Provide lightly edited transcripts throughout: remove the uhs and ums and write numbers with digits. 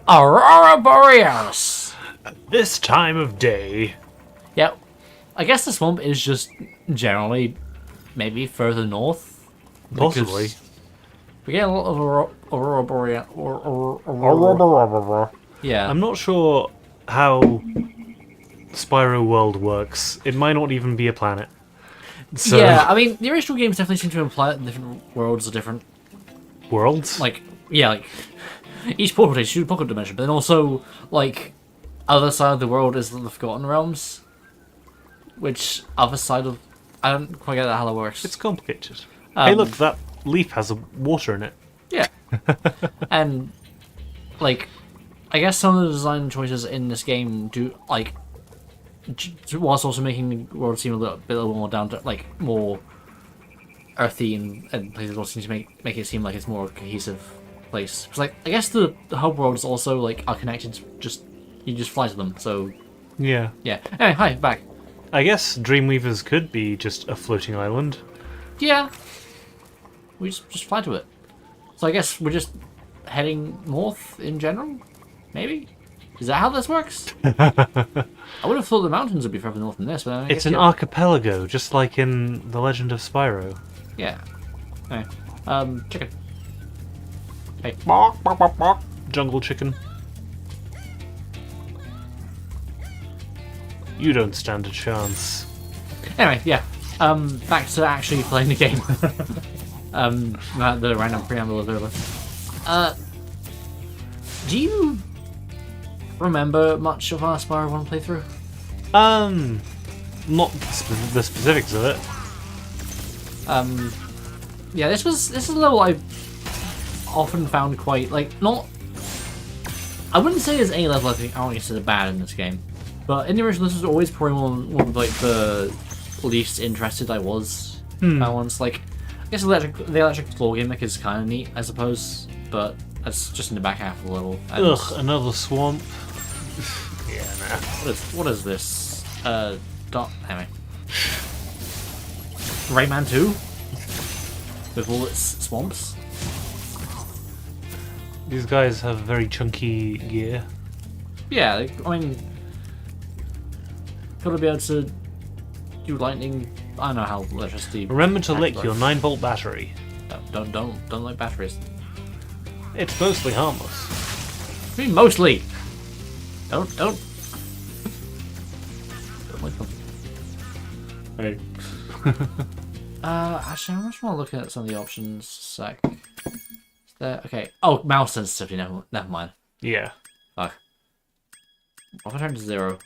Aurora Borealis. At this time of day. Yeah, I guess the swamp is just generally maybe further north. Possibly. We get a lot of Aurora Borealis. Yeah. I'm not sure how Spyro World works. It might not even be a planet. So, yeah, I mean, the original games definitely seem to imply that different worlds are different. worlds? Like, yeah, like, each portal takes you to pocket dimension, but then also, like, other side of the world is the Forgotten Realms. Which other side of... I don't quite get how that works. It's complicated. Hey, look, that leaf has water in it. Yeah. And, like, I guess some of the design choices in this game do, like, whilst also making the world seem a little bit more down to, like, more earthy and places also seem to make it seem like it's more a cohesive place. Because, like, I guess the hub worlds also, like, are connected to you just fly to them, so... Yeah. Yeah. Anyway, hi, back. I guess Dreamweavers could be just a floating island. Yeah. We just fly to it. So I guess we're just heading north in general? Maybe? Is that how this works? I would have thought the mountains would be further north than this, but I guess, It's an archipelago, just like in The Legend of Spyro. Yeah. Anyway, chicken. Hey. Bark, bark, bark, bark. Jungle chicken. You don't stand a chance. Anyway, yeah. Back to actually playing the game. The random preamble is over. Do you remember much of our Spyro 1 playthrough? Not the specifics of it. Yeah, this is a level I've often found quite, like, not... I wouldn't say there's any level I think I don't consider bad in this game. But in the original, this was always probably one of, like, the least interested I was at once. Like, I guess the electric floor gimmick is kind of neat, I suppose, but that's just in the back half of the level. And Ugh, another swamp. Yeah, nah. what is this? Anyway. Rayman 2? With all its swamps? These guys have very chunky gear. Yeah, I mean... Gotta be able to do lightning. I don't know how electricity. Remember to lick your 9-volt battery. Don't like batteries. It's mostly harmless. I mean, mostly. Don't like them. Hey. Actually, I just want to look at some of the options. Sec. There. Okay. Oh, mouse sensitivity. Never mind. Yeah. Fuck. I'll turn to 0.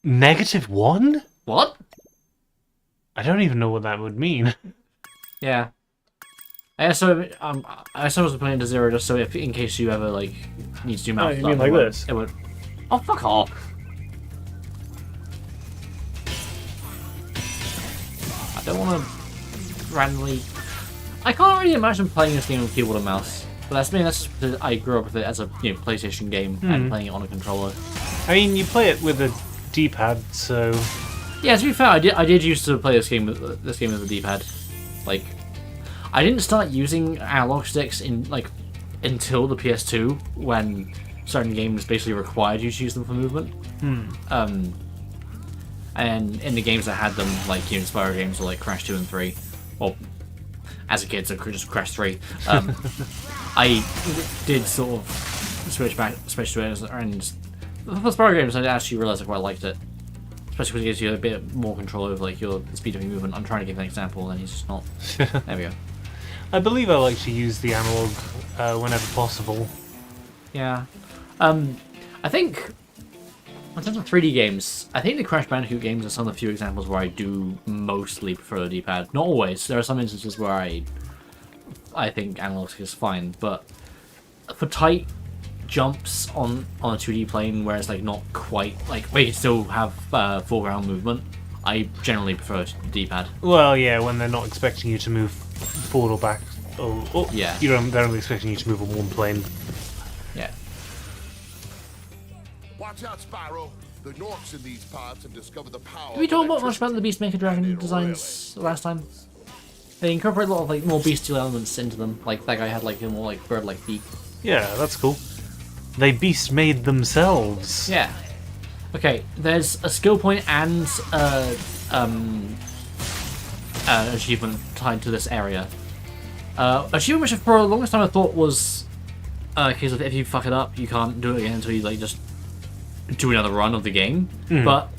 -1? What? I don't even know what that would mean. Yeah. I guess so. I suppose we're putting it to 0 just so if, in case you ever like need to do mouse. Oh, you mean like this? It would. Oh, fuck off. I don't want to randomly. I can't really imagine playing this game with keyboard and mouse. But that's just because I grew up with it as a PlayStation game and playing it on a controller. I mean, you play it with a D-pad, so yeah. To be fair, I did used to play this game with a D-pad. Like, I didn't start using analog sticks until the PS2 when certain games basically required you to use them for movement. And in the games that had them, like Spyro games or like Crash 2 and 3, well, as a kid, so just Crash 3. I did sort of switch to it, and for Spyro games, I actually realised I quite liked it. Especially because it gives you a bit more control over like the speed of your movement. I'm trying to give an example, and he's just not. There we go. I believe I like to use the analog whenever possible. Yeah. I think in terms of 3D games, I think the Crash Bandicoot games are some of the few examples where I do mostly prefer the D-pad. Not always. There are some instances where I think analog is fine, but for tight jumps on a 2D plane where it's like not quite like where you can still have foreground movement, I generally prefer the D-pad. Well, yeah, when they're not expecting you to move forward or back, or yeah, they're only expecting you to move on one plane. Yeah. Watch out, Spyro. The Norks in these parts have discovered the power. Did we talk much about the Beastmaker Dragon designs last time? They incorporate a lot of like more bestial elements into them. Like that guy had like a more like bird-like beak. Yeah, that's cool. They beast made themselves. Yeah. Okay, there's a skill point and achievement tied to this area. Achievement which for the longest time I thought was a case of if you fuck it up, you can't do it again until you like just do another run of the game. But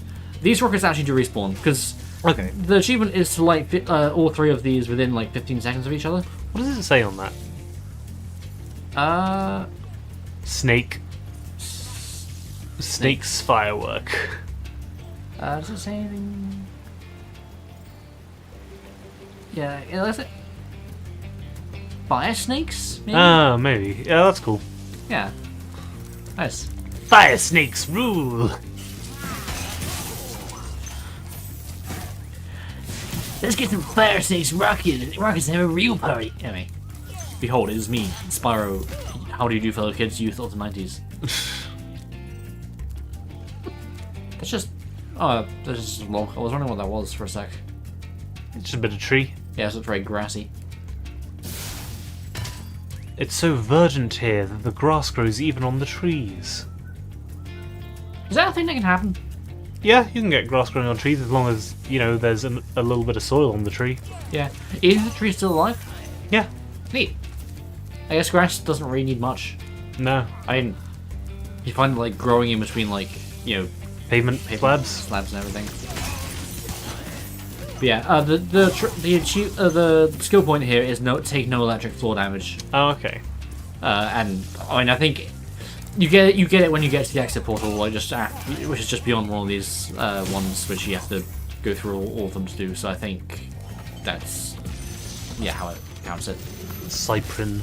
these rockets actually do respawn because Okay. the achievement is to light all 3 of these within like 15 seconds of each other. What does it say on that? Snake. Snake's firework. Does it say anything? Yeah, that's it. Fire snakes? Maybe? Ah, maybe. Yeah, that's cool. Yeah. Nice. Fire snakes rule. Let's get some fire snakes rocking. Rockets have a real party. Anyway. Behold, it is me, Spyro. How do you do, fellow kids, youth of the 90s? That's just... Oh, that's just a log. I was wondering what that was for a sec. It's just a bit of tree. Yeah, it's very grassy. It's so verdant here that the grass grows even on the trees. Is that a thing that can happen? Yeah, you can get grass growing on trees as long as, you know, there's a little bit of soil on the tree. Yeah. Is the tree still alive? Yeah. Neat. I guess grass doesn't really need much. No. I mean, you find it like growing in between like, you know, Pavement slabs. slabs and everything. But yeah, the skill point here is take no electric floor damage. Oh, okay. And I mean, I think you get it when you get to the exit portal, like which is just beyond one of these ones which you have to go through all of them to do. So I think that's how it counts it. Cyprin.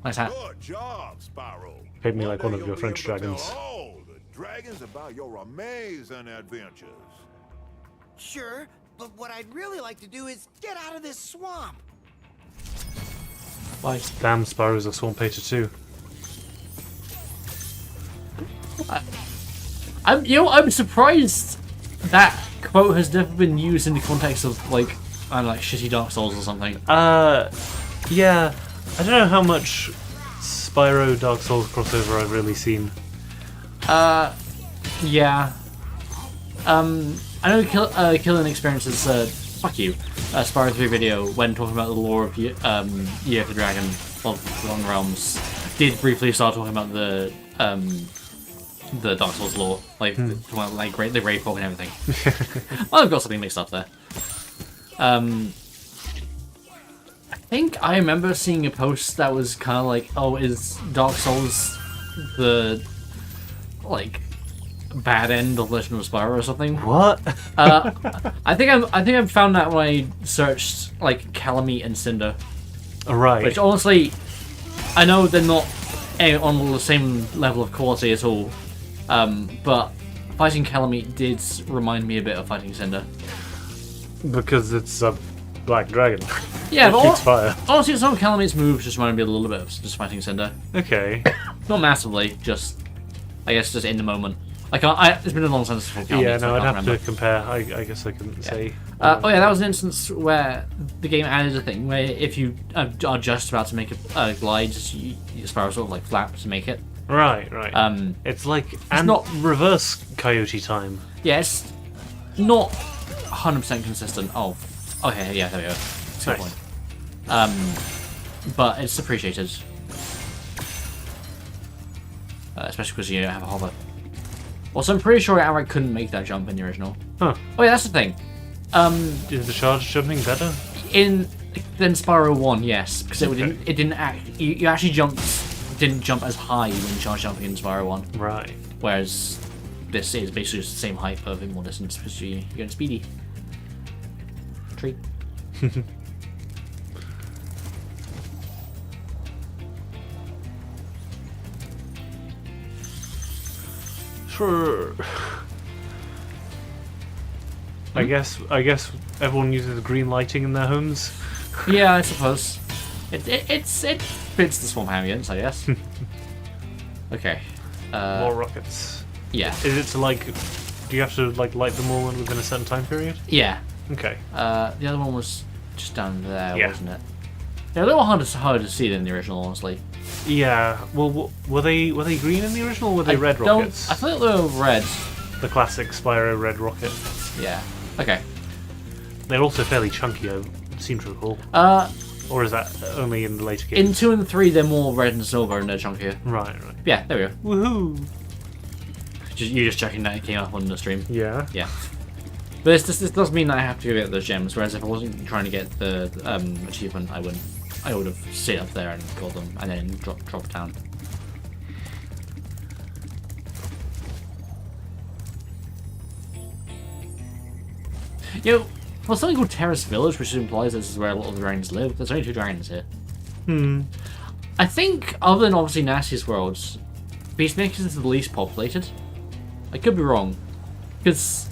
Nice hat. Good job, Spyro. Paid me like one of One day your you'll be French able to dragons. tell all the dragons about your amazing adventures. Sure, but what I'd really like to do is get out of this swamp. Bye. Damn, Spyro's a swamp hater too. I'm surprised that quote has never been used in the context of like I don't know, like shitty Dark Souls or something. Yeah. I don't know how much Spyro Dark Souls crossover I've really seen. Yeah. I know Killing Experiences, fuck you, Spyro 3 video, when talking about the lore of Year of the Dragon of Forgotten Realms, did briefly start talking about the Dark Souls lore, like, talking about, like, the Grey Fog and everything. Well, I've got something mixed up there. I think I remember seeing a post that was kind of like, oh, is Dark Souls the, like, bad end of Legend of Spyro or something? What? I think I found that when I searched like Calamite and Cinder, Right. which honestly, I know they're not on the same level of quality at all, but fighting Calamite did remind me a bit of fighting Cinder. Because it's a black dragon. Yeah, It but shoots fire. honestly, some of Calamite's moves just reminded me a little bit of just fighting Cinder. Okay. Not massively, just I guess just in the moment. It's been a long time since I fought Calamite, Yeah, so no, I I'd can't have remember. to compare. I guess I couldn't say. Oh yeah, that was an instance where the game added a thing where if you are just about to make a glide, Spyro sort of like flap to make it. Right. It's like not- reverse Coyote time. Yeah, it's not 100% consistent. Oh, okay, yeah, there we go. That's a good Nice. point. But it's appreciated, especially because you have a hover. Also, I'm pretty sure Outright couldn't make that jump in the original. Huh. Oh yeah, that's the thing. Is the charge jumping better? In Spyro 1, yes, because Okay. it didn't act. You actually didn't jump as high when you charge jumping in Spyro 1, Right. whereas this is basically just the same height but a bit more distance because you're going speedy. Tree. Sure. I guess everyone uses green lighting in their homes. Yeah, I suppose. It fits the Swamp ambience, I guess. Okay. More rockets. Yeah. Is it to like? Do you have to like light them all within a certain time period? Yeah. Okay. The other one was just down there, Yeah. wasn't it? They're a little harder to see than the original, honestly. Yeah. Well, were they green in the original? Or were they red rockets? I thought they were red. The classic Spyro red rocket. Yeah. Okay. They're also fairly chunky. I seem to recall. Or is that only in the later games? In 2 and 3, they're more red and silver and they're chunkier. Right. Yeah, there we go. Woohoo! You're just checking that it came up on the stream. Yeah. Yeah. But this does mean that I have to get those gems, whereas if I wasn't trying to get the achievement, I wouldn't. I would have stayed up there and got them, and then drop down. You know, well, something called Terrace Village, which implies this is where a lot of the dragons live. There's only 2 dragons here. I think, other than obviously Nasty's worlds, Peacemaker's is the least populated. I could be wrong, because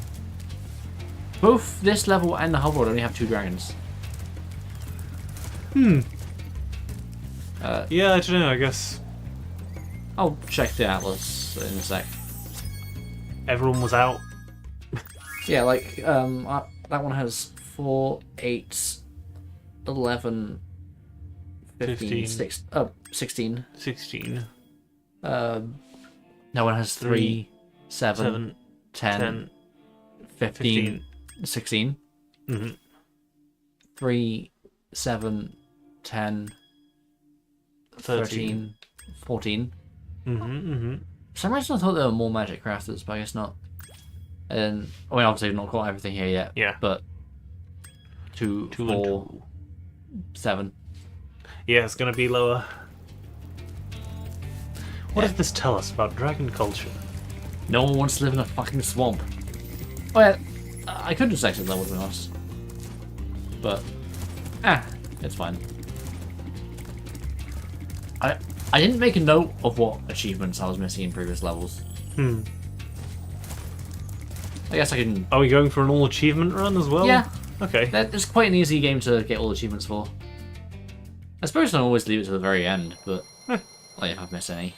both this level and the hub world only have 2 dragons. Yeah, I don't know. I guess I'll check the atlas in a sec. everyone was out. Yeah, like that one has 4, 8, 11, 15, 16. 16. That one has 3, 7, 10, 15, 16. 3, 7, 10, 13, 14. For some reason I thought there were more magic crafters, but I guess not. And I mean, obviously I've not got everything here yet. Yeah. But 2, 4, 7. Yeah, it's gonna be lower. What does this tell us about dragon culture? No one wants to live in a fucking swamp. Oh yeah, I could just exit level to be honest. But, it's fine. I didn't make a note of what achievements I was missing in previous levels. I guess I can... Are we going for an all achievement run as well? Yeah. Okay. It's quite an easy game to get all achievements for. I suppose I always leave it to the very end, but like if I've missed any.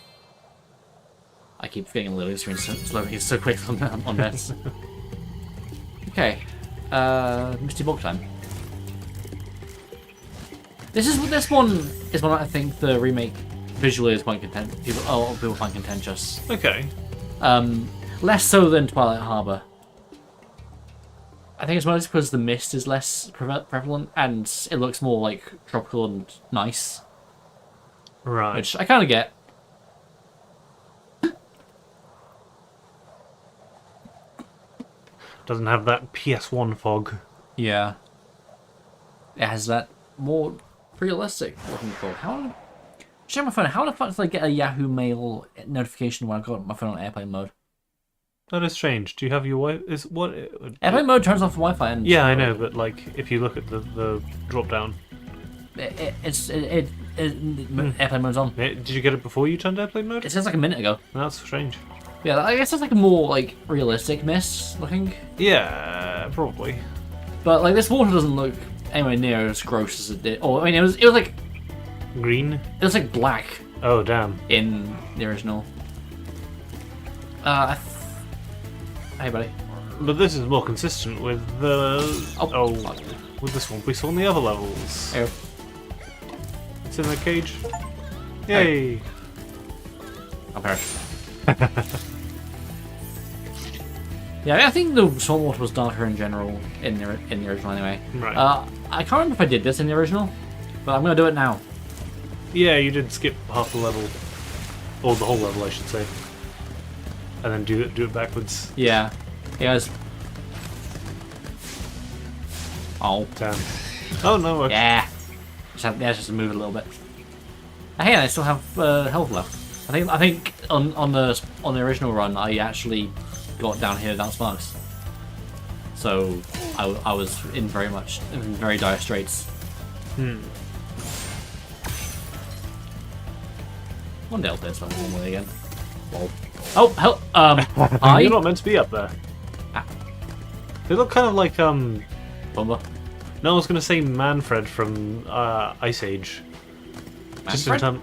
I keep forgetting loading screens so quick on this. Okay. Misty Book time. This one is one I think the remake visually is quite people find contentious. Okay. Less so than Twilight Harbor. I think it's mostly because the mist is less prevalent and it looks more like tropical and nice, Right. which I kind of get. Doesn't have that PS1 fog. Yeah. It has that more realistic looking fog. Check my phone. How the fuck did I get a Yahoo Mail notification when I got my phone on airplane mode? That is strange. Do you have your Airplane mode turns off Wi-Fi. And Yeah, I know, but like if you look at the drop down, airplane mode's on. did you get it before you turned airplane mode? It says like a minute ago. That's strange. Yeah, I guess it's like a more like realistic mist looking. Yeah, probably. But like this water doesn't look anywhere near as gross as it did. Or I mean, it was like Green. it was like black Oh damn. in the original. Hey, buddy. But this is more consistent with the fuck. with the swamp we saw in the other levels. Hey. It's in the cage. Yay! I'll perish. Yeah, I think the salt water was darker in general in the original anyway. Right. I can't remember if I did this in the original, but I'm gonna do it now. Yeah, you did skip half the level, or the whole level, I should say, and then do it backwards. Yeah. Hey guys. Oh. Damn. Oh no. Okay. Yeah. Just move it a little bit. Hey, I still have health left. I think on the original run I actually got down here without sparks. So I was in very dire straits. One day I'll play this level normally again. Lol. Oh, hell. Hi. You're not meant to be up there. Ah. They look kind of like Bumba. No, I was gonna say Manfred from Ice Age. Just in Manfred? term.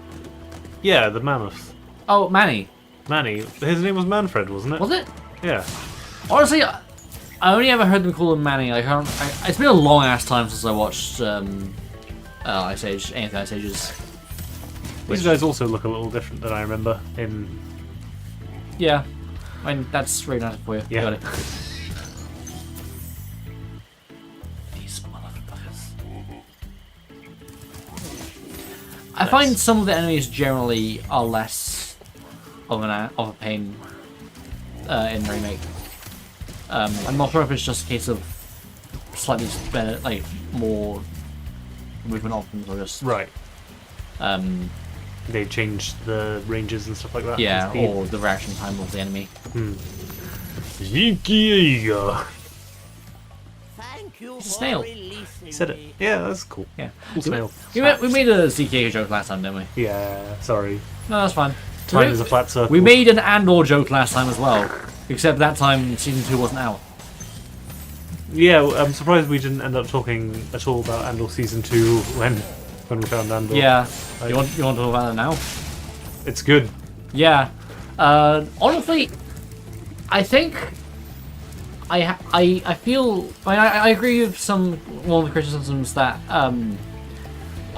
Yeah, the mammoth. Oh, Manny. Manny. His name was Manfred, wasn't it? Was it? Yeah. Honestly, I only ever heard them call him Manny. It's been a long ass time since I watched Ice Age, any of the Ice Ages. These guys also look a little different than I remember in... Yeah, I mean, that's Reignited for you. Yeah. Got it. These motherfuckers. I find some of the enemies generally are less of a pain in Remake. I'm not sure if it's just a case of slightly better, like, more movement options or just... Right. They changed the ranges and stuff like that. Yeah, or the reaction time of the enemy. Thank you Snail. He said it. Yeah, that's cool. Yeah. Cool snail. We made a ZK joke last time, didn't we? Yeah, sorry. No, that's fine. Time is a flat circle. We made an Andor joke last time as well, except that time Season 2 wasn't out. Yeah, I'm surprised we didn't end up talking at all about Andor Season 2 when we found Andor. Yeah. You want to talk about that now? It's good. Yeah. Honestly, I think I feel I agree with one of the criticisms that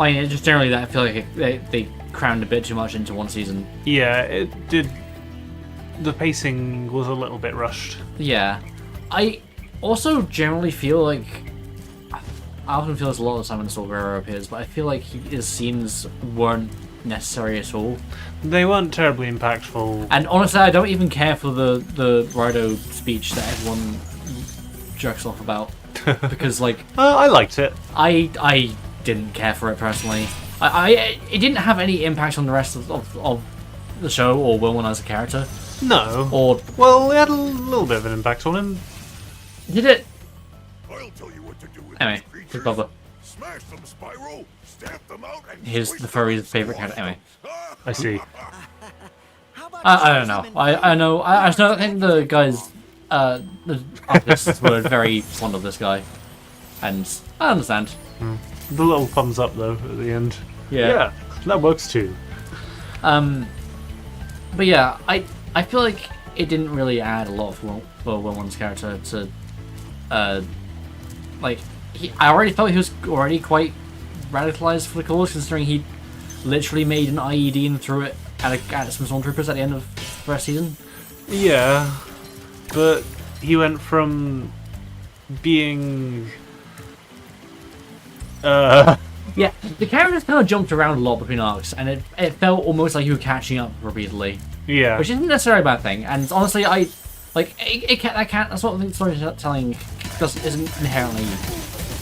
just generally that I feel like they crammed a bit too much into one season. Yeah, it did. The pacing was a little bit rushed. Yeah. I also generally feel like I often feel this a lot of the time when Spyro appears, but I feel like his scenes weren't necessary at all. They weren't terribly impactful. And honestly, I don't even care for the Rido speech that everyone jerks off about. Because, like... I liked it. I didn't care for it, personally. It didn't have any impact on the rest of the show, or Wilman as a character. No. Or... Well, it had a little bit of an impact on him. Did it? I'll tell you what to do with Anyway, these creatures. good bother. Smash them, Spyro. Stamp them out and Here's the furry's favorite character. Anyway. I see. I don't know. I know. I don't think the guys, the artists were very fond of this guy, and I understand. The little thumbs up though at the end. Yeah. That works too. But yeah, I feel like it didn't really add a lot for Wilman's character to, like, I already felt he was already quite radicalized for the cause, considering he literally made an IED and threw it at some stormtroopers at the end of the first season. Yeah, but he went from being Yeah, the characters kind of jumped around a lot between arcs, and it felt almost like you were catching up repeatedly. Yeah. Which isn't necessarily a bad thing, and honestly, that's what I think storytelling isn't inherently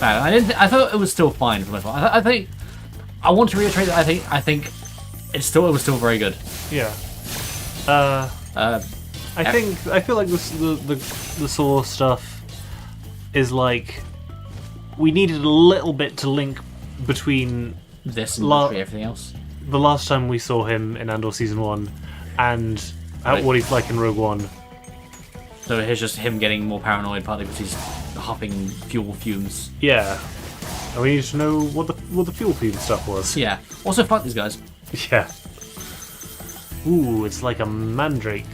bad. I thought it was still fine for the most part. I want to reiterate that I think it was still very good. Yeah. I feel like the Saw stuff is like we needed a little bit to link between this and literally everything else. The last time we saw him in Andor Season 1 and what he's like in Rogue One. So here's just him getting more paranoid, partly because he's huffing fuel fumes. Yeah. And we need to know what the fuel fume stuff was. Yeah. Also, fuck these guys. Yeah. Ooh, it's like a mandrake.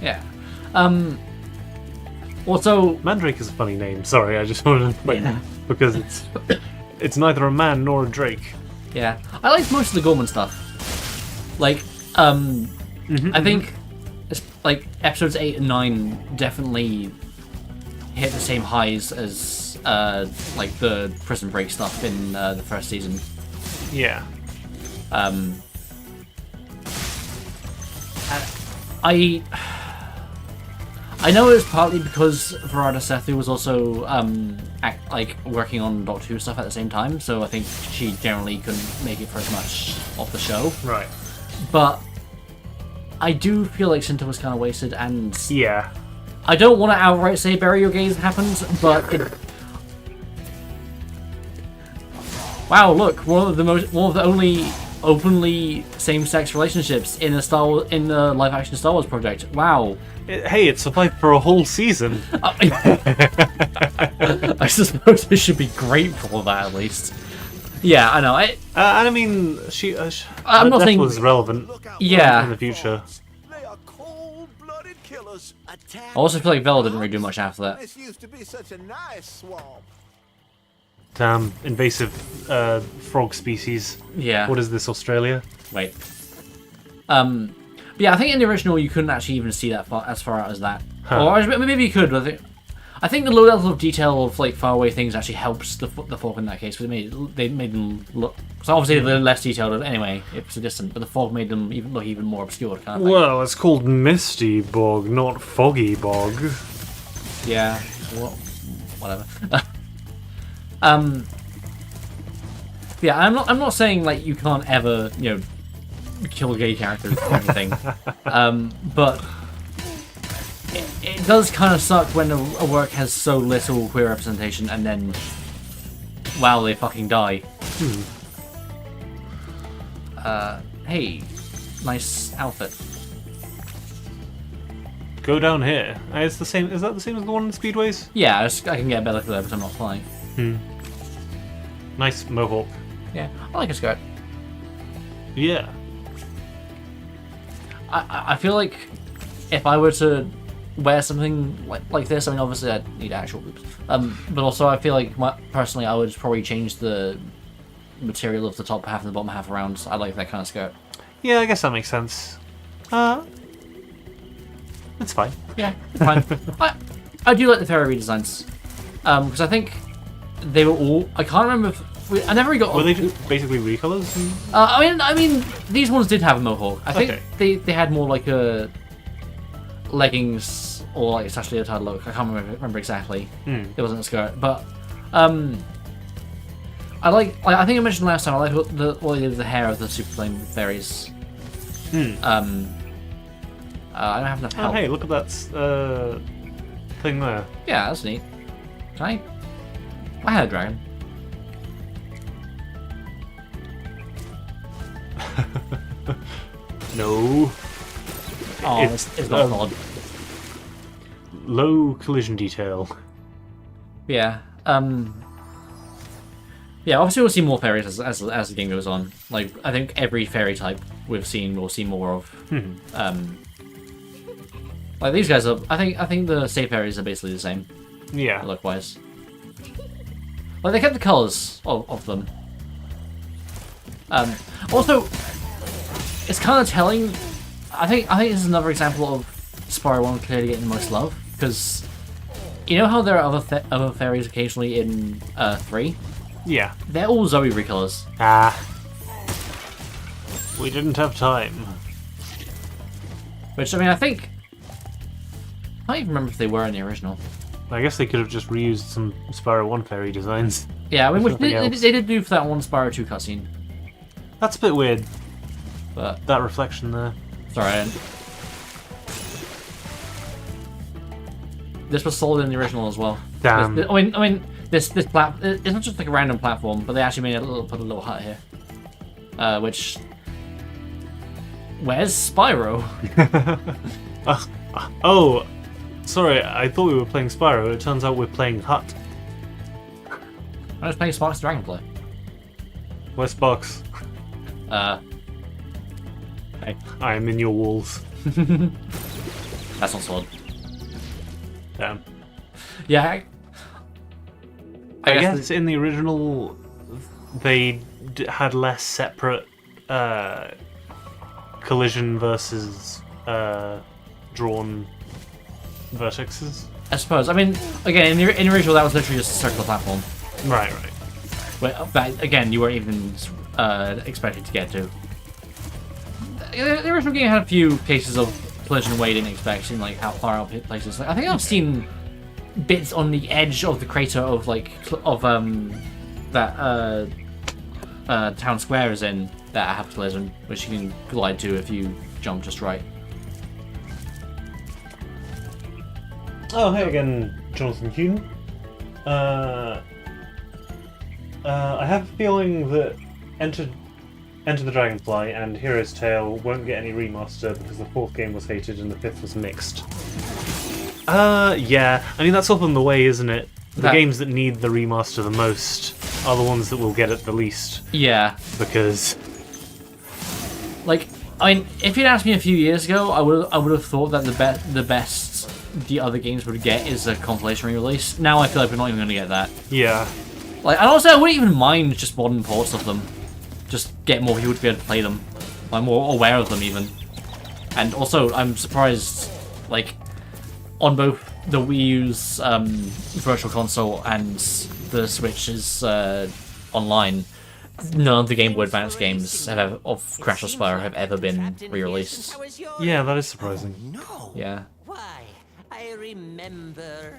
Yeah. Also, Mandrake is a funny name. Sorry, I just wanted to because it's neither a man nor a drake. Yeah, I liked most of the Gorman stuff. Like, I think it's like episodes 8 and 9 definitely hit the same highs as like the Prison Break stuff in the first season. Yeah. I know it's partly because Verada Sethu was also working on Doctor Who stuff at the same time, so I think she generally couldn't make it for as much of the show. Right. But I do feel like Cinta was kind of wasted, and yeah, I don't want to outright say bury your gaze happened, but it... Wow, look, one of the only openly same-sex relationships in a live-action Star Wars project. Wow. Hey, it survived for a whole season. I suppose it should be grateful for that, at least. Yeah, I know. And I mean, I'm not saying was relevant. Yeah. In the future. They are cold-blooded killers. I also feel like Vel didn't really do much after that. This used to be such a nice swamp. Damn, invasive frog species. Yeah. What is this, Australia? Wait. But yeah, I think in the original you couldn't actually even see that as far out as that. Huh. Or maybe you could, but I think the low level of detail of like faraway things actually helps the fog in that case. But they made them look. So obviously they're less detailed anyway. It's a distant, but the fog made them look even more obscure. Kind of thing. Well, it's called Misty Bog, not Foggy Bog. Yeah. Well, whatever. Yeah, I'm not saying like you can't ever kill gay characters or anything, but it does kind of suck when a work has so little queer representation and then wow, they fucking die. Hey, nice outfit. Go down here. It's the same. Is that the same as the one in Speedways? Yeah, I can get better for that, but I'm not flying. Nice mohawk. Yeah, I like a skirt. Yeah. I feel like if I were to wear something like this, I mean, obviously I'd need actual boobs. But also I feel like personally I would probably change the material of the top half and the bottom half around. I like that kind of skirt. Yeah, I guess that makes sense. It's fine. Yeah, it's fine. I do like the fairy redesigns. Because I think they were all... I can't remember if... I never really got... Were they just basically recolors? I mean, these ones did have a mohawk. I think Okay. they had more like a leggings or like a sash leotard look. I can't remember exactly. It wasn't a skirt, but I like. I think I mentioned last time. I like what they did with the hair of the super flame fairies. I don't have enough help. Oh, hey, look at that thing there. Yeah, that's neat. Can I had a dragon. No. Oh, it's not odd. Low collision detail. Yeah. Yeah, obviously we'll see more fairies as the game goes on. Like, I think every fairy type we've seen, we'll see more of. Like these guys are. I think the save fairies are basically the same. Yeah. Look-wise. Like they kept the colours of them. Also, it's kind of telling. I think this is another example of Spyro 1 clearly getting the most love, because you know how there are other fairies occasionally in 3? Yeah. They're all Zoe recolors. We didn't have time. Which, I mean, I think... I don't even remember if they were in the original. I guess they could have just reused some Spyro 1 fairy designs. Yeah, I mean, which Nothing they else. did do for that one Spyro 2 cutscene. That's a bit weird, But, that reflection there. sorry, I didn't... This was sold in the original as well. Damn. I mean, this it's not just like a random platform, but they actually made put a little hut here. Which... Where's Spyro? Oh, sorry, I thought we were playing Spyro. It turns out we're playing Hut. I was playing Sparks Dragonfly. Where's Box? Hey. I am in your walls. That's not solid. Damn. Yeah, I guess in the original, they had less separate collision versus drawn vertexes. I suppose. I mean, again, in the original, that was literally just a circular platform. Right. But again, you weren't even expected to get to. The original game had a few cases of collision where you didn't expect, in like how far out places. Like, I think I've seen bits on the edge of the crater of that town square is in that have collision, which you can glide to if you jump just right. Oh, hey again, Jonathan Kuhn. I have a feeling that Enter the Dragonfly and Hero's Tale won't get any remaster because the 4th game was hated and the 5th was mixed. Yeah. I mean, that's up on the way, isn't it? The games that need the remaster the most are the ones that will get it the least. Yeah. Because... Like, I mean, if you'd asked me a few years ago, I would have thought that the best the other games would get is a compilation re-release. Now I feel like we're not even going to get that. Yeah. Like, and also I wouldn't even mind just modern ports of them. Just get more people to be able to play them. I'm more aware of them even. And also, I'm surprised, like, on both the Wii U's Virtual Console and the Switch's online, none of the Game Boy Advance games of Crash or Spyro have ever been re-released. Yeah, that is surprising. No. Yeah. Why, I remember.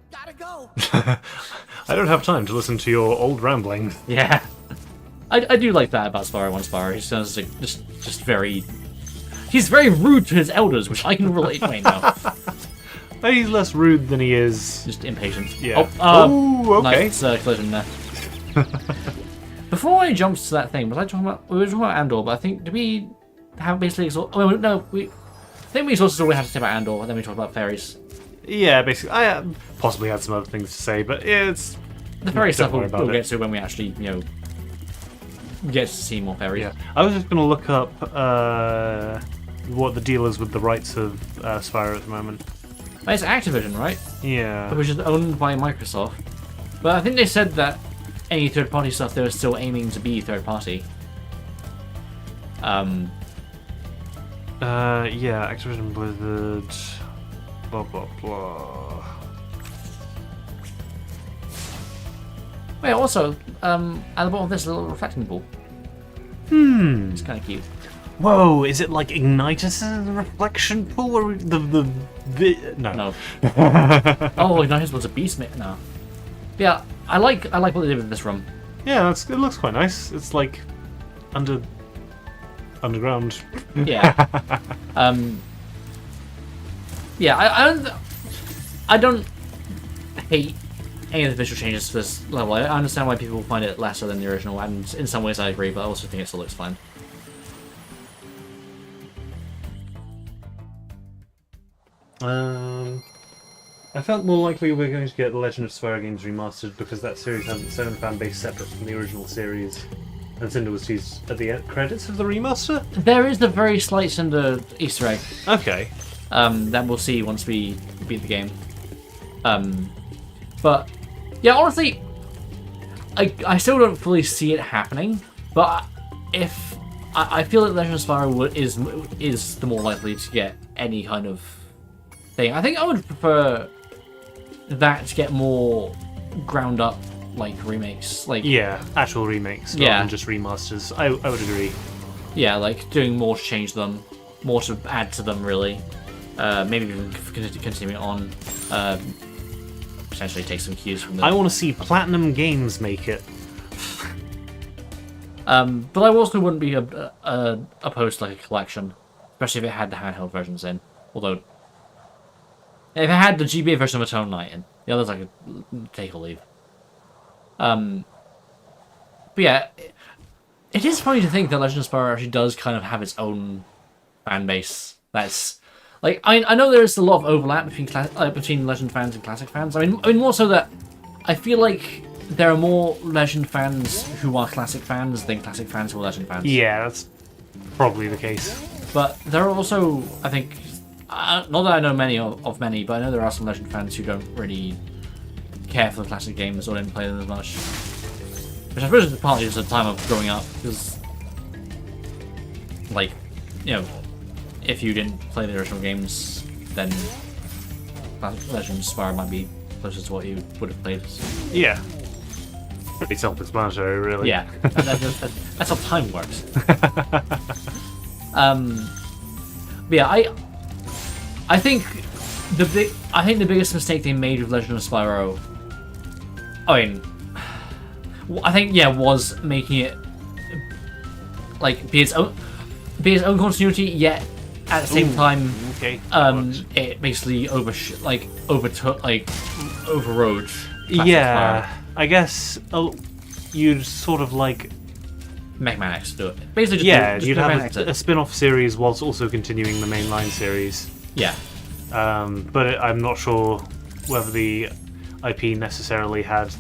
Gotta go. I don't have time to listen to your old rambling. Yeah. I do like that about Spyro 1 Spyro. He sounds like just very... He's very rude to his elders, which I can relate to now. He's less rude than he is. Just impatient. Yeah. Okay. Okay. Nice collision there. Before I jumped to that thing, was I talking about... We were talking about Andor, but I think... Did we have basically... Oh, no, I think we also always had to say about Andor, and then we talked about fairies. Yeah, basically. I possibly had some other things to say, but yeah, it's... The fairy stuff worry we'll about get to when we actually, get to see more fairies. Yeah. I was just going to look up what the deal is with the rights of Spyro at the moment. It's Activision, right? Yeah. Which is owned by Microsoft. But I think they said that any third-party stuff they were still aiming to be third-party. Yeah, Activision Blizzard... Blah, blah, blah. Wait, also, at the bottom of this little reflecting ball. It's kind of cute. Whoa, is it like Ignitus' reflection pool? Or the no. No. Oh, Ignitus was a beast mate now. Yeah, I like what they did with this room. Yeah, it looks quite nice. It's like underground. Yeah. Yeah, I don't hate any of the visual changes to this level. I understand why people find it lesser than the original, and in some ways I agree, but I also think it still looks fine. I felt more likely we're going to get the Legend of Spyro games remastered because that series has its own fan base separate from the original series. And Cinder was teased at the end credits of the remaster? There is the very slight Cinder Easter egg. Okay. That we'll see once we beat the game. But yeah, honestly, I still don't fully see it happening. But if I feel that Legend of Spyro is the more likely to get any kind of thing. I think I would prefer that to get more ground up like remakes, like yeah, actual remakes, rather than just remasters. I would agree. Yeah, like doing more to change them, more to add to them, really. Maybe even continue it on. Potentially take some cues from them. I want to see Platinum Games make it. But I also wouldn't be opposed to like a collection, especially if it had the handheld versions in. Although, if it had the GBA version of Eternal Night in, the others I could take or leave. But yeah, it is funny to think that Legend of Spyro actually does kind of have its own fan base. That's like I know there's a lot of overlap between Legend fans and Classic fans. I mean more so that I feel like there are more Legend fans who are Classic fans than Classic fans who are Legend fans. Yeah, that's probably the case. But there are also, I think, not that I know many of many, but I know there are some Legend fans who don't really care for the classic games or didn't play them as much. Which I suppose is partly just a time of growing up, because, like, if you didn't play the original games, then Legend of Spyro might be closer to what you would have played. Yeah. Pretty self-explanatory, really. Yeah, that's how time works. But yeah, I think the biggest mistake they made with Legend of Spyro, was making it like be its own continuity, yet at the same time, it basically overrode. Yeah, I guess you'd sort of like Mech Man X do it. Basically, you'd have a spin-off series whilst also continuing the mainline series. Yeah. But I'm not sure whether the IP necessarily had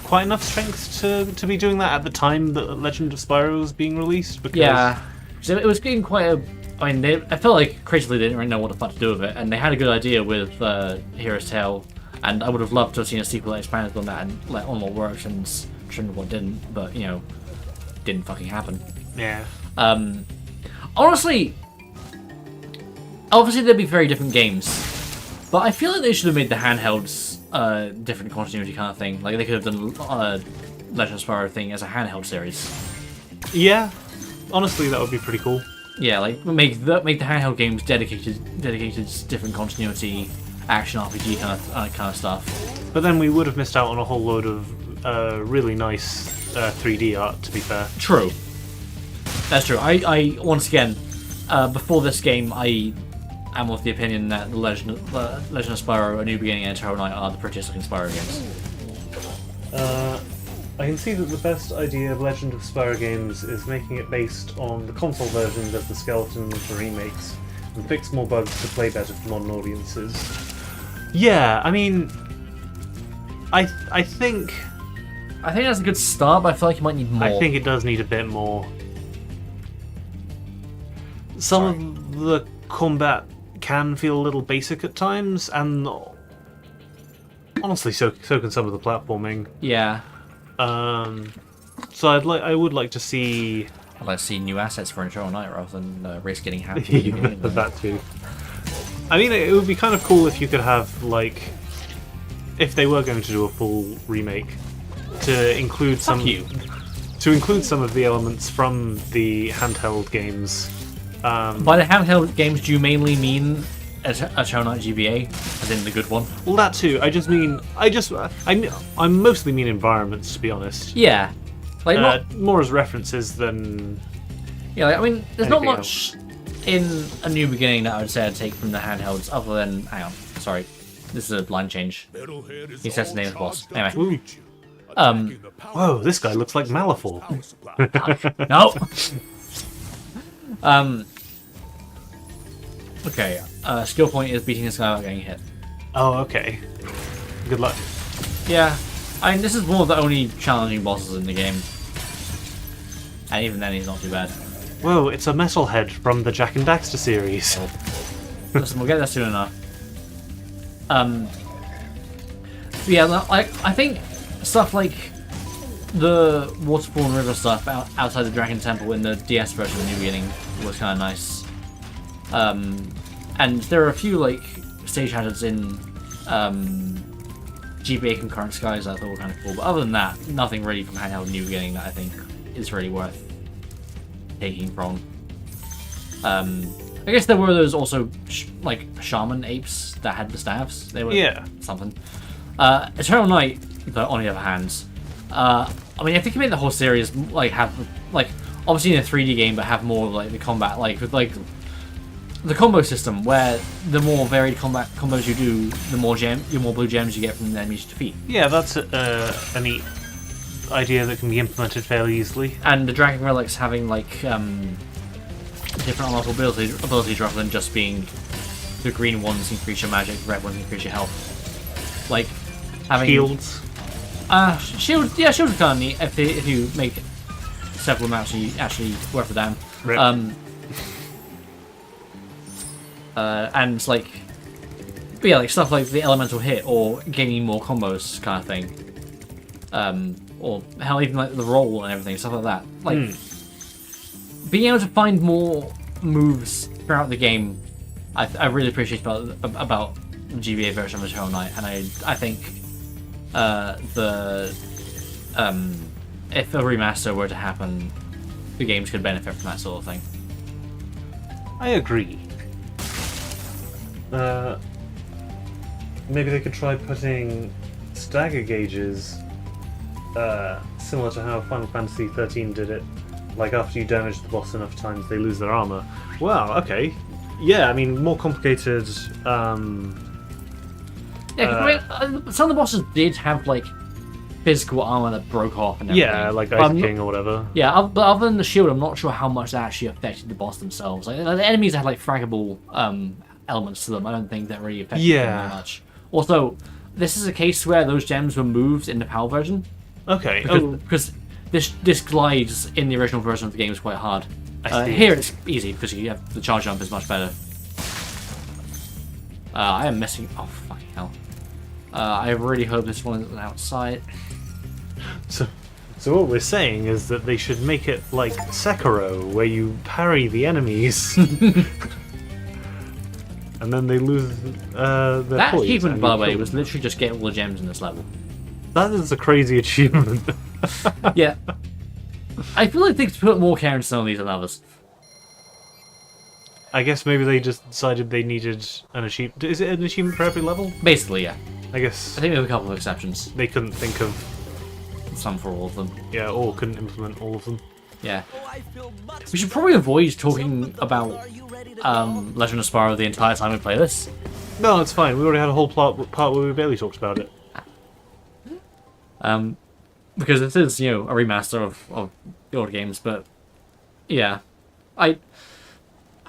quite enough strength to be doing that at the time that Legend of Spyro was being released. Because yeah, so it was getting quite a. I mean, I felt like creatively they didn't really know what the fuck to do with it, and they had a good idea with Hero's Tale. And I would have loved to have seen a sequel that expanded on that and let on more versions, trimmed what didn't, but you know, didn't fucking happen. Yeah. Honestly, obviously they'd be very different games, but I feel like they should have made the handhelds different continuity kind of thing. Like they could have done Legend of Spyro thing as a handheld series. Yeah. Honestly, that would be pretty cool. Yeah, like make the handheld games dedicated different continuity action RPG kind of stuff. But then we would have missed out on a whole load of really nice 3D art, to be fair. True. That's true. I once again, before this game, I am of the opinion that the Legend of Spyro: A New Beginning and Eternal Night are the prettiest looking Spyro games. I can see that the best idea of Legend of Spyro games is making it based on the console versions of the Skeleton for remakes and fix more bugs to play better for modern audiences. Yeah, I mean, I think that's a good start, but I feel like you might need more. I think it does need a bit more. Some of the combat can feel a little basic at times, and honestly, so can some of the platforming. Yeah. So I would like to see. I'd like to see new assets for Eternal Night rather than risk getting happy. That too. I mean, it would be kind of cool if you could have, like, if they were going to do a full remake, to include some of the elements from the handheld games. By the handheld games, do you mainly mean Eternal Night GBA, as in the good one? Well, that too. I mostly mean environments, to be honest. Yeah, like not more as references than. Yeah, like, I mean, there's not anything much in A New Beginning that I would say I'd take from the handhelds, other than hang on, sorry, this is a line change. He says the name of the boss. Anyway, whoa, this guy looks like Malifaux. no. Okay, skill point is beating this guy without getting hit. Oh, okay. Good luck. Yeah, I mean, this is one of the only challenging bosses in the game. And even then, he's not too bad. Whoa, it's a metalhead from the Jak and Daxter series. Listen, we'll get there soon enough. Yeah, like, I think stuff like the waterfall and river stuff outside the Dragon Temple in the DS version of New Beginning was kind of nice. And there are a few like stage hazards in GBA Concurrent Skies that I thought were kind of cool, but other than that, nothing really from handheld New Beginning that I think is really worth taking from. I guess there were those also like shaman apes that had the staves. They were something. Eternal Night, but on the other hand, I mean, if they can make the whole series like have like obviously in a 3D game, but have more of like the combat, like with like the combo system, where the more varied combat combos you do, the more blue gems you get from the enemies you defeat. Yeah, that's a neat idea that can be implemented fairly easily. And the Dragon Relics having like different unlockable abilities rather than just being the green ones increase your magic, the red ones increase your health. Like having shields. Shields are kind of neat if you make several amounts you actually worth a damn. Rip. And like, but yeah, like stuff like the elemental hit or gaining more combos kind of thing. Or hell, even like the roll and everything, stuff like that. Like being able to find more moves throughout the game, I really appreciate about the GBA version of Eternal Night, and I think if a remaster were to happen, the games could benefit from that sort of thing. I agree. Maybe they could try putting stagger gauges, similar to how Final Fantasy XIII did it. Like after you damage the boss enough times, they lose their armor. Wow. Okay. Yeah. I mean, more complicated. Yeah, some of the bosses did have like physical armor that broke off and everything. Yeah, like Ice King or whatever. Yeah, but other than the shield, I'm not sure how much that actually affected the boss themselves. Like the enemies had like fraggable elements to them. I don't think that really affected them very much. Also, this is a case where those gems were moved in the PAL version. Okay. Because this glides in the original version of the game is quite hard. I see. Here it's easy because you have the charge jump is much better. I am missing. Oh fucking hell! I really hope this one isn't outside. So what we're saying is that they should make it like Sekiro, where you parry the enemies, and then they lose their That poise achievement, and by you the way, kill was them. literally just get all the gems in this level. That is a crazy achievement. Yeah. I feel like they could put more care into some of these than others. I guess maybe they just decided they needed an achievement. Is it an achievement for every level? Basically, yeah. I guess I think we have a couple of exceptions. they couldn't think of, Some for all of them. yeah, or couldn't implement all of them. Yeah. Oh, I feel much We should probably avoid talking about Legend of Spyro the entire time we play this. No, it's fine. We already had a whole part where we barely talked about it. Because this is, you know, a remaster of the old games, but yeah. I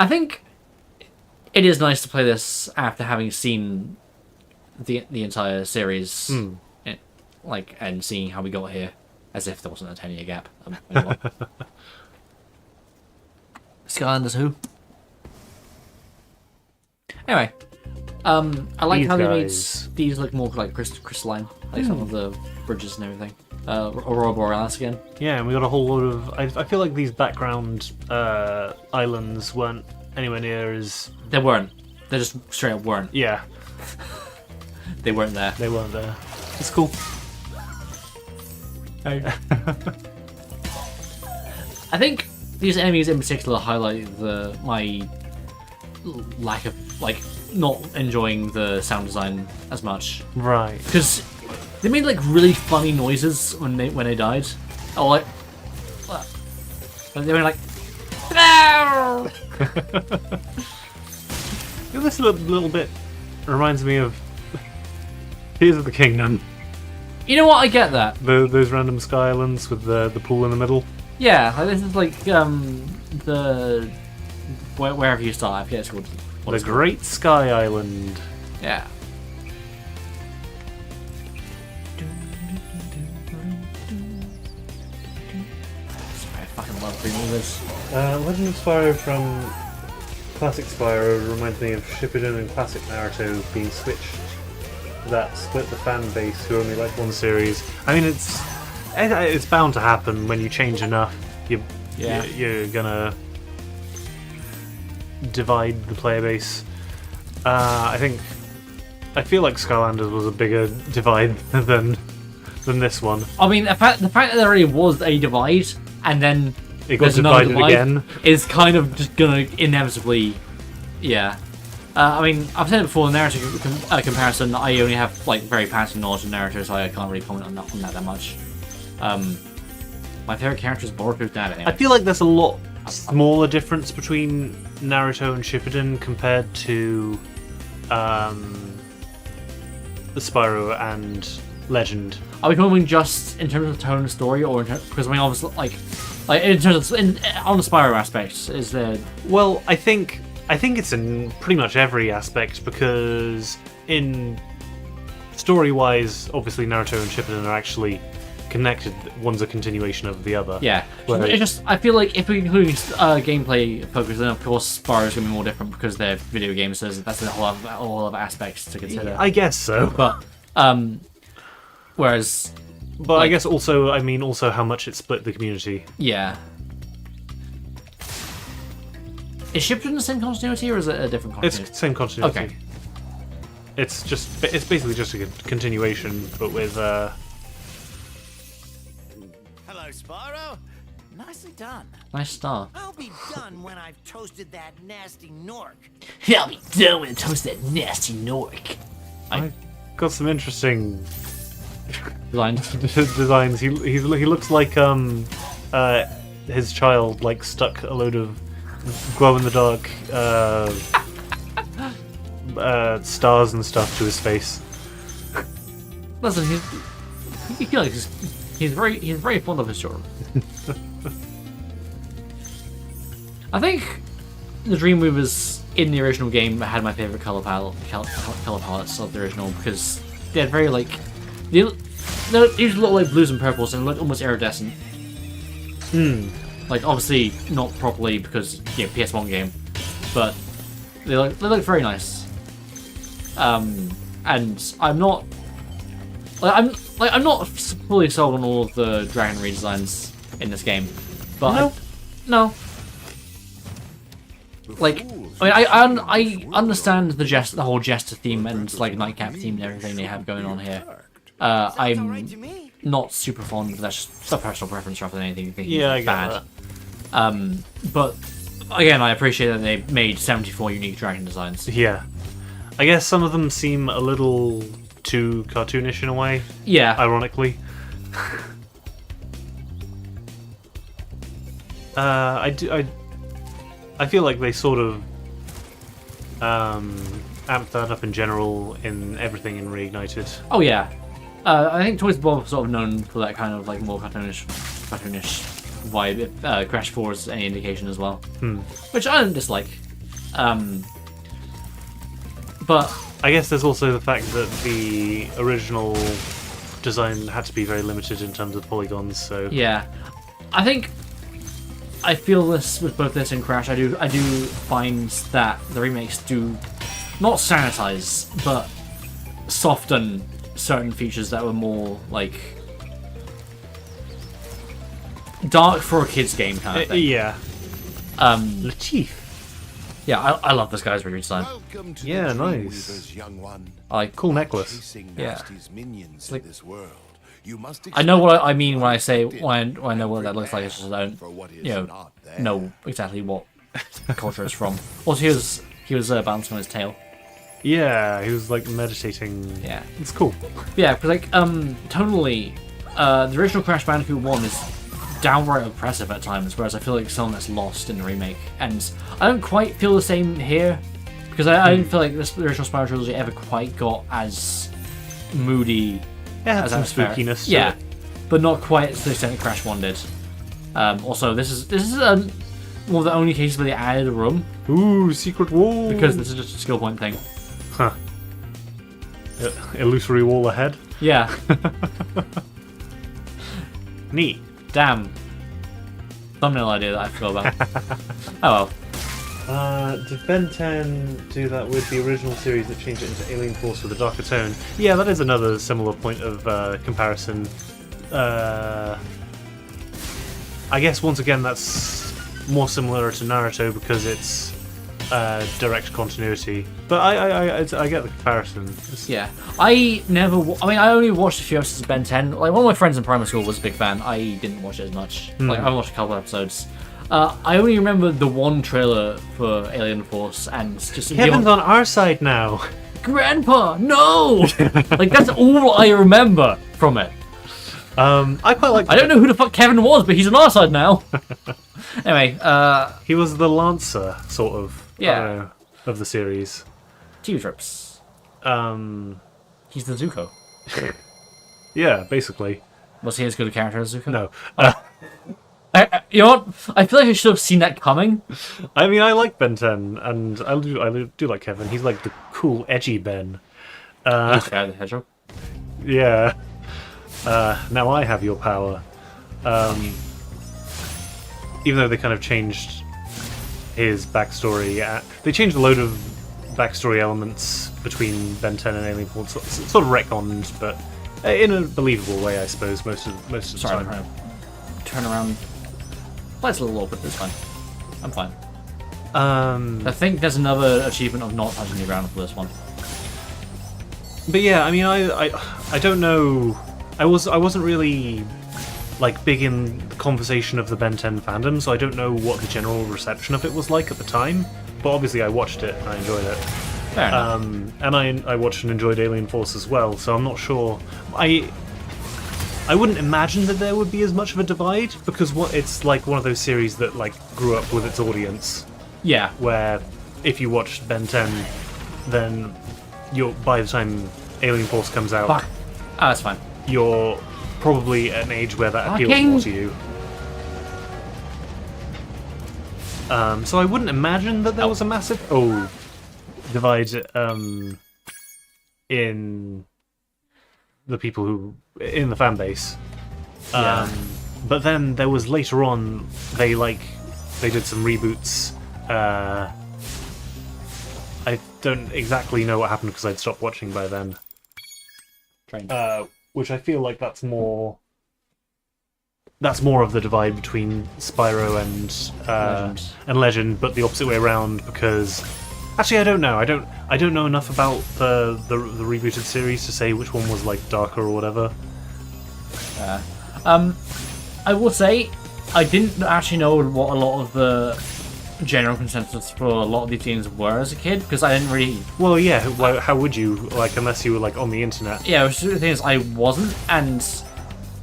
think it is nice to play this after having seen the entire series, and seeing how we got here, as if there wasn't a 10-year gap. Anyway. Skylanders who? Anyway, I like These how they made guys. these look more like crystalline, like some of the bridges and everything. Aurora Borealis again. Yeah, and we got a whole load of. I feel like these background islands weren't anywhere near as. They weren't. They just straight up weren't. Yeah, They weren't there. they weren't there. It's cool. I think these enemies in particular highlight my lack of not enjoying the sound design as much, Right. because they made like really funny noises when they died. Oh, like they were like. No! This little bit reminds me of Tears of the Kingdom. You know what? I get that. Those random sky islands with the pool in the middle. Yeah, like, this is like the wherever you start. I forget it's called. What The it's called. Great Sky Island. Yeah. I fucking love reading this. Legend of Spyro from Classic Spyro reminds me of Shippuden and Classic Naruto being switched. That split the fan base who only like one series. I mean, it's bound to happen when you change enough. Yeah. You're gonna divide the player base. I feel like Skylanders was a bigger divide than this one. I mean, the fact that there already was a divide, and then It got there's another divided divide, again. is kind of just gonna inevitably, yeah. I mean, I've said it before. The Naruto comparison, I only have like very passive knowledge of Naruto, so I can't really comment on that much. My favorite character is Boruto's dad. Anyway. I feel like there's a lot smaller difference between Naruto and Shippuden compared to Spyro and Legend. Are we going just in terms of tone and story, or because I mean, obviously, like in terms of on the Spyro aspect, is there? Well, I think it's in pretty much every aspect, because in story-wise, obviously Naruto and Shippuden are actually connected. One's a continuation of the other. Yeah, Well, it's just I feel like if we're including gameplay focus, then of course Spyro's gonna be more different because they're video games. So that's a whole other aspects to consider. I guess so. But whereas, But I guess also how much it split the community. yeah. Is Shippuden the same continuity, or is it a different continuity? It's the same continuity. Okay. It's basically just a continuation, but with Hello, Spyro. Nicely done. Nice star. I'll be done when I've toasted that nasty Nork. I'll be done when I toast that nasty Nork. I got some interesting Lines. designs. He looks like his child like stuck a load of glow in the dark stars and stuff to his face. Listen, he's very fond of his children. I think the Dreamweavers in the original game had my favorite color palettes of the original, because they had very they usually look like blues and purples and look almost iridescent. Like obviously not properly because PS1 game, but they look very nice. And I'm not I'm not fully sold on all of the dragon redesigns in this game, but No. no. Like, I understand the whole jester theme and like nightcap theme and everything they have going on here. Sounds I'm alright to me. not super fond, but that's just a personal preference rather than anything Yeah, I get bad. that. But again, I appreciate that they made 74 unique dragon designs. Yeah. I guess some of them seem a little too cartoonish in a way, Yeah, ironically. I feel like they sort of amped that up in general in everything in Reignited. oh yeah. I think Toys Bob was sort of known for that kind of like more cartoonish vibe. If Crash 4 is any indication as well, which I don't dislike. But I guess there's also the fact that the original design had to be very limited in terms of polygons, so... yeah, I feel this with both this and Crash. I do find that the remakes do not sanitize, but soften certain features that were more like dark for a kids game kind of thing. Yeah. Latif. Yeah, I love this guy's redesign. Welcome to Yeah, the nice. Dreamweavers, young one. I like Cool necklace. Chasing Yeah. Nasty's minions Like- in this world. You must I know what I mean expect when I say what when I know what that every looks like. It's just I don't for what is you not there. know exactly what culture it's from. Also, he was bouncing on his tail. Yeah, he was like meditating. Yeah. It's cool. Yeah, because like tonally, the original Crash Bandicoot 1 is downright oppressive at times, whereas I feel like something that's lost in the remake. And I don't quite feel the same here, because I don't feel like the original Spyro Trilogy ever quite got as moody Yeah, as some atmospheric. spookiness to Yeah, it. but not quite to the extent that Crash 1 did. Also, this is one of the only cases where they added a room, Ooh, secret wall! because this is just a skill point thing. Huh. Illusory wall ahead. Yeah, Neat. damn. Thumbnail idea that I forgot about. Oh well. Did Ben 10 do that with the original series that changed it into Alien Force with a darker tone? Yeah, that is another similar point of comparison. I guess once again that's more similar to Naruto because it's direct continuity. But I get the comparison. Yeah, I only watched a few episodes of Ben 10. Like, one of my friends in primary school was a big fan. I didn't watch it as much. Like, I watched a couple episodes. I only remember the one trailer for Alien Force and just... Kevin's on our side now. Grandpa, no! Like, that's all I remember from it. I quite like. I don't know who the fuck Kevin was, but he's on our side now. Anyway, He was the Lancer, sort of. Yeah. Of the series. TV trips. He's the Zuko. Yeah, basically. Was he as good a character as Zuko? No. You know what? I feel like I should have seen that coming. I mean, I like Ben 10, and I do like Kevin. He's like the cool, edgy Ben. He's the Hedgehog. Yeah. Now I have your power. Even though they kind of changed his backstory, they changed a load of backstory elements between Ben 10 and Alien Force. Sort of retconned, but in a believable way, I suppose. Most of the Sorry, I'm time. trying to turn around. It's a little awkward, but it's fine. I'm fine. I think there's another achievement of not touching the ground for this one. But yeah, I mean, I don't know. I wasn't really like big in the conversation of the Ben 10 fandom, so I don't know what the general reception of it was like at the time. But obviously, I watched it and I enjoyed it. Fair enough. And I watched and enjoyed Alien Force as well, so I'm not sure. I wouldn't imagine that there would be as much of a divide because it's like one of those series that like grew up with its audience. Yeah. Where if you watched Ben 10, then by the time Alien Force comes out, Fuck. Ah, that's fine. you're probably at an age where that appeals Fucking- more to you. So I wouldn't imagine that there was a massive divide in the people who in the fan base. Yeah. But then there was later on they did some reboots. I don't exactly know what happened because I'd stopped watching by then. Train. which I feel like that's more of the divide between Spyro and Legend, but the opposite way around. Because actually, I don't know. I don't know enough about the rebooted series to say which one was like darker or whatever. I will say I didn't actually know what a lot of the general consensus for a lot of these games were as a kid, because I didn't really. Well, yeah. How would you, like, unless you were like on the internet? Yeah, the thing is, I wasn't, and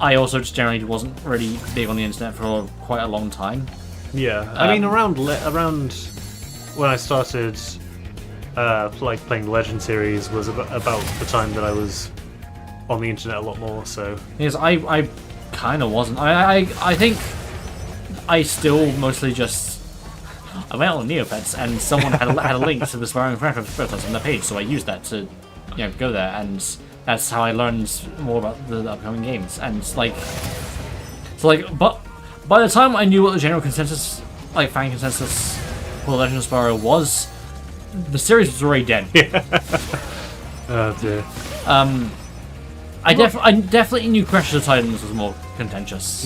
I also just generally wasn't really big on the internet for quite a long time. Yeah, I mean, around when I started playing the Legend series was about the time that I was on the internet a lot more. So Because I kind of wasn't. I think I still mostly just. I went on Neopets and someone had a link to the Spyro Reignited on the page, so I used that to, go there, and that's how I learned more about the upcoming games. And but by the time I knew what the general consensus, like fan consensus, for Legend of Spyro was, the series was already dead. oh dear. I definitely knew Crash of the Titans was more contentious.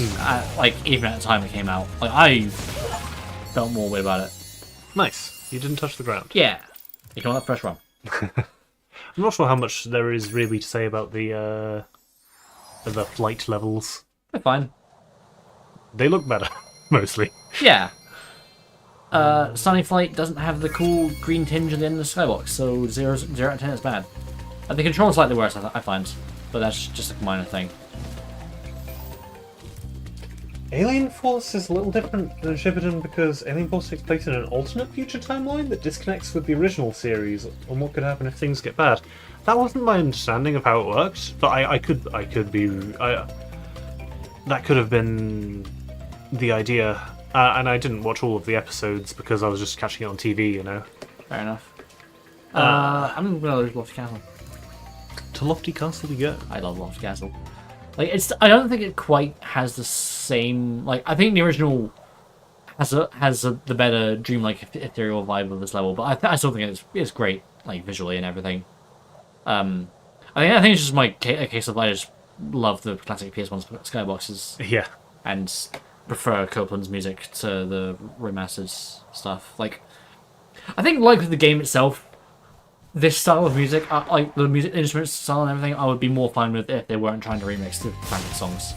Even at the time it came out, I felt more way about it. Nice. You didn't touch the ground. Yeah, you can that fresh run. I'm not sure how much there is really to say about the flight levels. They're fine. They look better, mostly. Yeah. Sunny Flight doesn't have the cool green tinge at the end of the skybox, so 0 out of 10 is bad. The control's slightly worse, I find, but that's just a minor thing. Alien Force is a little different than Shippuden because Alien Force takes place in an alternate future timeline that disconnects with the original series on what could happen if things get bad. That wasn't my understanding of how it worked, but that could have been the idea. And I didn't watch all of the episodes because I was just catching it on TV, Fair enough. I'm gonna lose Lofty Castle. To Lofty Castle we go. I love Lofty Castle. I don't think it quite has the same. I think the original has the better dreamlike ethereal vibe of this level, but I still think it's great, visually and everything. I think it's just a case of I just love the classic PS1 skyboxes. Yeah. And prefer Copeland's music to the remastered stuff. I think with the game itself, this style of music, the music instruments style and everything, I would be more fine with if they weren't trying to remix the classic songs.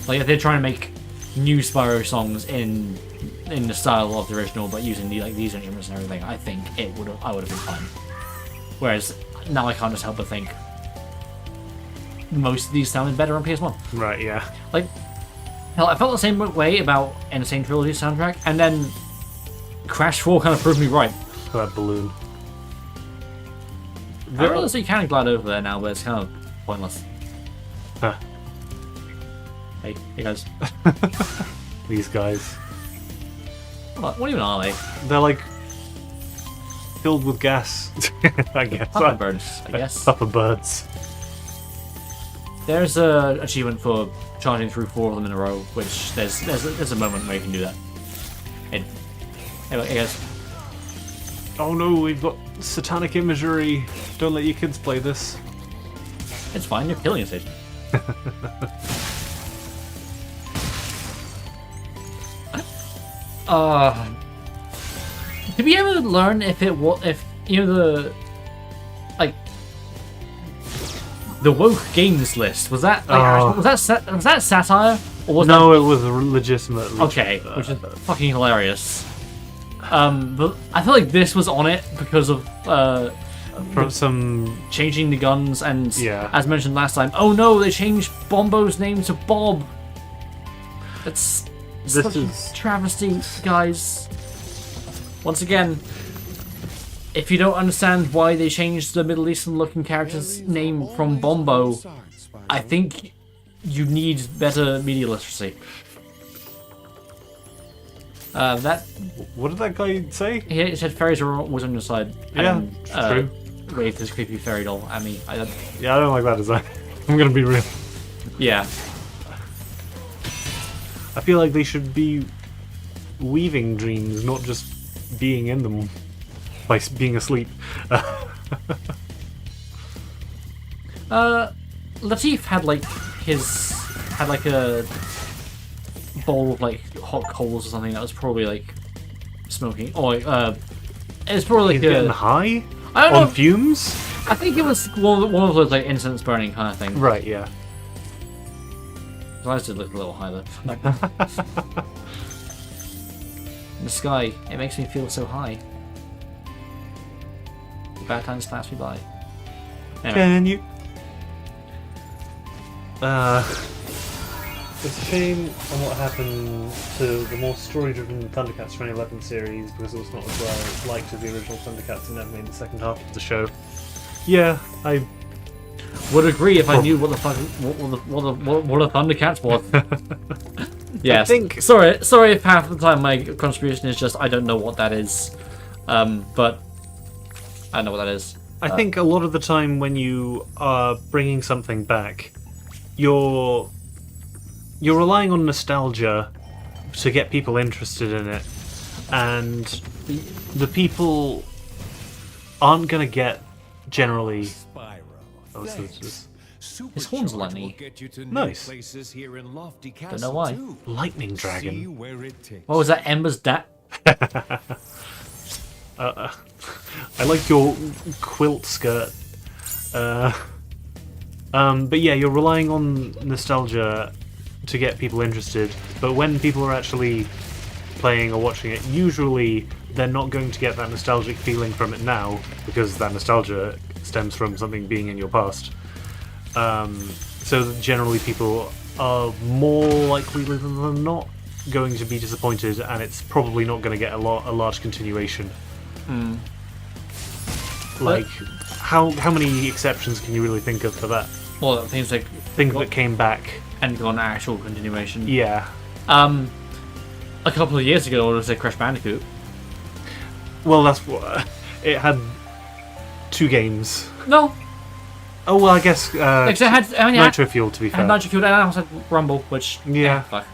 If they're trying to make new Spyro songs in the style of the original, but using these instruments and everything, I think I would have been fine. Whereas now I can't just help but think most of these sounded better on PS1. Right. Yeah. Hell, I felt the same way about Insane Trilogy soundtrack, and then Crash 4 kind of proved me right. That balloon. I realize you can glide over there now, but it's kind of pointless. Huh. Hey guys. These guys. What even are they? They're filled with gas. I guess. Puffer birds, I guess. Puffer birds. There's an achievement for charging through 4 of them in a row, which there's a moment where you can do that. Hey guys. Oh no, we've got satanic imagery. Don't let your kids play this. It's fine, you're killing a station. Did we ever learn if the woke games list was that satire or was it was legitimately okay, which is fucking hilarious. But I feel like this was on it because of from some changing the guns and yeah. As mentioned last time. Oh no, they changed Bombo's name to Bob. This is travesty, guys. Once again, if you don't understand why they changed the Middle Eastern looking character's name from Bombo, I think you need better media literacy. What did that guy say? He said fairies was on your side. Yeah, and, true. Waved his creepy fairy doll at me. I don't like that design. I'm gonna be real. Yeah. I feel like they should be weaving dreams, not just being in them by being asleep. Latif had like a bowl of like hot coals or something that was probably like smoking, or it's probably He's like getting high I don't on know. fumes. I think it was one of those like incense burning kind of thing. Right. Yeah. His eyes did look a little high though. In the sky, it makes me feel so high. The bad times pass me by. Anyway. Can you? It's a shame on what happened to the more story-driven Thundercats 2011 series because it was not as well liked as the original Thundercats and never made the second half of the show. Yeah, I would agree if I knew what the fuck what a Thundercats was. Yes. I think. Sorry if half the time my contribution is just I don't know what that is, but I know what that is. I think a lot of the time when you are bringing something back, you're relying on nostalgia to get people interested in it, and the people aren't gonna get generally. Spyro. Oh, so it's Thanks. His horn's Supercharge lightning. will get you to new Nice. places here in Lofty Don't Castle know why. too. Lightning See dragon. where it takes. What was that? Ember's dad? I like your quilt skirt. But yeah, you're relying on nostalgia to get people interested. But when people are actually playing or watching it, usually they're not going to get that nostalgic feeling from it now because that nostalgia stems from something being in your past. So generally, people are more likely than not going to be disappointed, and it's probably not going to get a large continuation. Like, how many exceptions can you really think of for that? Well, things like Things that came back. and gone actual continuation. Yeah. A couple of years ago, it was a Crash Bandicoot. Well, that's what it had. 2 games. No, Oh well, I guess because it had Nitro Fuel. To be it fair. had Nitro Fuel and also had Rumble, which Yeah. fuck.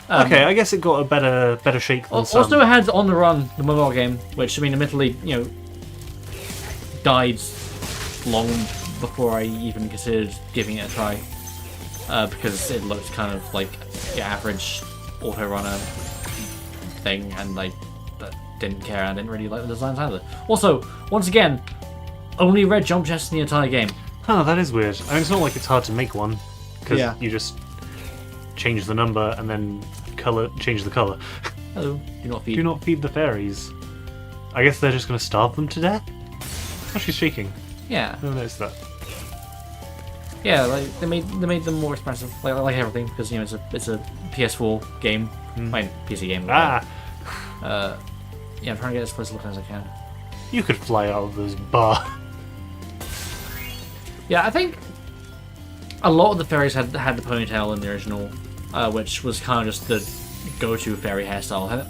Okay, I guess it got a better shake than some. Also, it had On the Run, the mobile game, which I mean, admittedly, died long before I even considered giving it a try, because it looked kind of like your average auto runner thing, and I didn't care. I didn't really like the designs either. Also, once again, only red jump chests in the entire game. Huh, that is weird. I mean, it's not like it's hard to make one because Yeah. you just change the number and then change the color. Hello, do not feed. Do not feed the fairies. I guess they're just going to starve them to death. Oh, she's shaking. Yeah, No one noticed that. yeah. Like they made them more expensive, like everything, because it's a PS4 game, I mean, PC game. Ah, Yeah, I'm trying to get as close to looking as I can. you could fly out of this bar. Yeah, I think a lot of the fairies had the ponytail in the original, which was kind of just the go-to fairy hairstyle.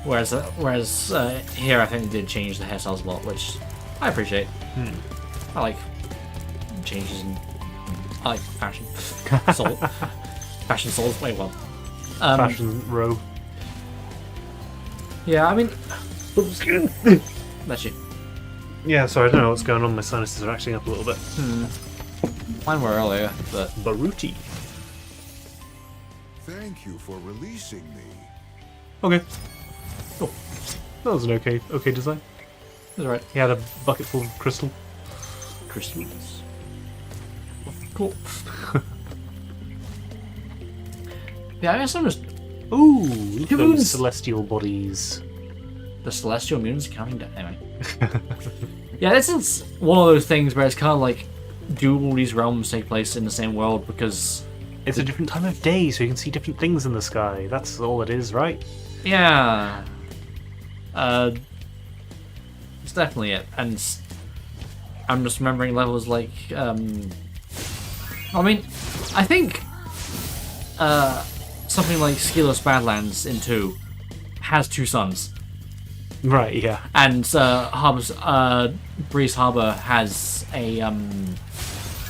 Whereas here I think they did change the hairstyles a lot, which I appreciate. I like changes in I like fashion. Soul. Fashion souls. Wait, what? Fashion row. Yeah, I mean, that's you. Yeah, sorry, I don't know what's going on. My sinuses are acting up a little bit. Mine were earlier, but Baruti. Thank you for releasing me. Okay. Oh, that was an okay design. that's alright. He had a bucket full of crystal. Crystals. Cool. Yeah, I guess I'm just Ooh, look at Moons. those celestial bodies. the celestial moons counting down. Anyway. Yeah, this is one of those things where it's kind of like, do all these realms take place in the same world? Because It's a different time of day, so you can see different things in the sky. That's all it is, right? yeah, it's definitely it. And I'm just remembering levels like, I mean, I think something like Skelos Badlands in 2 has 2 suns. Right, yeah. And Breeze Harbor has a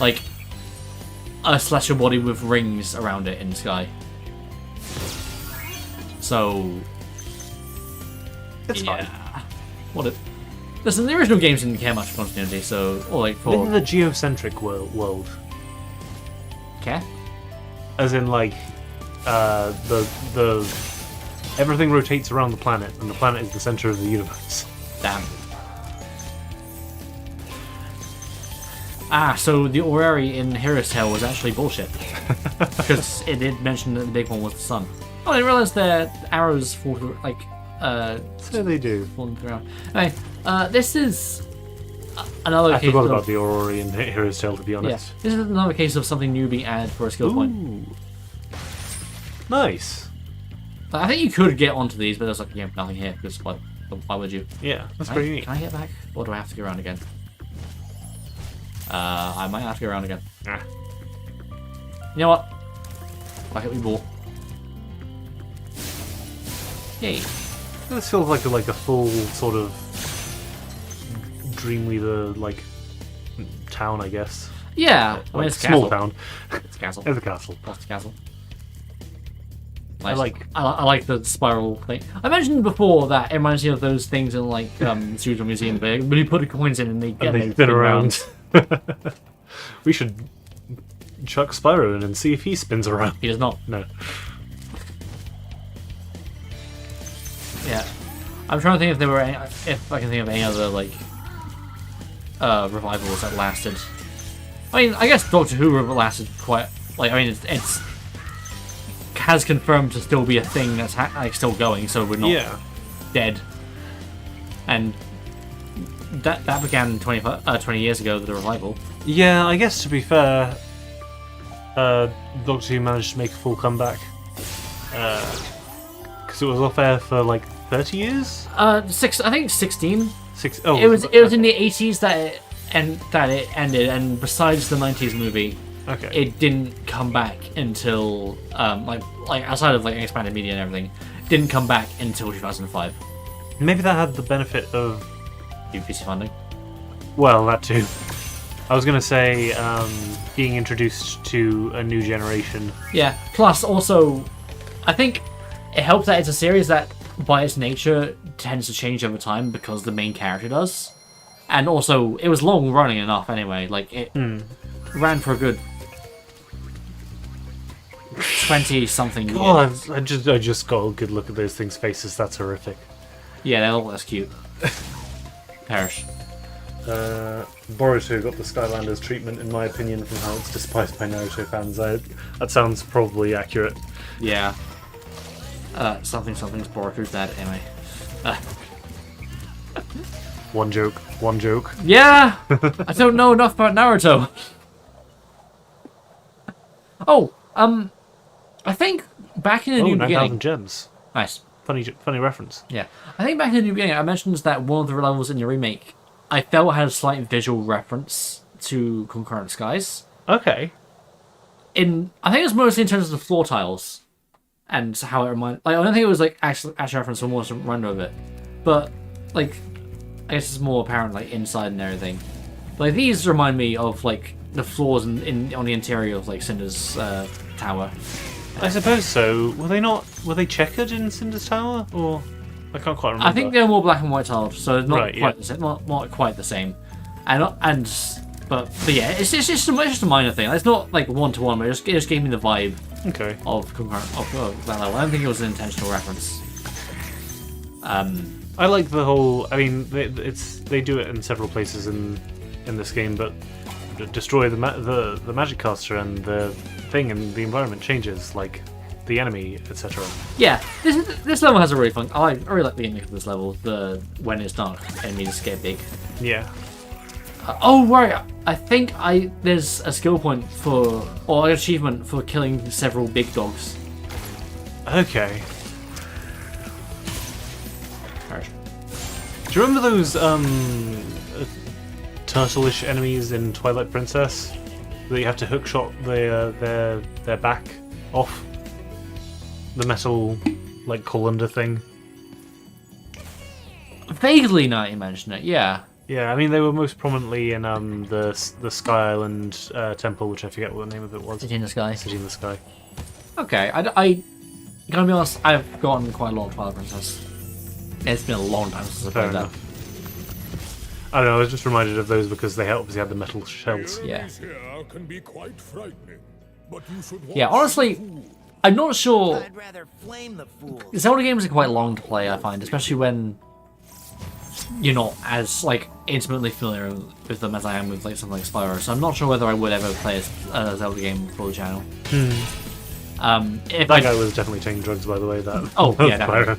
like a celestial body with rings around it in the sky. So It's fine. what it? Listen, the original games didn't care much for continuity, so or like In for the geocentric world, care. as in like the everything rotates around the planet, and the planet is the center of the universe. Damn. Ah, so the orrery in Hero's Tale was actually bullshit. Because it did mention that the big one was the sun. Oh, I didn't realize their arrows fall through, like, So they do. falling through. Anyway, this is another I case forgot of... about the Aurori in Hero's Tale, to be Yeah, honest. this is another case of something new being added for a skill point. Ooh. Nice. I think you could get onto these, but there's like nothing here, because why would you? Yeah, that's Can pretty I, neat. can I get back? Or do I have to go around again? I might have to go around again. Ah. You know what? Why can't we ball? Yay. This feels like a full sort of Dreamweaver like town, I guess. Yeah, I mean, Like, it's a small castle. town. It's a castle. It's a castle. Lost castle. I like- I like the spiral thing. I mentioned before that it reminds me of those things in like Studio Museum, but when you put the coins in and they get And they spin around. We should chuck Spyro in and see if he spins around. He does not. No. Yeah, I'm trying to think if there were any, if I can think of any other like revivals that lasted. I mean, I guess Doctor Who lasted quite. Like, I mean, it's has confirmed to still be a thing that's like still going, so we're not Yeah. dead. And that began 20 years ago, the revival. Yeah, I guess to be fair, Doctor Who managed to make a full comeback. Because it was off air for like 30 years? I think 16. Oh, It was in the 80s that it ended, and besides the 90s movie, Okay. it didn't come back until like outside of like expanded media and everything, didn't come back until 2005. Maybe that had the benefit of... UPC funding. Well, that too. I was going to say being introduced to a new generation. Yeah. Plus, also, I think it helps that it's a series that, by its nature, tends to change over time because the main character does. And also, it was long running enough anyway. Like, it ran for a good 20-something years. God, I just got a good look at those things' faces. That's horrific. Yeah, they look less cute. Perish. Boruto got the Skylanders treatment, in my opinion, from how it's despised by Naruto fans. That sounds probably accurate. Yeah. Something's Boruto's dad anyway. One joke. Yeah! I don't know enough about Naruto. Oh, I think back in the new 9,000 beginning... gems. Nice. Funny reference. Yeah. I think back in the new beginning I mentioned that one of the levels in the remake I felt had a slight visual reference to Concurrent Skies. Okay. I think it was mostly in terms of the floor tiles and how it reminded. Like, I don't think it was like actual reference or more to render of it, but like I guess it's more apparent like inside and everything. Like these remind me of like the floors on the interior of like Cinder's tower. I suppose so. Were they checkered in Cinder's Tower? Or I can't quite remember. I think they're more black and white tiled, so it's not Right, quite yeah. the same. Not quite the same. But yeah, it's just a minor thing. It's not like one to one, but it just gave me the vibe Okay. of concurrent of that level. I don't think it was an intentional reference. I like the whole. I mean, they do it in several places in this game, but destroy the magic caster and the thing, and the environment changes, like the enemy, etc. Yeah, this level has a really fun. I really like the gimmick of this level. The when it's dark, enemies get big. Yeah. Oh right, I think there's a skill point or an achievement for killing several big dogs. Okay. Perish. Do you remember those turtle-ish enemies in Twilight Princess that you have to hookshot their back off the metal like colander thing? Vaguely, now you mention it, yeah. Yeah, I mean they were most prominently in the Sky Island temple, which I forget what the name of it was. City in the Sky. City in the Sky. Okay, I gotta be honest, I've gotten quite a lot of Twilight Princess. It's been a long time since I Fair played that. enough. I don't know, I was just reminded of those because they obviously had the metal shells. Yeah. Enemies here can be quite frightening, but you should watch Yeah, honestly, I'm not sure. I'd rather flame the fools. Zelda games are quite long to play, I find, especially when you're not as like intimately familiar with them as I am with like something like Spyro. So I'm not sure whether I would ever play a Zelda game for the channel. If That guy was definitely taking drugs, by the way. That Oh, yeah, Spyro.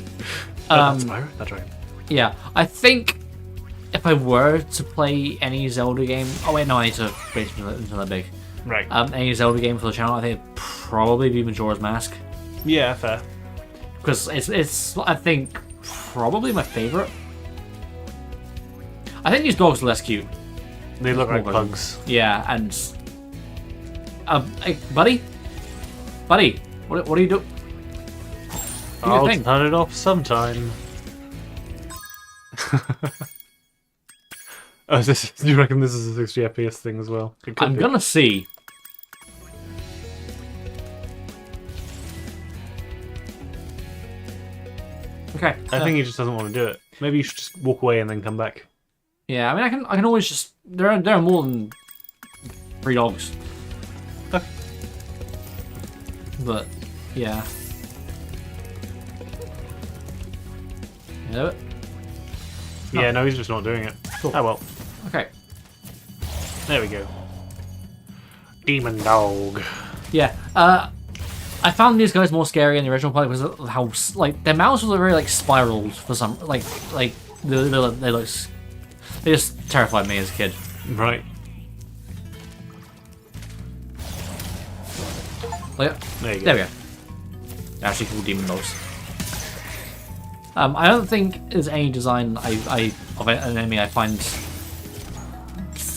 Spyro? That's right. Yeah, I think if I were to play any Zelda game, oh wait, no, I need to wait until they're big. Right. Any Zelda game for the channel, I think it'd probably be Majora's Mask, Yeah, fair. because it's I think probably my favorite. I think these dogs are less cute. They look like More bugs. Yeah, and hey, buddy, what are you doing? Do your I'll thing. turn it off sometime. Oh, do you reckon this is a 60 FPS thing as well? It could I'm be. gonna see. Okay. I think he just doesn't want to do it. Maybe you should just walk away and then come back. Yeah, I mean, I can always just. There are more than 3 dogs. Okay. But yeah. You know it? Yeah, no, he's just not doing it. Cool. Oh well. Okay. There we go. Demon dog. Yeah. I found these guys more scary in the original part because of how like their mouths were very like spiraled for some like they just terrified me as a kid. Right. Like, There you go. there we go. They're actually cool demon dogs. I don't think there's any design of an enemy I find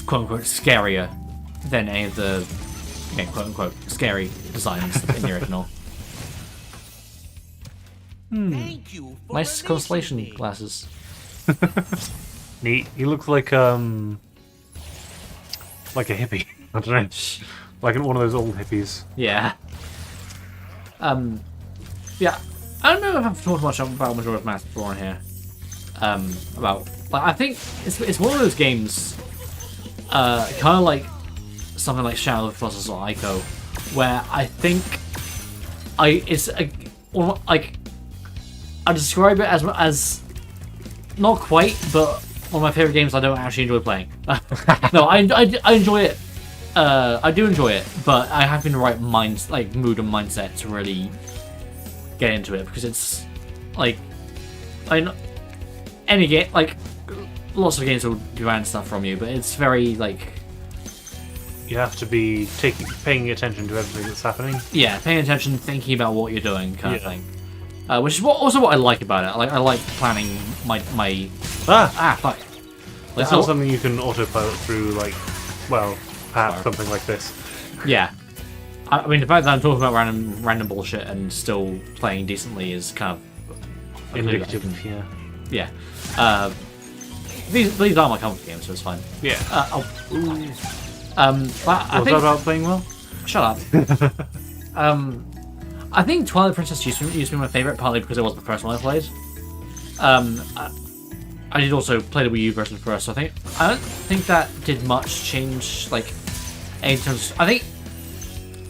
quote unquote scarier than any of the quote unquote scary designs in the original. Thank you for Nice releasing constellation me. glasses. Neat. He looks like a hippie. I don't know. Like one of those old hippies. Yeah. Yeah. I don't know if I've talked much about Majora's Mask before on here. About, like, I think it's one of those games, kind of like something like Shadow of the Colossus or Ico, where I think I describe it as not quite, but one of my favorite games I don't actually enjoy playing. No, I enjoy it. I do enjoy it, but I have in the right mood and mindset to really get into it because it's like any game, like lots of games will demand stuff from you, but it's very like You have to be paying attention to everything that's happening. yeah, paying attention, thinking about what you're doing, kind of Yeah. thing. Which is also what I like about it. I like planning my fuck. It's not something you can autopilot through, like, well, perhaps something like this. Yeah. I mean, the fact that I'm talking about random bullshit and still playing decently is kind of Indicative, yeah. Yeah. These are my comfort games, so it's fine. Yeah. But I Was think that about playing well? shut up. I think Twilight Princess used to be my favorite, partly because it was the first one I played. I did also play the Wii U version first, so I don't think that did much change, like, in terms. I think,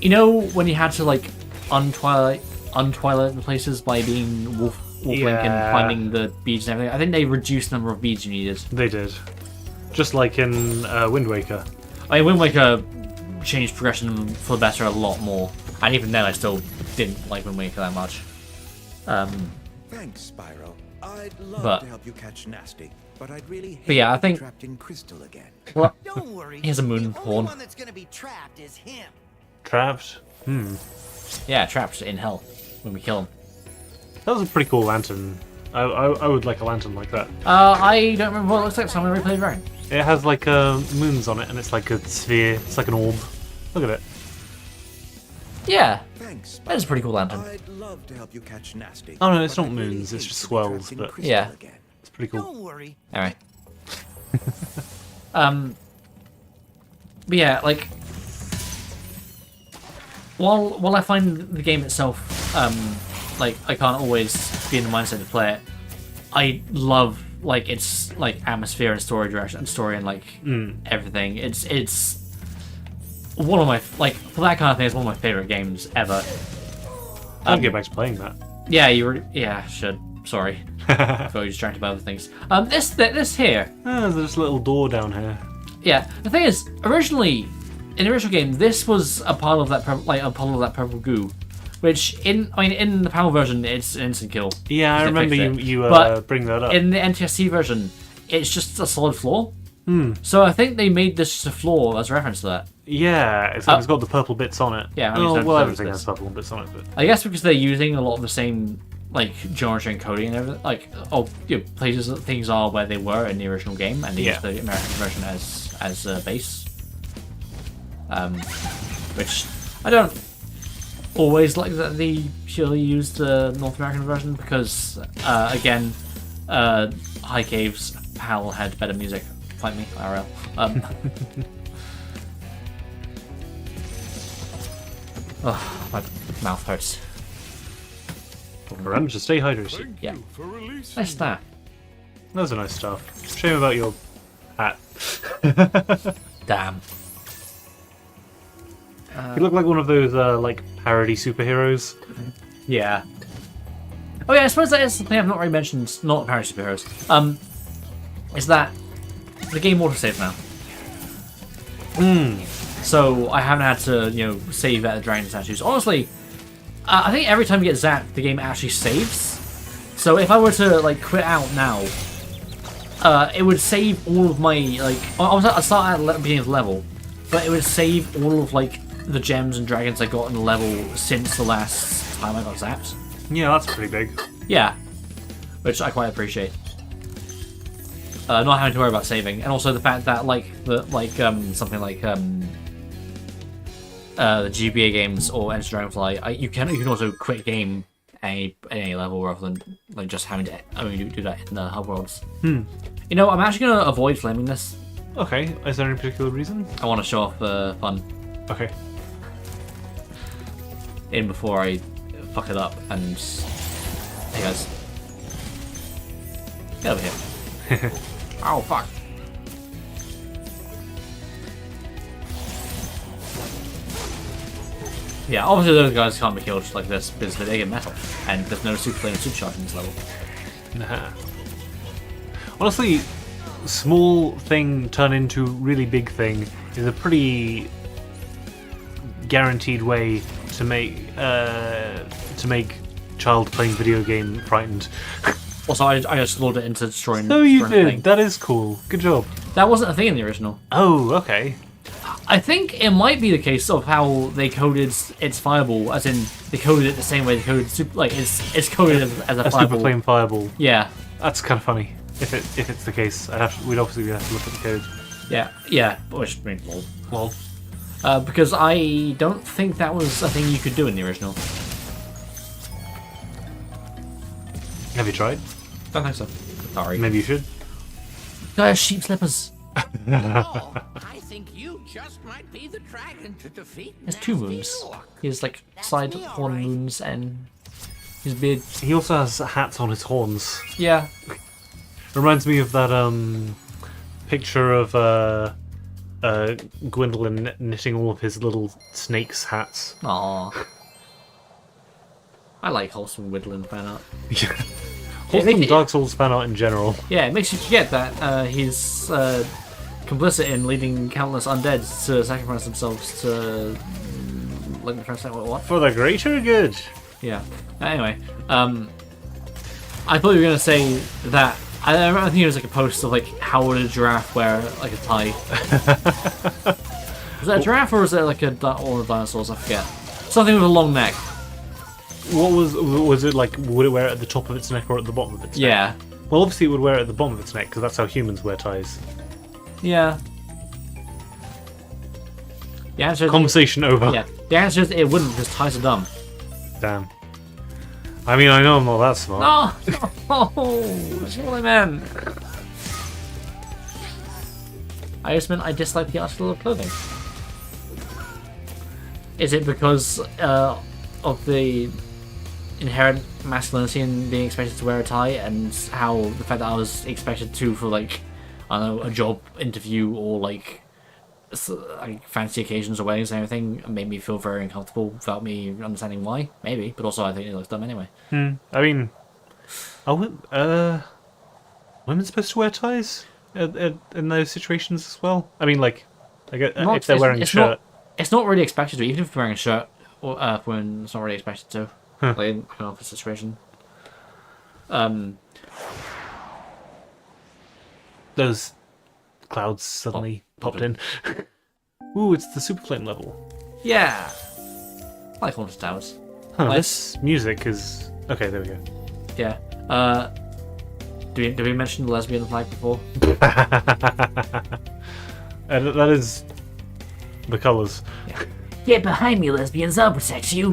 you know, when you had to like untwilight the places by being Wolf Link and finding the beads and everything. I think they reduced the number of beads you needed. They did. Just like in Wind Waker. I mean, Wind Waker changed progression for the better a lot more, and even then I still didn't like Wind Waker that much. Thanks, Spyro. I'd love But- to help you catch Nasty, but I'd really hate But yeah, I to be think- trapped in crystal again. Well, Don't worry. Here's a moon the horn. only one that's gonna be trapped is him. Trapped? yeah, trapped in hell when we kill him. That was a pretty cool lantern. I would like a lantern like that. I don't remember what it looks like, so I'm gonna replay the variant. It has like moons on it, and it's like a sphere. It's like an orb. Look at it. Yeah, Thanks, that is a pretty cool lantern. I'd love to help you catch Nasty. Oh, no, it's but not I'd really moons, it's hate just to be trapped swirls, in but- crystal Yeah. again. It's pretty cool. Don't worry. Anyway. But yeah, like, while I find the game itself, like, I can't always be in the mindset to play it, I love like its like atmosphere and story direction and story and like everything. It's one of my like for that kind of thing. It's one of my favorite games ever. I'll get back to playing that. Yeah, should. Sorry, I was distracted by other things. This here. There's this little door down here. Yeah, the thing is, originally in the original game, this was a part of that purple goo, which in the PAL version it's an instant kill. Yeah, I They remember fixed you But bring that up. In the NTSC version, it's just a solid floor. So I think they made this just a floor as a reference to that. Yeah, it's got the purple bits on it. Yeah, I oh, mean, well, so everything it's- has purple bits on it. But I guess because they're using a lot of the same like geometry and coding and everything, places that things are where they were in the original game, and they use the American version as a base. Which I don't always like that they purely use the North American version because again, High Caves PAL had better music. Fight me, IRL. Oh, my mouth hurts. remember to stay hydrated. Thank Yeah. you for releasing Nice that. Those are nice stuff. Shame about your hat. Damn. You look like one of those like parody superheroes. Yeah. Oh yeah, I suppose that is something I've not really mentioned. Not parody superheroes. Is that the game autosaves now? So I haven't had to save at the dragon statues. Honestly, I think every time you get zapped, the game actually saves. So if I were to like quit out now, it would save all of my I start at the beginning of the level, but it would save all of like the gems and dragons I got in the level since the last time I got zapped. Yeah, that's pretty big. Yeah, which I quite appreciate. Not having to worry about saving, and also the fact that something like the GBA games or Enter Dragonfly, you can also quit game at any level rather than like just having to only do that in the hub worlds. I'm actually gonna avoid flaming this. Okay, is there any particular reason? I want to show off fun Okay. in before I fuck it up. And hey guys, get over here. Oh fuck. Yeah, obviously those guys can't be killed like this because they get metal, and there's no super flame super charge in this level. Nah. Honestly, small thing turn into really big thing is a pretty guaranteed way to make child playing video game frightened. Also, I just lured it into destroying. So you destroying the did. thing. That is cool. Good job. That wasn't a thing in the original. Oh, okay. I think it might be the case of how they coded its fireball, as in they coded it the same way they coded super. Like it's coded as a A fireball. super flame fireball. Yeah, That's kind of funny. If it's the case, we'd obviously have to look at the code. yeah. Which I mean, Well, because I don't think that was a thing you could do in the original. have you tried? Don't think so. Sorry. Maybe you should. Guy has sheep slippers. Oh, I think you just might be the dragon to defeat. He has two Nasty moons. Lord. He has like That's side me, all horn right. moons and his beard. He also has hats on his horns. Yeah. Reminds me of that picture of Gwendolyn knitting all of his little snakes hats. Aww. I like wholesome Whittling fan art. Wholesome Dark Souls fan art in general. Yeah, it makes you forget that he's complicit in leading countless undeads to sacrifice themselves to. Let me translate what? For the greater good. Yeah. Anyway, I thought you were gonna say that. I remember thinking it was like a post of like how would a giraffe wear like a tie. Was that a giraffe or was it like all the dinosaurs? I forget. Something with a long neck. What was it like? Would it wear it at the top of its neck or at the bottom of its neck? Yeah. Well, obviously it would wear it at the bottom of its neck because that's how humans wear ties. Yeah. The answer is Conversation over. yeah. The answer is it wouldn't because ties are dumb. Damn. I mean, I know I'm not that smart. No, that's what I meant. I just meant I dislike the article of clothing. Is it because of the inherent masculinity in being expected to wear a tie, and how the fact that I was expected to for like, I don't know, a job interview or like fancy occasions or weddings and everything made me feel very uncomfortable without me understanding why. Maybe, but also I think it looks dumb anyway. I mean, women supposed to wear ties in those situations as well? I mean, like if they're wearing a shirt. It's not really expected to, even if you're wearing a shirt, or when it's not really expected to. Like in an office situation. Those clouds suddenly popped in. Ooh, it's the Super Flame level. Yeah. I like Haunted Towers. Huh, this music is... Okay, there we go. Yeah. Did we mention the lesbian flag before? That is the colours. Yeah. Get behind me, lesbians, I'll protect you.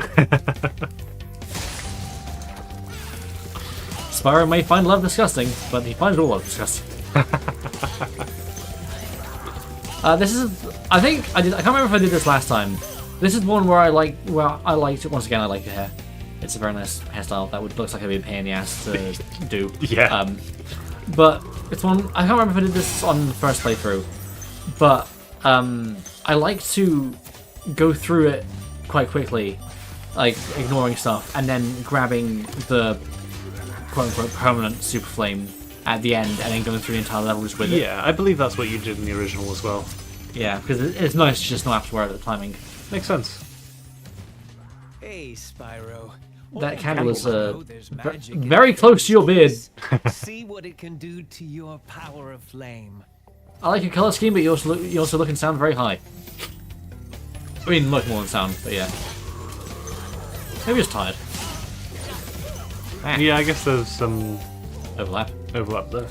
Spyro may find love disgusting, but he finds all love disgusting. This is, I think I can't remember if I did this last time. This is one where I liked it. Once again, I like the hair. It's a very nice hairstyle that looks like it'd be a pain in the ass to do. Yeah. But it's one, I can't remember if I did this on the first playthrough, but I like to go through it quite quickly, like ignoring stuff, and then grabbing the quote-unquote permanent Super Flame at the end, and then going through the entire level just with it. Yeah, I believe that's what you did in the original as well. Yeah, because it's nice to just not have to worry about the timing. Makes sense. Hey, Spyro. That candle is very close to your beard. See what it can do to your power of flame. I like your color scheme, but you also look and sound very high. I mean, much more than sound, but yeah. Maybe just tired. Yeah, I guess there's some Overlap there.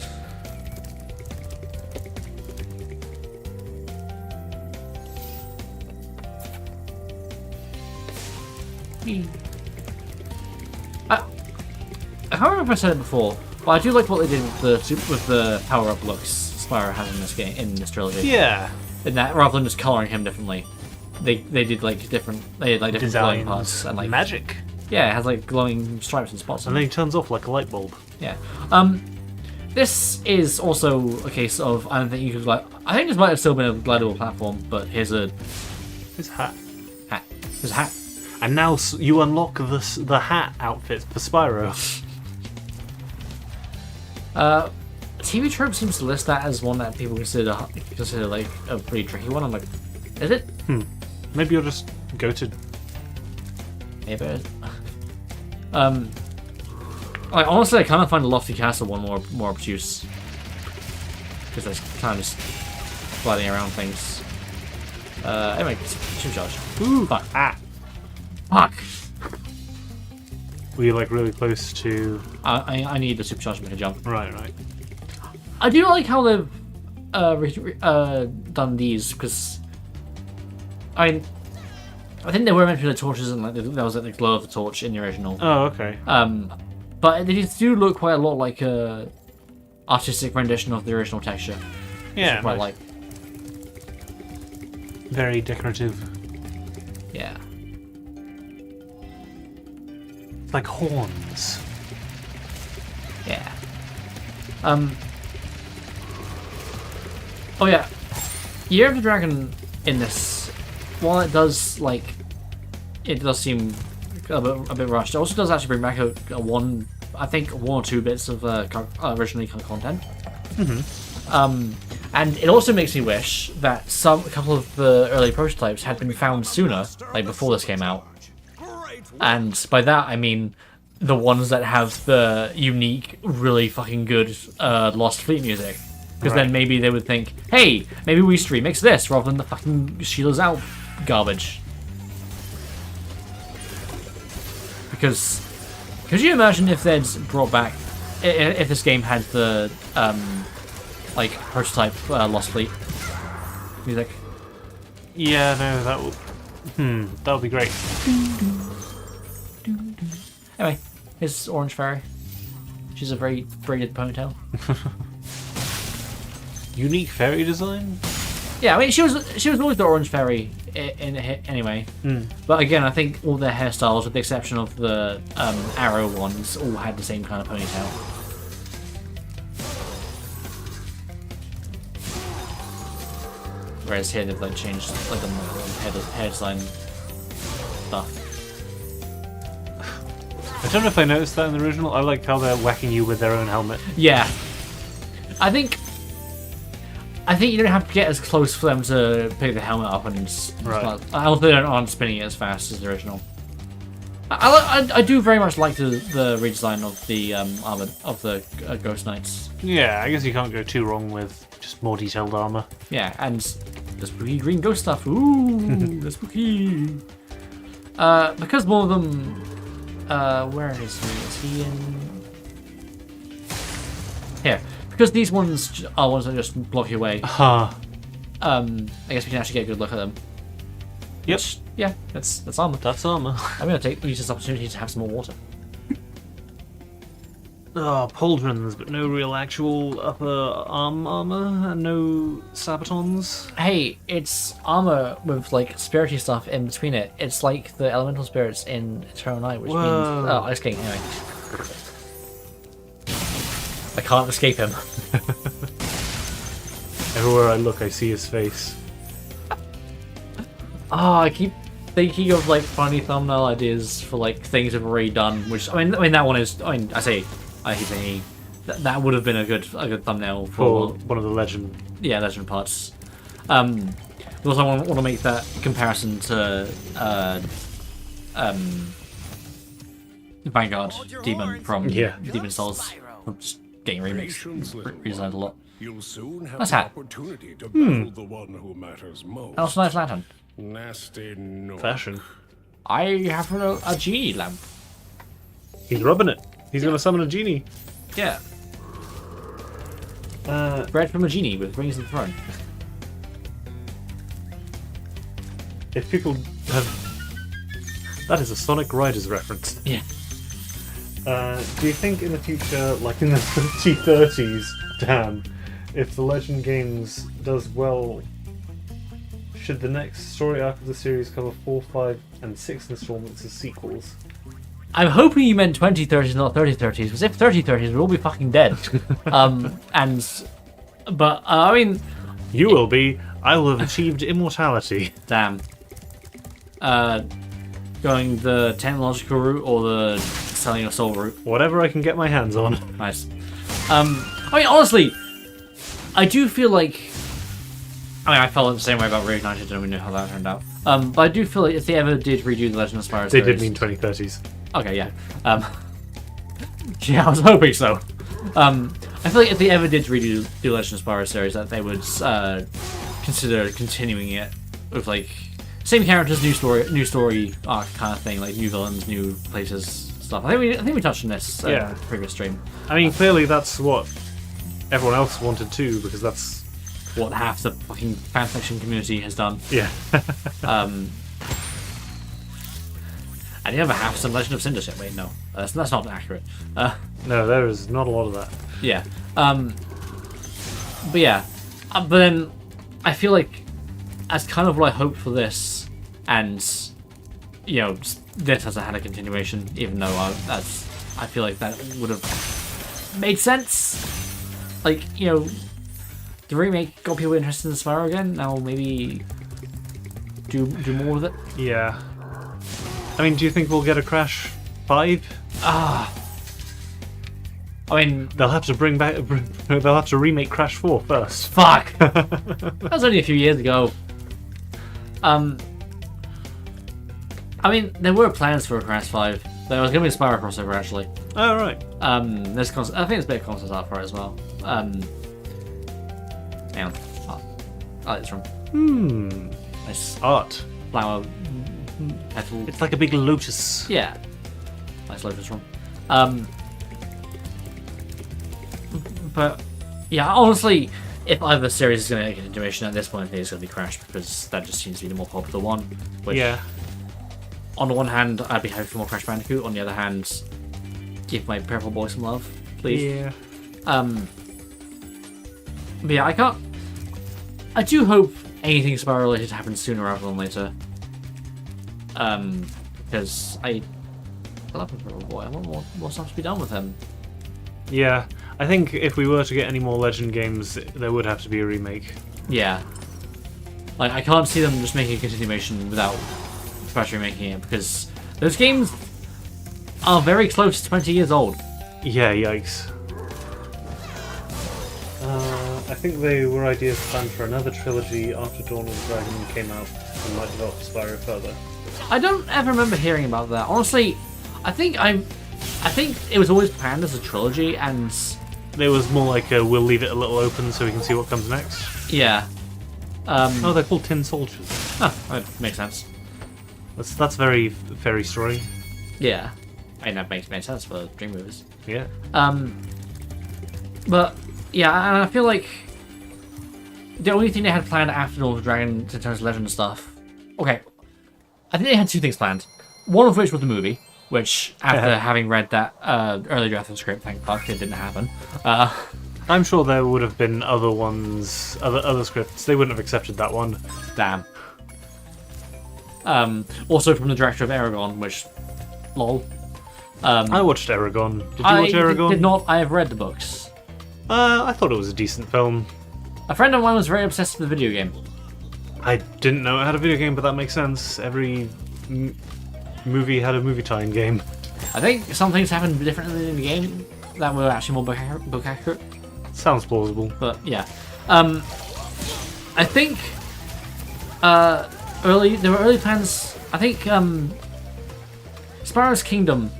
I can't remember if I said it before, but I do like what they did with the power-up looks Spyro has in this game, in this trilogy. Yeah. In that, rather than just coloring him differently, they did like different glowing Designs parts and like magic. Yeah, it has like glowing stripes and spots. And then he turns off like a light bulb. Yeah. This is also a case of, I don't think you could like. I think this might have still been a glidable platform, but here's a hat. There's a hat. And now you unlock the hat outfit for Spyro. TV Trope seems to list that as one that people consider like a pretty tricky one. I'm like, is it? Maybe you'll just go to. Maybe. Like honestly, I kind of find the Lofty Castle one more obtuse because that's kind of just gliding around things. Anyway, supercharge. Ooh, fuck. Fuck. Were you like really close to? I need the supercharge to make a jump. Right. I do like how they've done these because I think they were meant to be the torches and like there was like the glow of the torch in the original. Oh, okay. But they do look quite a lot like a artistic rendition of the original texture. Yeah, quite nice. like. Very decorative. Yeah. Like horns. Yeah. Oh yeah. Year of the Dragon in this, while it does seem a bit rushed, it also does actually bring back one or two bits of originally content. And it also makes me wish that a couple of the early prototypes had been found sooner, like before this came out. And by that I mean the ones that have the unique, really fucking good Lost Fleet music. Because then maybe they would think, hey, maybe we remix this rather than the fucking Sheila's Out garbage. Because could you imagine if they'd brought back, if this game had the like prototype Lost Fleet music? Yeah, no, that would be great. Anyway, here's Orange Fairy. She's a very braided ponytail. Unique fairy design? Yeah, I mean she was always the Orange Fairy anyway. But again, I think all their hairstyles, with the exception of the arrow ones, all had the same kind of ponytail. Whereas here they've like changed like the hair design stuff. I don't know if I noticed that in the original. I like how they're whacking you with their own helmet. Yeah, I think you don't have to get as close for them to pick the helmet up and Right. I don't think they aren't spinning it as fast as the original. I do very much like the redesign of the armor of the Ghost Knights. Yeah, I guess you can't go too wrong with just more detailed armor. Yeah, and the spooky green ghost stuff. Ooh, the spooky. Because more of them. Where is he? Is he in? Here. Because these ones are ones that just block your way. Huh. I guess we can actually get a good look at them. Yep. Which, yeah, that's armor. That's armor. I'm gonna use this opportunity to have some more water. Pauldrons, but no real actual upper arm armor, and no sabatons. Hey, it's armor with like spirity stuff in between it. It's like the elemental spirits in Eternal Night, which Whoa. means ice king. Anyway, I can't escape him. Everywhere I look, I see his face. I keep thinking of like funny thumbnail ideas for like things I've already done. Which I mean that one is. I keep thinking that would have been a good thumbnail For one of the legend. Yeah, legend parts. Because I want to make that comparison to Vanguard Demon from Demon Souls. I'm just getting redesigned a lot. You'll soon have What's an that? opportunity to battle the one who matters most. Also, nice lantern. Nasty Nook. Fashion. I have a genie lamp. He's rubbing it. He's gonna summon a genie. Yeah. Bred from a genie with wings of the throne. If people have... That is a Sonic Riders reference. Yeah. Do you think in the future, like in the 2030s, damn, if the Legend games does well, should the next story arc of the series cover 4, 5, and 6 installments as sequels? I'm hoping you meant 2030s, not 3030s, because if 3030s, we'll all be fucking dead. But I mean... You will be. I will have achieved immortality. Damn. Going the technological route or the selling your soul route? Whatever I can get my hands on. Nice. I mean, honestly, I do feel like... I mean, I felt the same way about Reignited, and we know how that turned out. But I do feel like if they ever did redo the Legend of Spyro They series... did mean 2030s. Okay, yeah. Yeah, I was hoping so. I feel like if they ever did redo the Legend of Spyro series, that they would consider continuing it with like same characters, new story arc kind of thing, like new villains, new places, stuff. I think we touched on this previous stream. I mean, clearly that's what everyone else wanted too, because that's what half the fucking fanfiction community has done. Yeah. And the other half is some Legend of Cinder shit. Wait, no, that's not accurate. No, there is not a lot of that. Yeah. But yeah. But then I feel like that's kind of what I hoped for this, and you know, this hasn't had a continuation, even though I feel like that would have made sense. Like, you know, the remake got people interested in Spyro again. Now maybe do more with it. Yeah. I mean, do you think we'll get a Crash 5? I mean, They'll have to they'll have to remake Crash 4 first. fuck. That was only a few years ago. I mean, there were plans for a Crash 5. There was going to be a Spyro crossover, actually. Oh, right. I think there's a bit of concept art for it as well. Hang on. Oh, I like this one. Nice Art. flower petal. It's like a big lotus. Yeah. Nice lotus one. But yeah, honestly, if either series is going to get a continuation at this point, I think it's going to be Crash, because that just seems to be the more popular one. Which, Yeah. on the one hand, I'd be happy for more Crash Bandicoot. On the other hand, give my Purple Boy some love, please. Yeah. But yeah, I do hope anything Spyro related happens sooner rather than later. Because I love him for a boy. I want more stuff to be done with him. Yeah, I think if we were to get any more Legend games, there would have to be a remake. Yeah. Like, I can't see them just making a continuation without fresh remaking it, because those games are very close to 20 years old. Yeah, yikes. I think they were ideas planned for another trilogy after Dawn of the Dragon came out and might develop Spyro further. I don't ever remember hearing about that. Honestly, I think it was always planned as a trilogy, and It was more like we'll leave it a little open so we can see what comes next. yeah. Oh, they're called Tin Soldiers. Oh, that makes sense. That's very fairy story. Yeah. I mean, that makes sense for Dream movies. Yeah. But yeah, and I feel like the only thing they had planned after Dawn of the Dragon in terms of Legend stuff. Okay, I think they had two things planned. One of which was the movie, which after having read that early draft of the script, thank fuck it didn't happen. I'm sure there would have been other ones, other scripts. They wouldn't have accepted that one. Damn. Also from the director of Aragon, which, lol. I watched Aragon. Did you watch Aragon? Did not. I have read the books. I thought it was a decent film. A friend of mine was very obsessed with the video game. I didn't know it had a video game, but that makes sense. Every movie had a movie tie-in game. I think some things happened differently in the game that were actually more book accurate. Sounds plausible. But yeah, I think there were early plans. I think Spyro's Kingdom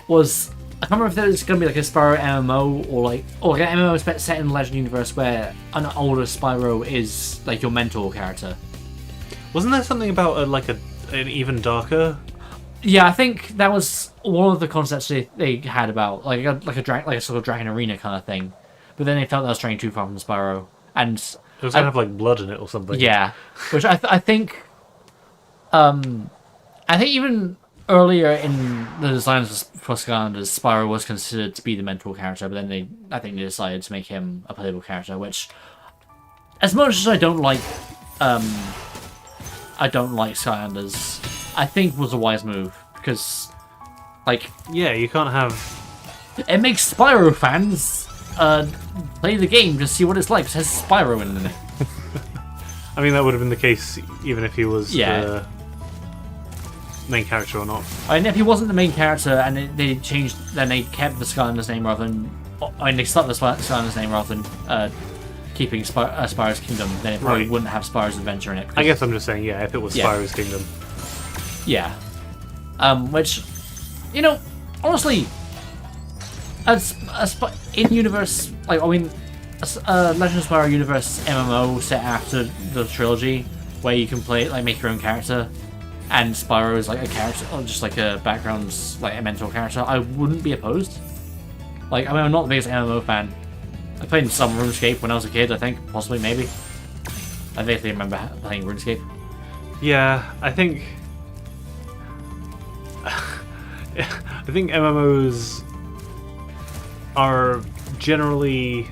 was. I can't remember if there was going to be like a Spyro MMO or like an MMO set in the Legend universe where an older Spyro is like your mentor character. Wasn't there something about an even darker? Yeah, I think that was one of the concepts they had about like a sort of dragon arena kind of thing. But then they felt that was straying too far from Spyro, and It was going to have like blood in it or something. yeah, which I think even earlier in the designs for Skylanders, Spyro was considered to be the mentor character, but then I think they decided to make him a playable character, which, as much as I don't like Skylanders, I think was a wise move, because like Yeah, you can't have. it makes Spyro fans play the game to see what it's like. It has Spyro in it. I mean, that would have been the case even if he was Yeah. the main character or not. And if he wasn't the main character and they changed, then they kept the Skylanders name rather than. I mean, they stuck the Skylanders name rather than keeping Spyro's Kingdom, then it probably Right. wouldn't have Spyro's Adventure in it. I guess I'm just saying, yeah, if it was Yeah. Spyro's Kingdom. Yeah. Which, honestly, in-universe, like, I mean, Legend of Spyro universe MMO set after the trilogy, where you can play, like, make your own character, and Spyro is, like, a character, or just, like, a background, like, a mentor character, I wouldn't be opposed. Like, I mean, I'm not the biggest MMO fan. I played some RuneScape when I was a kid, I think, possibly, maybe. I vaguely remember playing RuneScape. Yeah, I think MMOs are generally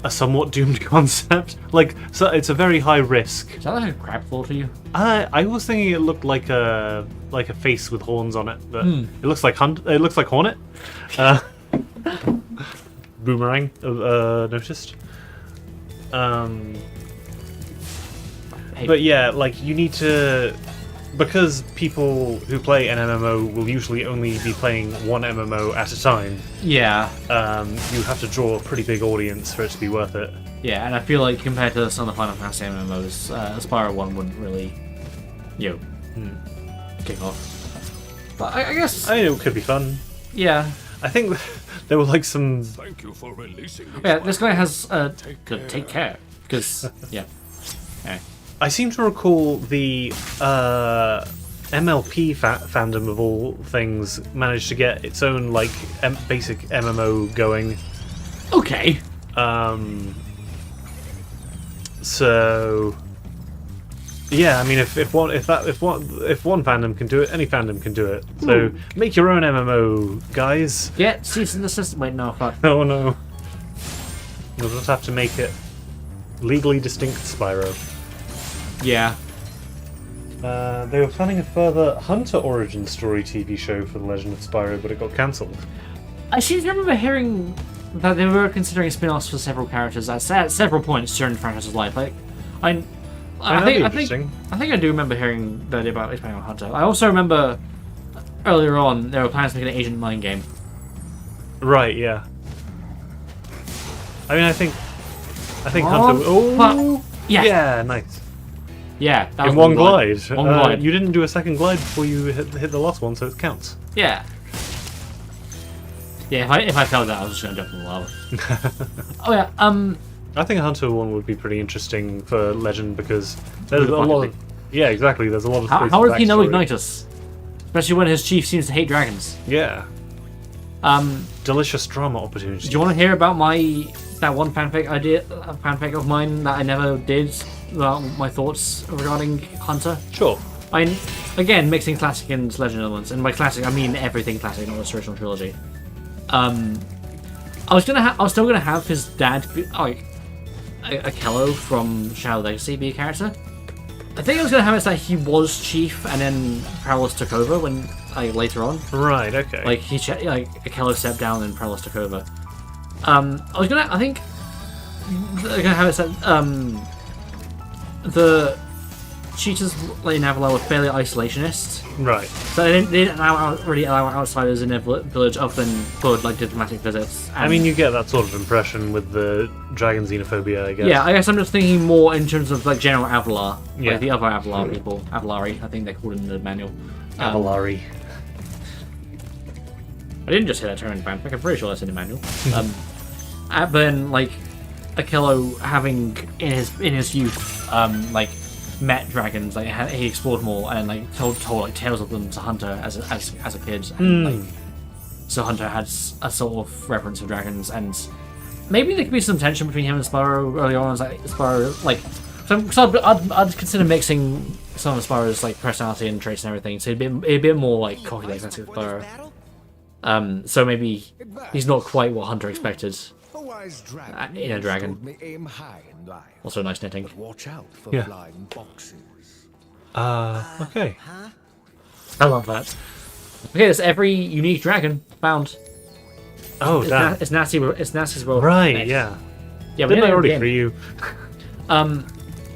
a somewhat doomed concept. Like, so it's a very high risk. Is that like a crab claw to you? I was thinking it looked like a face with horns on it, but it looks like Hornet. Boomerang noticed. Hey. But yeah, like you need to, because people who play an MMO will usually only be playing one MMO at a time. Yeah. You have to draw a pretty big audience for it to be worth it. Yeah, and I feel like compared to some of the Final Fantasy MMOs, Spyro 1 wouldn't really, kick off. But I guess, I mean, it could be fun. yeah. I think there were like some. Thank you for releasing me. Yeah, this guy has, take care, because, yeah. Anyway. I seem to recall the MLP fandom of all things managed to get its own like basic MMO going. Okay. So yeah, I mean, if one fandom can do it, any fandom can do it. So make your own MMO, guys. Get cease and desist. Wait, no, fuck. Oh no, you'll just have to make it legally distinct Spyro. Yeah. They were planning a further Hunter origin story TV show for The Legend of Spyro, but it got cancelled. I seem to remember hearing that they were considering spin-offs for several characters at several points during the franchise's life. Like, I think I do remember hearing that about expanding on Hunter. I also remember earlier on there were plans to make an Agent 9 game. Right, yeah. I mean, I think Hunter. Oh, yeah. Yeah, nice. Yeah, that In was one glide. One glide. You didn't do a second glide before you hit the last one, so it counts. Yeah. Yeah, if I failed that, I was just gonna jump in the lava. Oh yeah. I think a Hunter one would be pretty interesting for Legend because there's a lot of. Yeah, exactly. There's a lot of. How does he know Ignitus? Especially when his chief seems to hate dragons. Yeah. Delicious drama opportunities. Do you want to hear about that one fanfic of mine that I never did about my thoughts regarding Hunter? Sure. Again, mixing classic and legend elements, and by classic I mean everything classic, not the original trilogy. I was still gonna have his dad be like a Kello from Shadow Legacy be a character. I think I was gonna have it that he was chief and then Prowess took over when later on. Right. Okay. Like Kello stepped down and Prowess took over. I think they're gonna have it that the cheaters in Avalar were fairly isolationist. Right. So they didn't really allow outsiders in their village other than for diplomatic visits. I mean, you get that sort of impression with the dragon xenophobia, I guess. Yeah, I guess I'm just thinking more in terms of general Avalar. Yeah. Like the other Avalar people. Avalari, I think they're called in the manual. Avalari. I didn't just say that term in fanfic, I'm pretty sure that's in the manual. But then, Akillo having in his youth, met dragons, he explored more and told tales of them to Hunter as a kid, and so Hunter had a sort of reverence for dragons, and maybe there could be some tension between him and Spyro early on. So I'd consider mixing some of Spyro's personality and traits and everything, so it'd be a bit more cocky like classic Spyro. So maybe he's not quite what Hunter expected in a dragon. Also nice knitting. Watch out for flying boxes. Okay. I love that. Okay, it's every unique dragon found. Oh, damn. It's nasty. It's nasty's world. Right. next. Yeah. Yeah, Didn't I we already free you?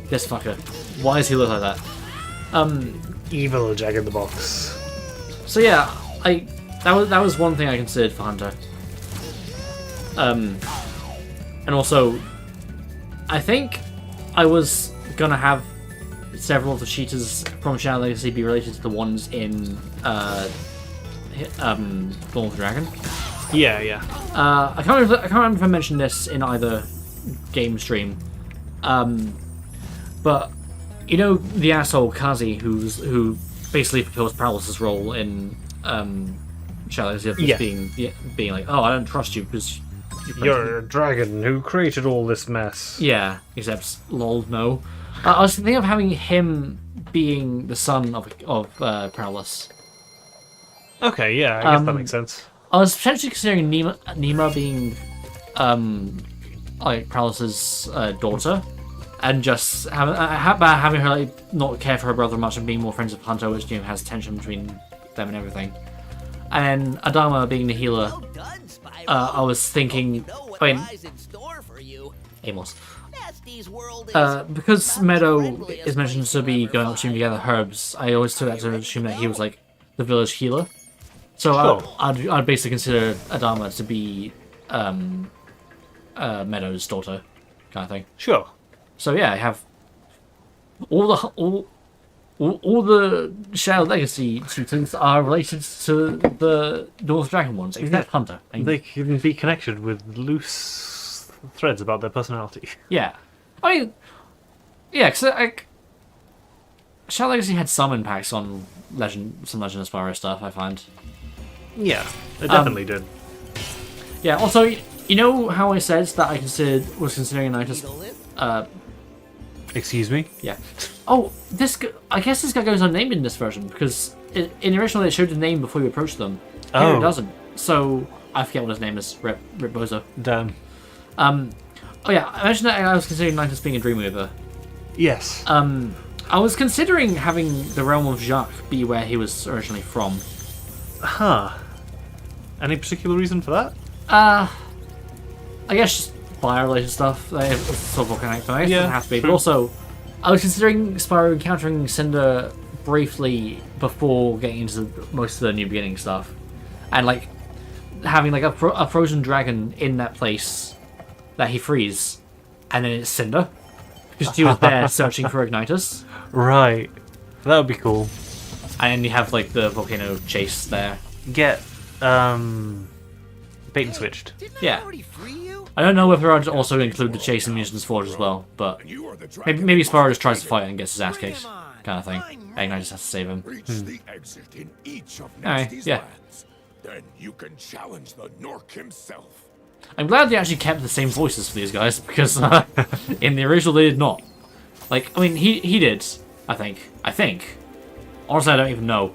This fucker. Why does he look like that? Evil Jack in the Box. So yeah, that was one thing I considered for Hunter. And also, I think I was gonna have several of the cheaters from Shadow Legacy be related to the ones in Dawn of the Dragon. Yeah, yeah. I can't remember if I mentioned this in either game stream. But you know the asshole Kazi who basically fulfills Prowess's role in Shadow Legacy being like, oh, I don't trust you because you're a dragon who created all this mess. Yeah, except lol, no. I was thinking of having him being the son of Prowess. Okay, yeah, I guess that makes sense. I was potentially considering Nima being Prowess's daughter, and just having her not care for her brother much and being more friends with Hunter, which has tension between them and everything. And Adama being the healer. Well done, Spyro. I was thinking, You know what I mean, lies in store for you. Amos. Nasty's world is Because about Meadow as friendly is as mentioned place to you've be ever going gone. upstream to gather herbs, I always took that to assume that he was the village healer. So Sure. I'd basically consider Adama to be Meadow's daughter, kind of thing. Sure. So yeah, I have all the Shadow Legacy tutors are related to the North Dragon ones, except Hunter. They can be connected with loose threads about their personality. Yeah, I mean, yeah, because Shadow Legacy had some impacts on Legend of Spyro stuff, I find. Yeah, it definitely did. Yeah. Also, you know how I said that I was considering Ignitus. Excuse me? Yeah. Oh, I guess this guy goes unnamed in this version because in the original they showed the name before you approach them. Here it Oh. doesn't. So I forget what his name is. Rip Bozo. Damn. Oh yeah, I mentioned that I was considering Nightus being a Dreamweaver. Yes. I was considering having the realm of Jacques be where he was originally from. Huh. Any particular reason for that? I guess just fire-related stuff. It's sort of volcanic, but I guess it doesn't have to be. But also, I was considering Spyro encountering Cinder briefly before getting into most of the New Beginning stuff, and like having like a frozen dragon in that place that he frees, and then it's Cinder because she was there searching for Ignitus. Right. That would be cool. And then you have like the volcano chase there. Get bait and switched. Didn't Yeah. I already free you? I don't know whether I'd also include the chase in Musician's Forge as well, but You are the dragon. maybe Spyro just tries to fight and gets his ass Bring kicked, him on. kind of thing. I'm And Ignitus has to save him. Reach the exit in each of Alright, Nasty's yeah. lands. Then you can challenge the Nork himself. I'm glad they actually kept the same voices for these guys, because in the original they did not. Like, I mean, he did, I think. Honestly, I don't even know.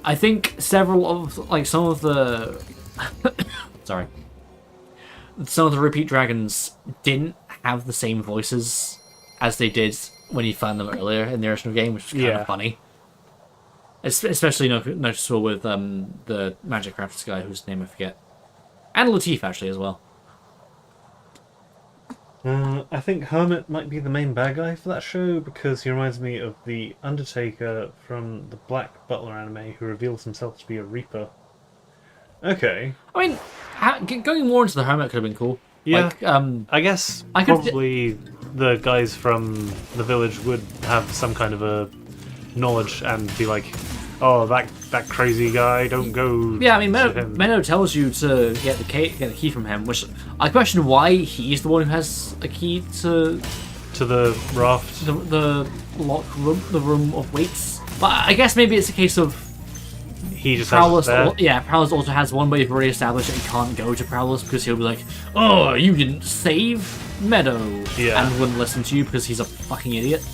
I think several of, like, some of the... Sorry. Some of the repeat dragons didn't have the same voices as they did when you found them earlier in the original game, which was kind of funny. Especially noticeable with the Magic Crafts guy, whose name I forget. And Latif, actually, as well. I think Hermit might be the main bad guy for that show because he reminds me of the Undertaker from the Black Butler anime who reveals himself to be a Reaper. Okay. I mean, going more into the Hermit could have been cool. Yeah. Like, I guess I could- probably the guys from the village would have some kind of a knowledge and be like, oh, that crazy guy, don't go. yeah, I mean, to him." Menno tells you to get the key from him, which I question why he's the one who has a key to to the raft. the lock room, the room of weights. But I guess maybe it's a case of He just Prowless. has it there. Yeah, Prowless also has one, but you've already established that you can't go to Prowless because he'll be like, "Oh, you didn't save Meadow," Yeah. and wouldn't listen to you because he's a fucking idiot.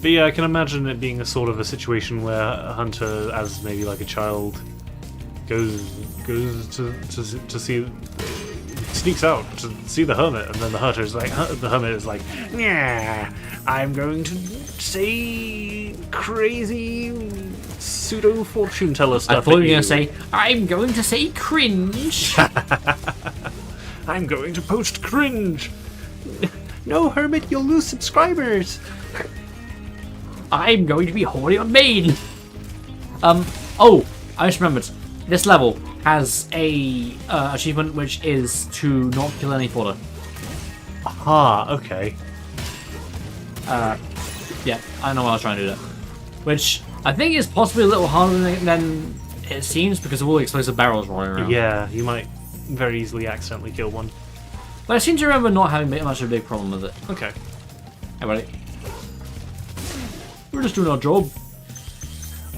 But yeah, I can imagine it being a sort of a situation where a hunter, as maybe like a child, goes to see, sneaks out to see the hermit, and then the hermit is like, yeah, I'm going to say crazy pseudo fortune teller stuff. I thought you were at gonna say, "I'm going to say cringe." I'm going to post cringe. No, hermit, you'll lose subscribers. I'm going to be holding on main. Oh, I just remembered. This level has a achievement which is to not kill any fodder. Aha, okay. Yeah, I know I was trying to do that. Which I think is possibly a little harder than it seems because of all the explosive barrels rolling around. Yeah, you might very easily accidentally kill one. But I seem to remember not having much of a big problem with it. Okay. Hey, buddy. We're just doing our job.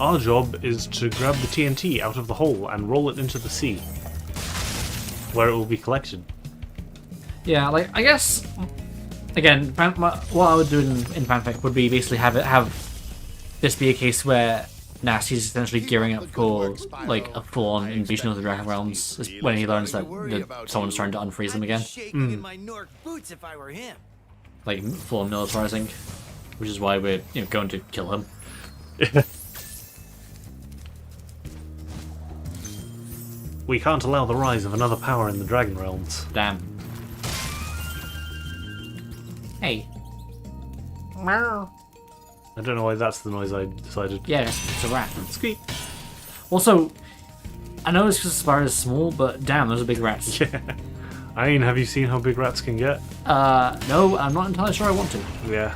Our job is to grab the TNT out of the hole and roll it into the sea, where it will be collected. Yeah, like, I guess, again, what I would do in fanfic would be basically have this be a case where Nasty's essentially gearing up for, like, a full-on invasion of the Dragon Realms when he learns that someone's trying to unfreeze them again. Shaking in my Nork boots if I were him. Like, full-on militarizing, which is why we're, going to kill him. We can't allow the rise of another power in the Dragon Realms. Damn. Hey. I don't know why that's the noise I decided. Yeah, it's a rat. Squeak. Also, I know it's because Spyro is small, but damn, those are big rats. Yeah. I mean, have you seen how big rats can get? No, I'm not entirely sure I want to. Yeah.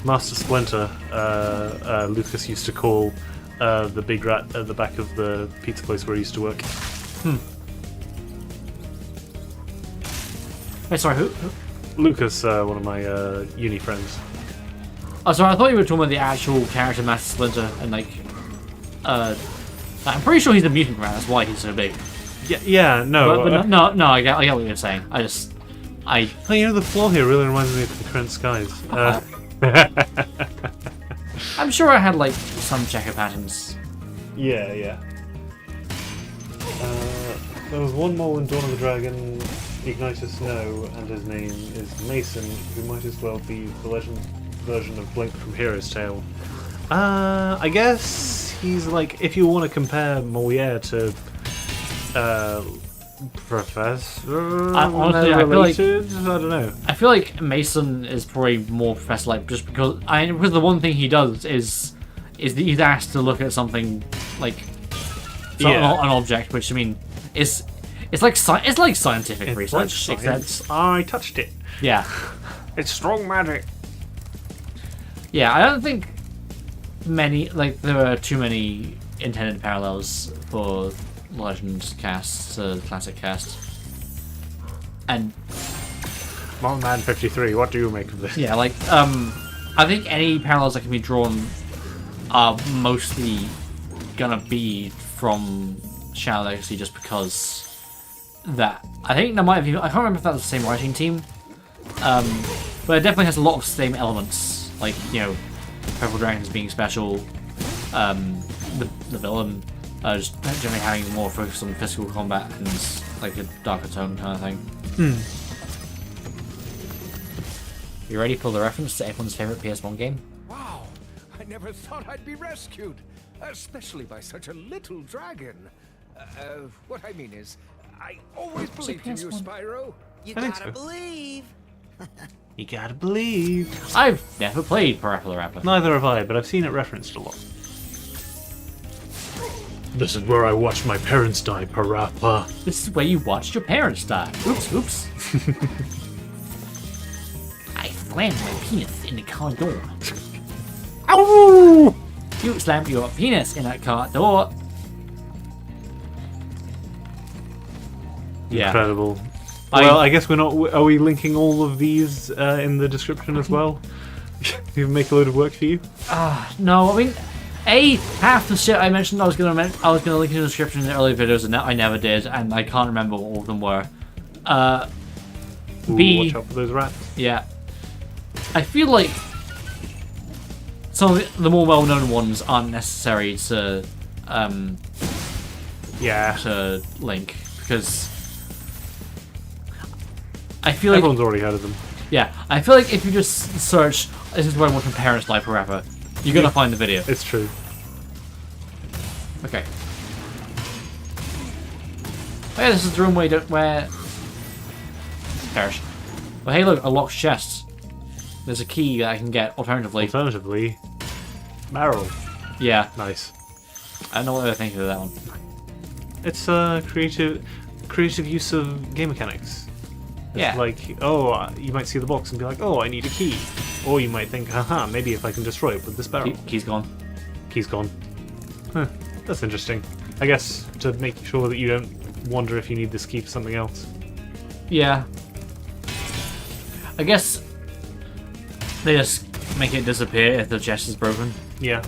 Master Splinter, Lucas used to call the big rat at the back of the pizza place where he used to work. Wait, sorry, who? Lucas, one of my uni friends. Oh, sorry, I thought you were talking about the actual character, Master Splinter, and like, I'm pretty sure he's a mutant rat. That's why he's so big. Yeah, no. But no, I get what you're saying. Oh, you know, the floor here really reminds me of Concurrent Skies. I'm sure I had like some checker patterns. Yeah. There was one more in Dawn of the Dragon. Ignitus no, and his name is Mason, who might as well be the legend version of Blink from Hero's Tale. I guess he's like, if you want to compare Moliere to Professor, honestly, I feel like I don't know. I feel like Mason is probably more Professor-like, just because the one thing he does is he's asked to look at something like an object, which I mean is it's like scientific research. Like science. I touched it. Yeah, It's strong magic. yeah. I don't think there are too many intended parallels for Legend cast to classic cast, and Man 53, what do you make of this? yeah, I think any parallels that can be drawn are mostly gonna be from Shadow Legacy, just because that I think there might have been, I can't remember if that was the same writing team, but it definitely has a lot of same elements, like, you know, Purple Dragons being special, the villain just generally having more focus on physical combat and like a darker tone kind of thing. You ready for the reference to everyone's favorite PS1 game? Wow, I never thought I'd be rescued, especially by such a little dragon. What I mean is, I always believed in you, PS1? Spyro. You I think gotta so. believe. You gotta believe. I've never played Parappa the Rapper. Neither have I, but I've seen it referenced a lot. This is where I watched my parents die, Parappa. This is where you watched your parents die. Oops. I slammed my penis in the car door. Ow! You slammed your penis in that car door. Yeah. Incredible. Well, I guess we're not. Are we linking all of these in the description as well? You make a load of work for you. No, I mean, half the shit I mentioned I was gonna link in the description in the earlier videos, and I never did, and I can't remember what all of them were. Ooh, B. watch out for those rats. Yeah. I feel like some of the more well-known ones aren't necessary to Yeah. to link, because I feel like Everyone's already heard of them. I feel like if you just search "this is where I watch my parents die Parappa," you're gonna find the video. It's true. Okay. Oh yeah, this is the room where perish. Well, hey, look, a locked chest. There's a key that I can get alternatively. Alternatively, barrel. Yeah, Nice. I don't know what they're thinking of that one. It's creative use of game mechanics. It's Yeah. like, you might see the box and be like, I need a key. Or you might think, haha, maybe if I can destroy it with this barrel. Key's gone. Key's gone. Huh, that's interesting. I guess to make sure that you don't wonder if you need this key for something else. Yeah. I guess they just make it disappear if the chest is broken. Yeah.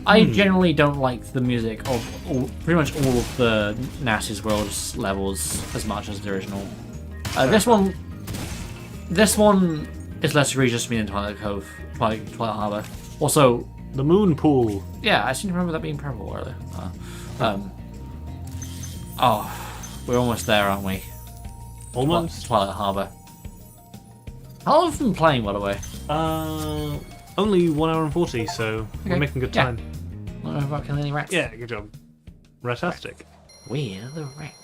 I generally don't like the music of pretty much all of the Nasty's Worlds levels as much as the original. This one is less egregious to me than Twilight Cove, Twilight Harbor. Also, The moon pool. yeah, I seem to remember that being purple earlier. We're almost there, aren't we? Almost. Twilight Harbor. How long have you been playing, by the way? Only 1 hour and 40, so we're Okay. making good Yeah. time. Not about killing any rats. Yeah, good job. Ratastic. We're the rats.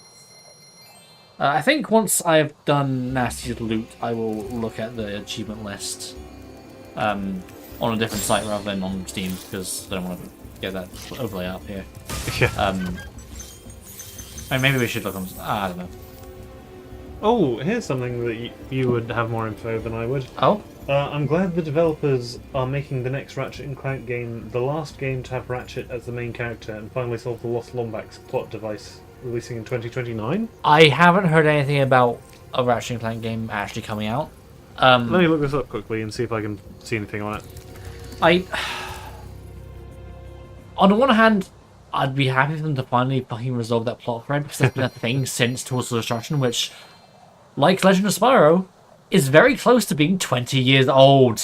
I think once I've done Nasty's loot, I will look at the achievement list on a different site rather than on Steam, because I don't want to get that overlay up here. Yeah. And maybe we should look on. I don't know. Oh, here's something that you would have more info than I would. Oh, I'm glad the developers are making the next Ratchet and Clank game the last game to have Ratchet as the main character and finally solve the Lost Lombax plot device, releasing in 2029. I haven't heard anything about a Ratchet and Clank game actually coming out. Let me look this up quickly and see if I can see anything on it. On the one hand, I'd be happy for them to finally fucking resolve that plot thread, because that's been a thing since Tools of Destruction, which, like Legend of Spyro, is very close to being 20 years old.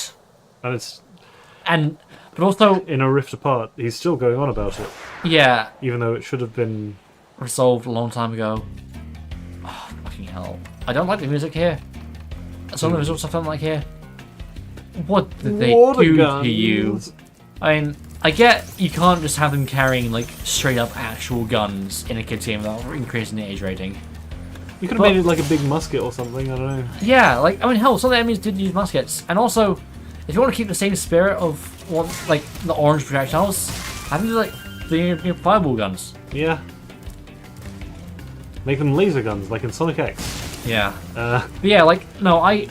And it's And But also, in A Rift Apart, he's still going on about it, yeah, even though it should have been. resolved a long time ago. Oh, fucking hell. I don't like the music here. Some of the visual stuff I don't like here. What did they do to you? I mean, I get you can't just have them carrying, like, straight up actual guns in a kid's game without increasing the age rating. You could have made it like a big musket or something, I don't know. Yeah, like, I mean, hell, some of the enemies did use muskets. And also, if you want to keep the same spirit of, what, like, the orange projectiles, I think like the fireball guns. Yeah. Make them laser guns, like in Sonic X. Yeah. Uh, But yeah, like, no, I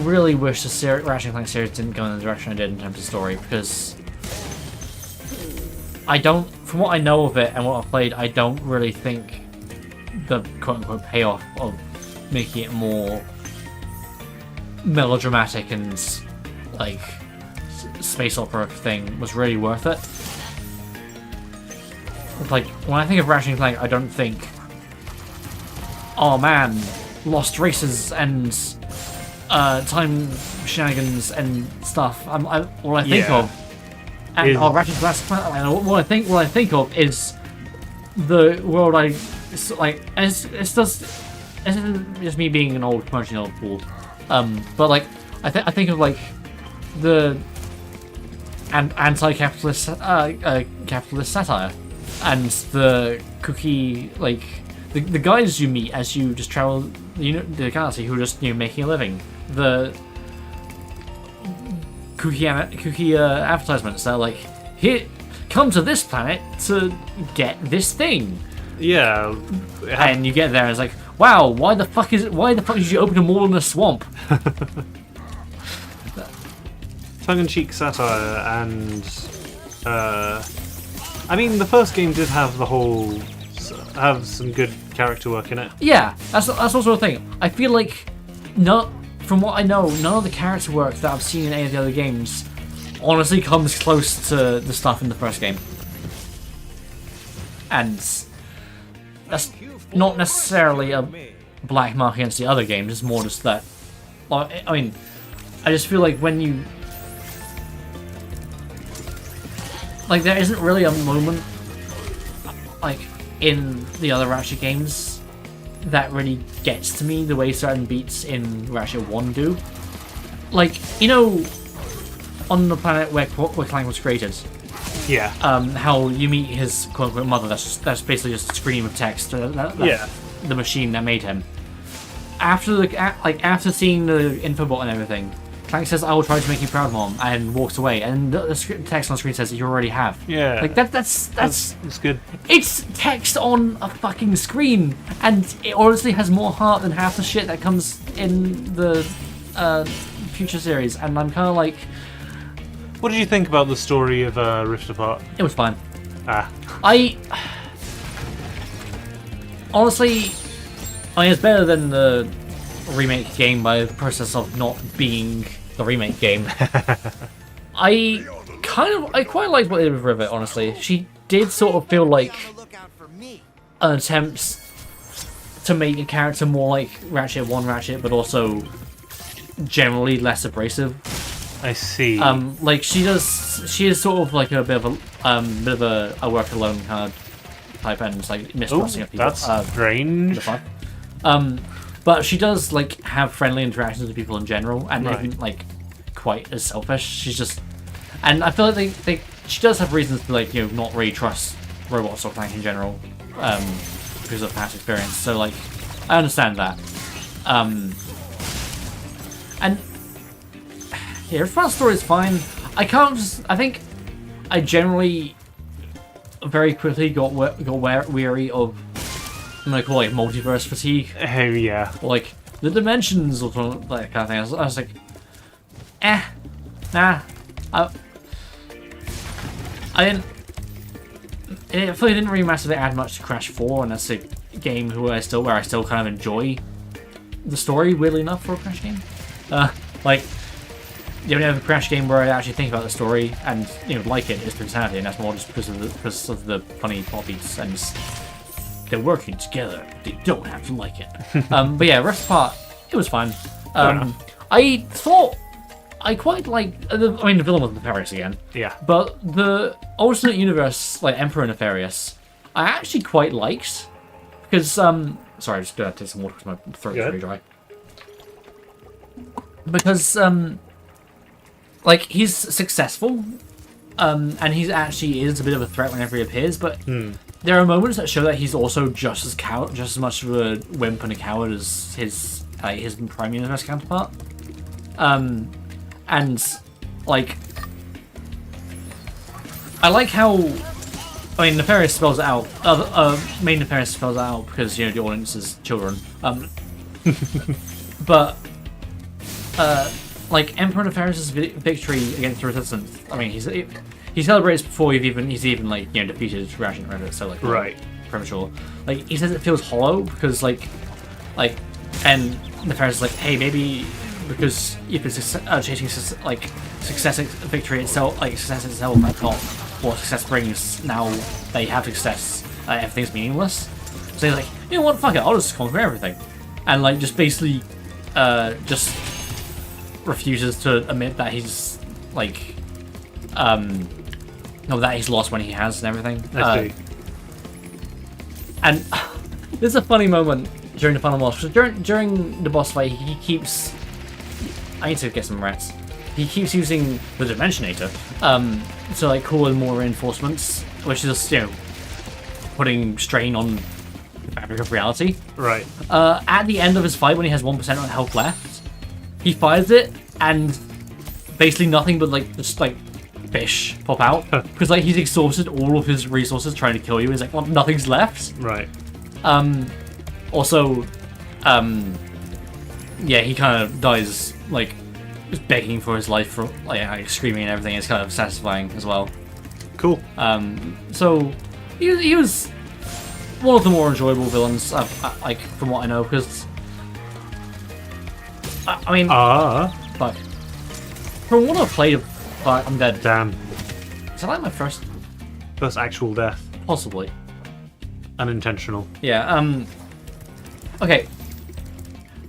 really wish the Ratchet and Clank series didn't go in the direction I did in terms of story, because I don't, from what I know of it and what I've played, I don't really think the quote-unquote payoff of making it more melodramatic and, like, space opera thing was really worth it. Like, when I think of Ratchet and Clank, I don't think, oh man, lost races and time shenanigans and stuff. What I think of, and Ratchet and Clank. What I think of is the world like. It's just me being an old curmudgeon old fool. But like, I think of like the anti-capitalist capitalist satire, and the cookie, like the guys you meet as you just travel the galaxy who are just making a living. The kooky advertisements that are like, here, come to this planet to get this thing. yeah. And you get there and it's like, wow, why the fuck did you open a mall in a swamp? Tongue-in-cheek satire, and I mean, the first game did have have some good character work in it. Yeah, that's also a thing. I feel like from what I know, none of the character work that I've seen in any of the other games honestly comes close to the stuff in the first game. And that's not necessarily a black mark against the other games, it's more just that, well, I mean, I just feel like when you, like, there isn't really a moment, like, in the other Ratchet games that really gets to me the way certain beats in Ratchet 1 do. Like, on the planet where Clank was created, Yeah. how you meet his quote-unquote mother, that's basically just a screen of text, Yeah. the machine that made him. After seeing the info bot and everything, Clank says, "I will try to make you proud, Mom," and walks away. And the text on the screen says, "You already have." Yeah. Like that's good. it's text on a fucking screen, and it honestly has more heart than half the shit that comes in the future series. And I'm kind of like, What did you think about the story of Rift Apart? it was fine. Ah. Honestly, it's better than the remake game by the process of not being the remake game. I quite liked what they did with Rivet, honestly. She did sort of feel like an attempt to make a character more like Ratchet 1 Ratchet, but also generally less abrasive. I see. Like she is sort of like a bit of a work alone kind of type, and like mistrusting of people. That's strange. But she does like have friendly interactions with people in general, and Right. isn't like quite as selfish. She's just, and I feel like she does have reasons to like not really trust robots or Clank in general, because of past experience. So like, I understand that. And yeah, Rift's story is fine. I think I generally very quickly got weary of, I'm gonna call it multiverse fatigue. Oh yeah. Or like the dimensions or that kind of thing. I was like, nah. I didn't. I feel like it didn't really massively add much to Crash 4, and that's a game where I still kind of enjoy the story, weirdly enough, for a Crash game. Like, the only other Crash game where I actually think about the story and like it is Insanity, and that's more just because of the funny plot beats and they're working together. They don't have to like it. But yeah, Rift Apart, it was fine. I thought I quite like. I mean, the villain was Nefarious again. Yeah. But the alternate universe, like Emperor Nefarious, I actually quite liked because sorry, I just gotta take some water because my throat's very dry. Because like he's successful, and he actually is a bit of a threat whenever he appears, but there are moments that show that he's also just as much of a wimp and a coward as his Prime Universe counterpart. And like I like how Nefarious spells it out. Main Nefarious spells it out because the audience is children. But like Emperor Nefarious' victory against the Resistance. I mean, he celebrates before he's even like defeated Ratchet and Rivet. So like premature. Like he says it feels hollow because like and Nefarious is like, hey, maybe because you've been chasing success victory itself, success itself, that's not what success brings. Now that you have success, everything's meaningless. So he's like, you know what, fuck it, I'll just conquer everything, and like just basically just refuses to admit that he's like that he's lost when he has and everything. I see. And there's a funny moment during the final boss. During the boss fight, he keeps. I need to get some rats. He keeps using the Dimensionator to like call in more reinforcements, which is putting strain on the fabric of reality. Right. At the end of his fight, when he has 1% of health left, he fires it, and basically nothing but just fish pop out because he's exhausted all of his resources trying to kill you. He's like, well, nothing's left. Right. Also, yeah, he kind of dies just begging for his life, for screaming and everything. It's kind of satisfying as well. Cool. So he was one of the more enjoyable villains, from what I know, because I mean, fuck. From what I've played, I'm dead. Damn. Is that my first actual death? Possibly. Unintentional. Yeah. Okay.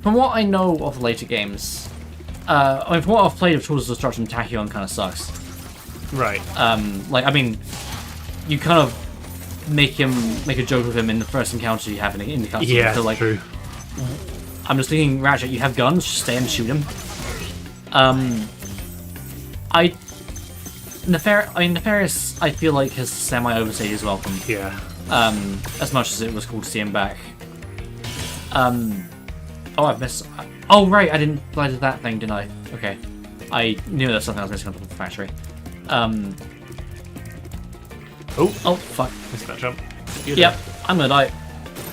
From what I know of later games, from what I've played of Tools of Destruction, Tachyon kind of sucks. Right. You kind of make a joke with him in the first encounter you have in the cutscene. Yeah, so, true. I'm just thinking, Ratchet, you have guns, just stay and shoot him. Nefarious, I feel like has semi-overstayed his welcome. Yeah. As much as it was cool to see him back. Oh, I've missed. Oh, right, I did that thing, didn't I? Okay. I knew there was something I was missing on the factory. Oh, fuck. Missed that jump. Yep, I'm gonna die.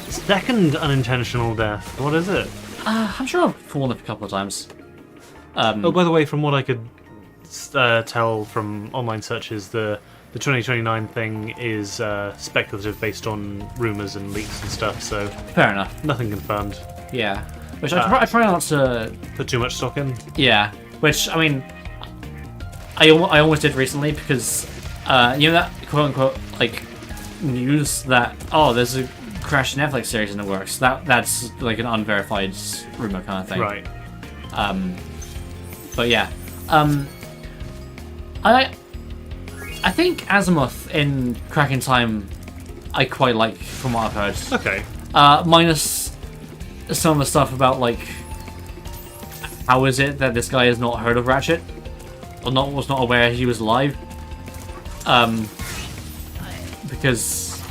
Second unintentional death. What is it? I'm sure I've fallen a couple of times. Oh, by the way, from what I could tell from online searches, the 2029 thing is speculative based on rumours and leaks and stuff, so... Fair enough. Nothing confirmed. Yeah. Which I try not to... Put too much stock in? Yeah. Which, I mean... I almost did recently because... that quote-unquote, news that... Oh, there's a Crash Netflix series in the works. That's, an unverified rumour kind of thing. Right. But yeah. I think Azimuth in Crack in Time I quite like, from what I've heard. Okay. Minus some of the stuff about, how is it that this guy has not heard of Ratchet? Or was not aware he was alive? Because,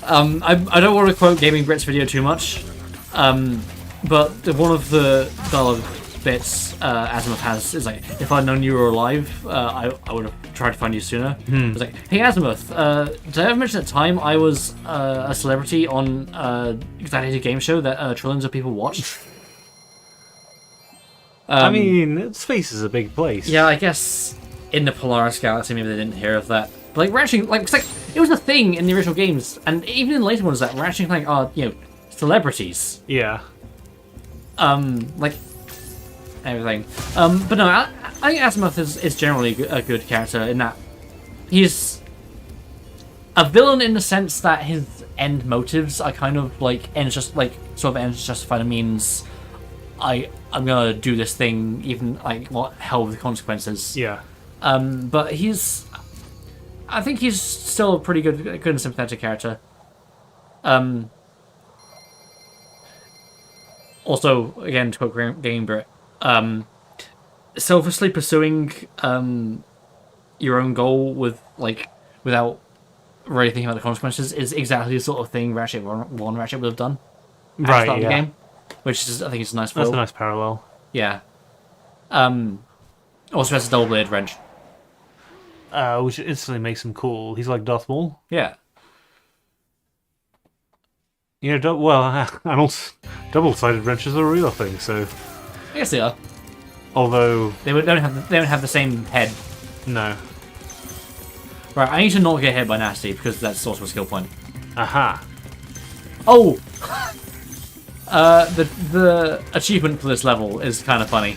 I don't want to quote Gaming Brits video too much, but one of the dialogue bits Azimuth has is if I'd known you were alive, I would have tried to find you sooner. It's like, hey Azimuth, did I ever mention at the time I was a celebrity on that game show that trillions of people watched? I mean, space is a big place. Yeah, I guess in the Polaris Galaxy maybe they didn't hear of that. But Ratchet, it was a thing in the original games, and even in the later ones that Ratchet are celebrities. Yeah. Everything. But no, I think Azimuth is generally a good character in that he's a villain in the sense that his end motives are kind of ends justify the means I'm gonna do this thing, even like what hell with the consequences. Yeah. But I think he's still a pretty good and sympathetic character. Also, again, to quote Game Brit, selflessly pursuing your own goal without really thinking about the consequences is exactly the sort of thing Ratchet would have done at the start of the game, which is, I think, it's a nice. That's a nice parallel. Yeah. Also has a double-bladed wrench. Which instantly makes him cool. He's like Darth Maul. Yeah. You know, and double-sided wrenches are a real thing. So, I guess they are. although They don't have the same head. no, Right, I need to not get hit by Nasty because that's also a skill point. aha, Oh! The achievement for this level is kind of funny,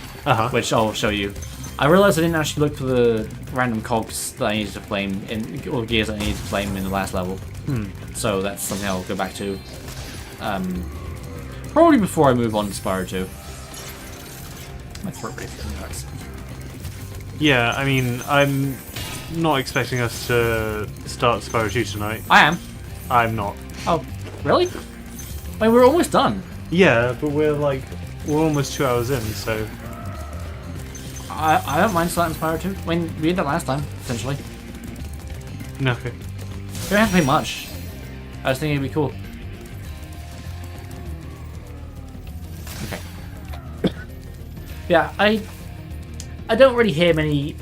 which I'll show you. I realized I didn't actually look for the random cogs that I needed to flame, or gears that I needed to flame in the last level. So that's something I'll go back to. Probably before I move on to Spyro 2. My throat really hurts. yeah. I mean, I'm not expecting us to start Spyro 2 tonight. I am. I'm not. Oh, really? I mean, we're almost done. Yeah, but we're almost 2 hours in, so I don't mind starting Spyro 2. I mean, we did that last time, essentially. no. Okay. We don't have to pay much. I was thinking it'd be cool. Okay. Yeah, I don't really hear many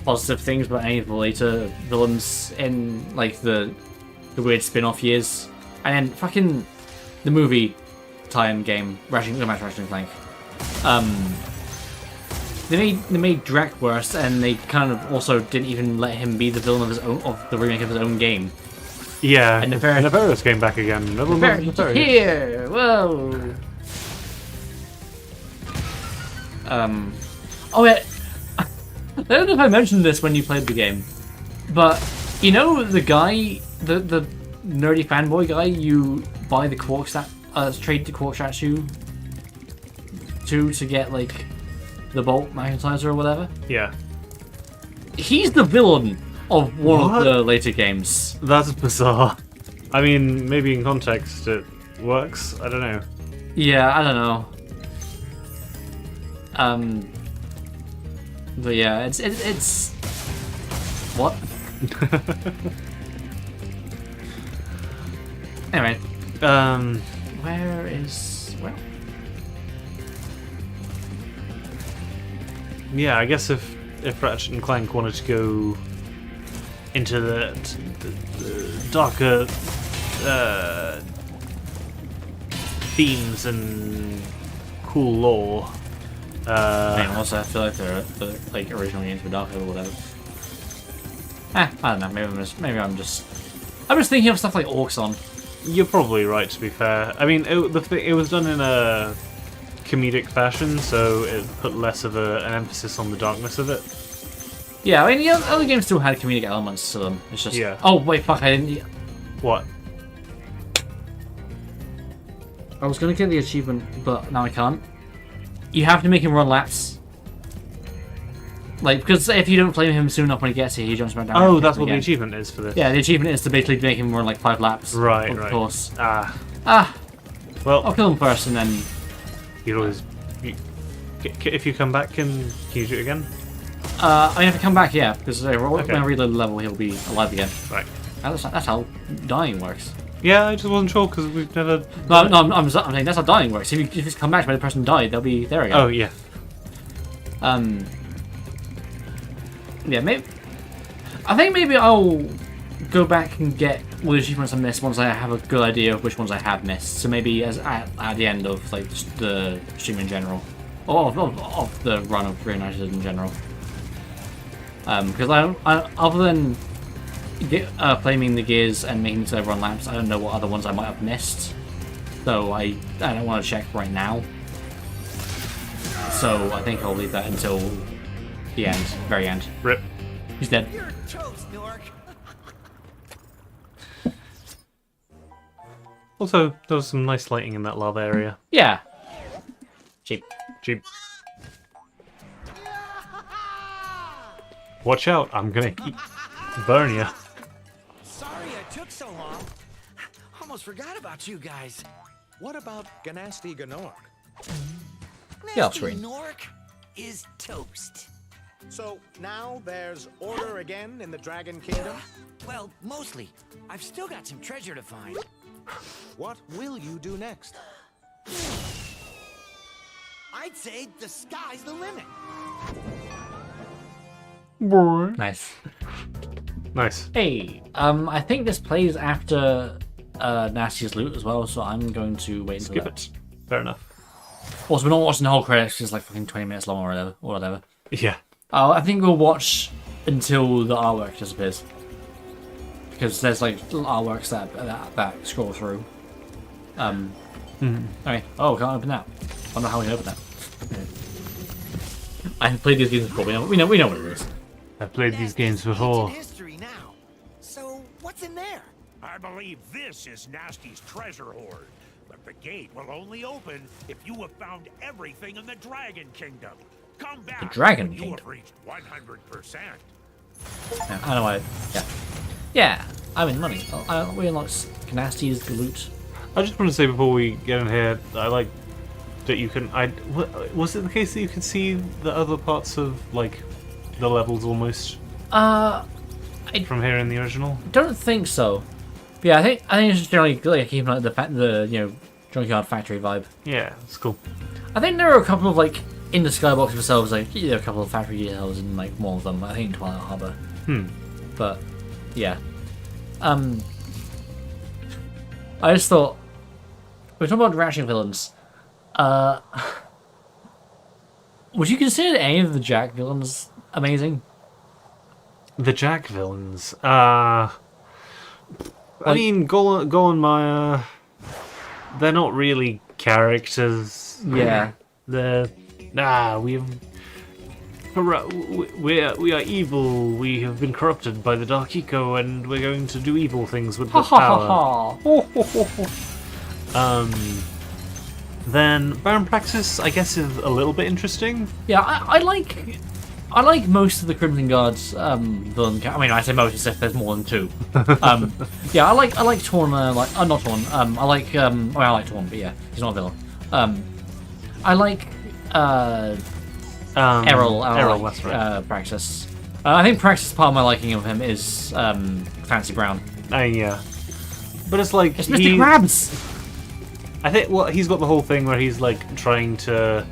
positive things about any of the later villains in like the weird spin-off years. And then fucking the movie tie-in game, Ratchet and Clank. They made Drac worse, and they kind of also didn't even let him be the villain of the remake of his own game. Yeah, And Nefarious came back again. Nefarious. Here, whoa. Oh yeah. I don't know if I mentioned this when you played the game, but you know the guy, the nerdy fanboy guy you buy the Quark trade the Quark statue to get like the Bolt magnetizer or whatever. Yeah. He's the villain of one What? of the later games. That's bizarre. I mean, maybe in context it works. I don't know. Yeah, I don't know. But yeah, it's what? Anyway, where? Yeah, I guess if Ratchet and Clank wanted to go into the darker themes and cool lore. And also, I feel like the like original games were darker or whatever. I don't know. Maybe I'm just thinking of stuff like Orxon. You're probably right, to be fair. I mean, it was done in a comedic fashion, so it put less of an emphasis on the darkness of it. Yeah, I mean, the other games still had comedic elements to them. It's just Yeah. Oh wait, fuck! I didn't. What? I was gonna get the achievement, but now I can't. You have to make him run laps. Like, because if you don't flame him soon enough when he gets here, he jumps back down. Oh, that's what the again. achievement is for this. Yeah, the achievement is to basically make him run like 5 laps. Right, of right. course. Ah. Well, I'll kill him first and then. you'd always. If you come back, can you do it again? I have to come back, yeah, because when Okay. I reload the level, he'll be alive again. Right. That's how dying works. Yeah, I just wasn't sure because we've never. No, I'm saying that's how dying works. If you come back when the person died, they'll be there again. Oh yeah. Yeah, maybe. I think maybe I'll go back and get all the achievements I missed once I have a good idea of which ones I have missed. So maybe at the end of like the stream in general, or of the run of Reignited in general. Because I other than flaming the gears and making it run laps, I don't know what other ones I might have missed. So I don't want to check right now. So I think I'll leave that until the end, very end. Rip. He's dead. You're toast, Dork. Also, there was some nice lighting in that lava area. Yeah. Cheap. Jeep. Watch out! I'm gonna burn you. Sorry I took so long. Almost forgot about you guys. What about Ganasty Ganork? Yeah, off Nasty screen. Nork is toast. So now there's order again in the Dragon Kingdom? Well, mostly. I've still got some treasure to find. What will you do next? I'd say the sky's the limit. Nice. Nice. Hey, I think this plays after Nasty's loot as well, so I'm going to wait until Skip that. it. Fair enough. Also, we're not watching the whole credits, it's like fucking 20 minutes long or whatever. Yeah. I think we'll watch until the artwork disappears. Because there's like little artworks that scroll through. Okay. Oh, can't open that. Wonder how we can open that. I have played these games before. We know what it is. I've played these games Nasty's before. ancient history now. So what's in there? I believe this is Nasty's treasure hoard. But the gate will only open if you have found everything in the Dragon Kingdom. Come back. The Dragon when you Kingdom. have reached 100%. Yeah, I know why. Yeah. Yeah. I mean, money. We unlocked Nasty's loot. I just want to say before we get in here, I like that you can. Was it the case that you could see the other parts of like the levels almost from here in the original? Don't think so. But yeah, I think it's just generally like keeping like the junkyard factory vibe. Yeah, it's cool. I think there are a couple of like in the skybox themselves, like there are a couple of factory details in like one of them. I think in Twilight Harbor. But yeah, I just thought we're talking about ratchet villains. Would you consider any of the Jack villains amazing? The Jack villains. I mean, Golan Maya. They're not really characters. Yeah. They're we are evil. We have been corrupted by the Dark Eco, and we're going to do evil things with the power. Then Baron Praxis, I guess, is a little bit interesting. Yeah, I like most of the Crimson Guard's villain. I mean, I say most as if there's more than two. Yeah, I like Torn. Not Torn. I like Torn, but yeah, he's not a villain. I like Errol. Errol, that's right. Praxis. I think Praxis, part of my liking of him is Fancy Brown. Yeah, but it's like It's Mr. Krabs. I think he's got the whole thing where he's like trying to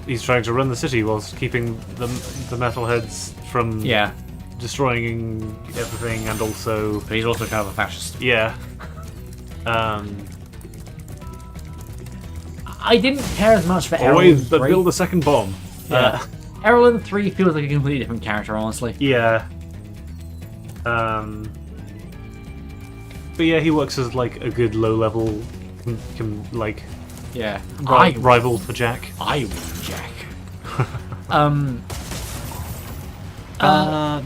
run the city whilst keeping the metalheads from destroying everything, and also But he's also kind of a fascist. yeah. I didn't care as much for Errol. Always in 3. build a second bomb. Yeah. Errol in 3 feels like a completely different character, honestly. Yeah. But yeah, he works as like a good low level, like Yeah. rival for Jack. I was Jack.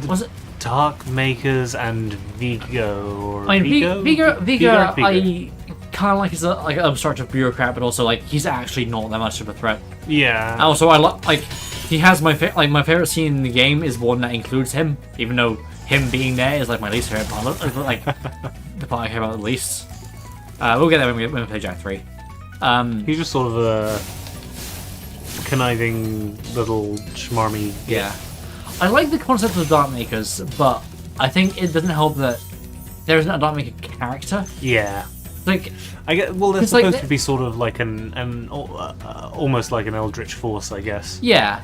Was it? Dark Makers and Vigo. Or I mean, Vigo, Vigo. I kind of like as a obstructive bureaucrat, but also like he's actually not that much of a threat. Yeah. And also, I like he has my favorite scene in the game is one that includes him, even though him being there is like my least favorite part. Like the part I care about the least. We'll get there when we play Jack 3. He's just sort of a conniving little schmarmy. Yeah. I like the concept of the Dark Makers, but I think it doesn't help that there isn't a Dark Maker character. Yeah. Like, I get. Well, they're it's like supposed to be sort of like an almost like an Eldritch Force, I guess. yeah,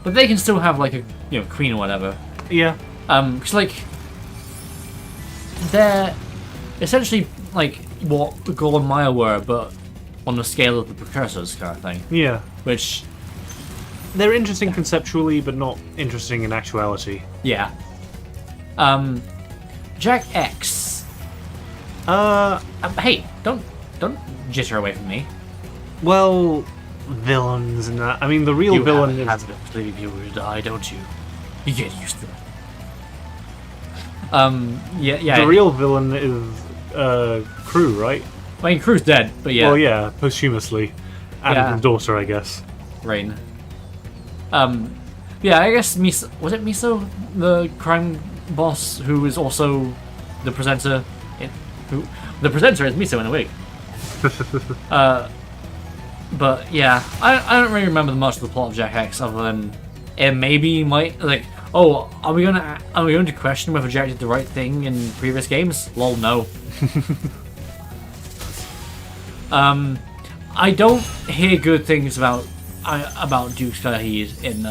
but they can still have like a queen or whatever. Yeah. Because like they're essentially like what the Gore and Maya were, but on the scale of the precursors kind of thing. Yeah. Which they're interesting conceptually, but not interesting in actuality. yeah. Jack X. Hey, don't jitter away from me. Well, villains and that. I mean, the real villain is. You have a habit of people to die, don't you? You get used to it. Yeah. The real villain is Crew, right? I mean, Crew's dead, but yeah. Well, yeah, posthumously, and Yeah. his daughter, I guess. Rain. Yeah, I guess Miso, was it Miso, the crime boss, who is also the presenter? The presenter is Miso in a wig. But yeah, I don't really remember much of the plot of Jack X other than it maybe might like. Oh, are we going to question whether Jack did the right thing in previous games? Lol, no. I don't hear good things about Duke Skahid in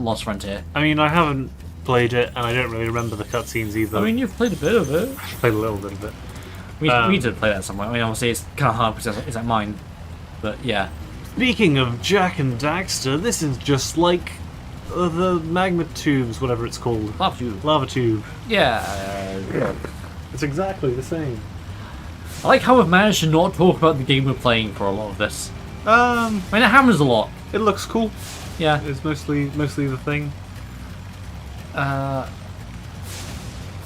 Lost Frontier. I mean, I haven't played it, and I don't really remember the cutscenes either. I mean, you've played a bit of it. I've played a little bit of it. We did play that somewhere. I mean, obviously it's kind of hard because it's like mine, but yeah. Speaking of Jack and Daxter, this is just like the magma tubes, whatever it's called. Lava tube. Lava tube. Yeah. It's exactly the same. I like how we've managed to not talk about the game we're playing for a lot of this. I mean, it happens a lot. It looks cool. Yeah. It's mostly the thing. I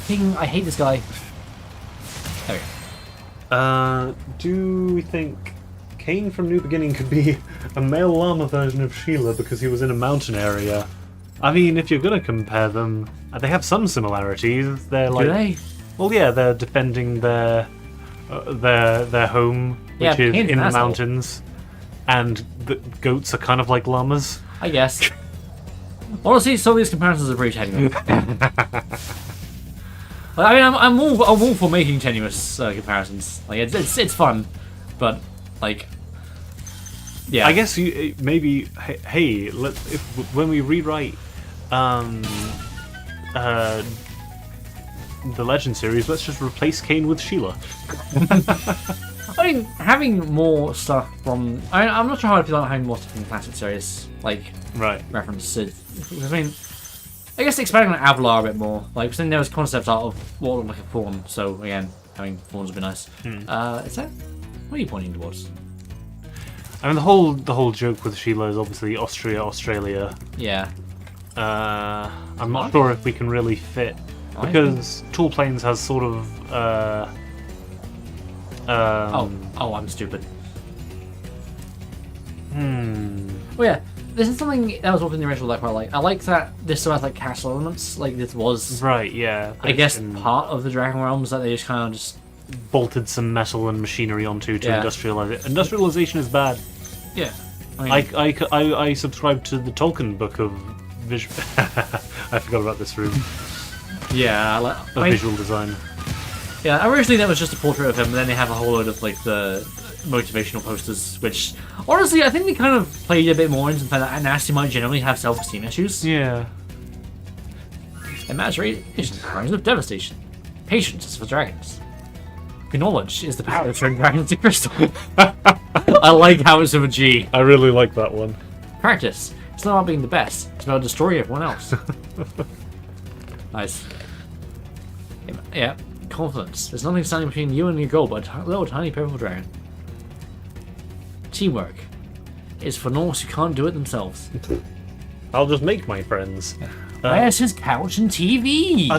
hate this guy. There we go. Do we think Kane from New Beginning could be a male llama version of Sheila because he was in a mountain area? I mean, if you're gonna compare them, they have some similarities. They're like, do they? Well, yeah, they're defending their home, which is in the mountains, and the goats are kind of like llamas. I guess. Honestly, some of these comparisons are pretty tenuous. I mean, I'm all for making tenuous comparisons. Like, it's fun, but like, yeah. I guess you maybe hey, when we rewrite the Legend series, let's just replace Kane with Sheila. I mean, having more stuff from... I'm not sure how I feel about having more stuff from the classic series, like, references. I mean, I guess expanding on Avalar a bit more. Like, then there was concept art of what looked like a fawn, so again, having fawns would be nice. Is that... What are you pointing towards? I mean, the whole joke with Sheila is obviously Australia. Yeah. I'm not sure if we can really fit... Because Tall Plains has sort of... I'm stupid. Well, yeah, this is something that was often in the original that I quite like. I like that this still has like castle elements, like this was... Right, yeah. I guess part of the Dragon Realms that they just kind of just... bolted some metal and machinery onto to industrialize it. Industrialization is bad. Yeah. I mean, I subscribe to the Tolkien book of visual... I forgot about this room. Yeah, visual design. Yeah, originally that was just a portrait of him, and then they have a whole load of like the motivational posters, which honestly I think they kind of played a bit more into the fact that Nasty might generally have self-esteem issues. Yeah. Imagination, crimes of devastation. Patience is for dragons. Knowledge is the power of turning dragons to crystal. I like how it's with a G. I really like that one. Practice. It's not about being the best. It's about destroying everyone else. Nice. Yeah. Confidence. There's nothing standing between you and your goal but a little tiny purple dragon. Teamwork is for Norse who can't do it themselves. I'll just make my friends. Where's his couch and TV?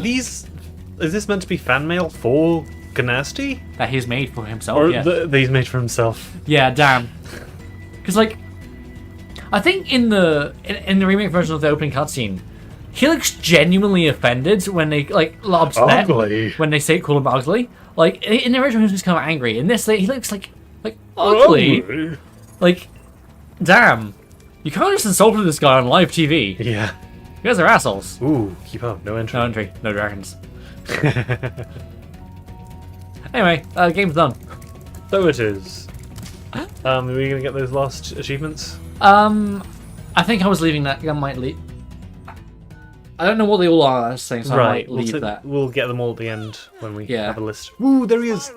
Is this meant to be fan mail for Ganasty? That he's made for himself, or yeah. that he's made for himself? Yeah, damn. Because, like, I think in the remake version of the opening cutscene, he looks genuinely offended when they, like, upset when they call him ugly. Like, in the original, he was just kind of angry. In this, he looks like ugly. Like, damn. You can't just insult this guy on live TV. Yeah. You guys are assholes. Ooh, keep up. No entry. No entry. No dragons. Anyway, game's done. So it is. Are we gonna get those last achievements? I think I was leaving that. I might leave. I don't know what they all are saying, so I might leave that. We'll get them all at the end when we Yeah. have a list. Ooh, there he is!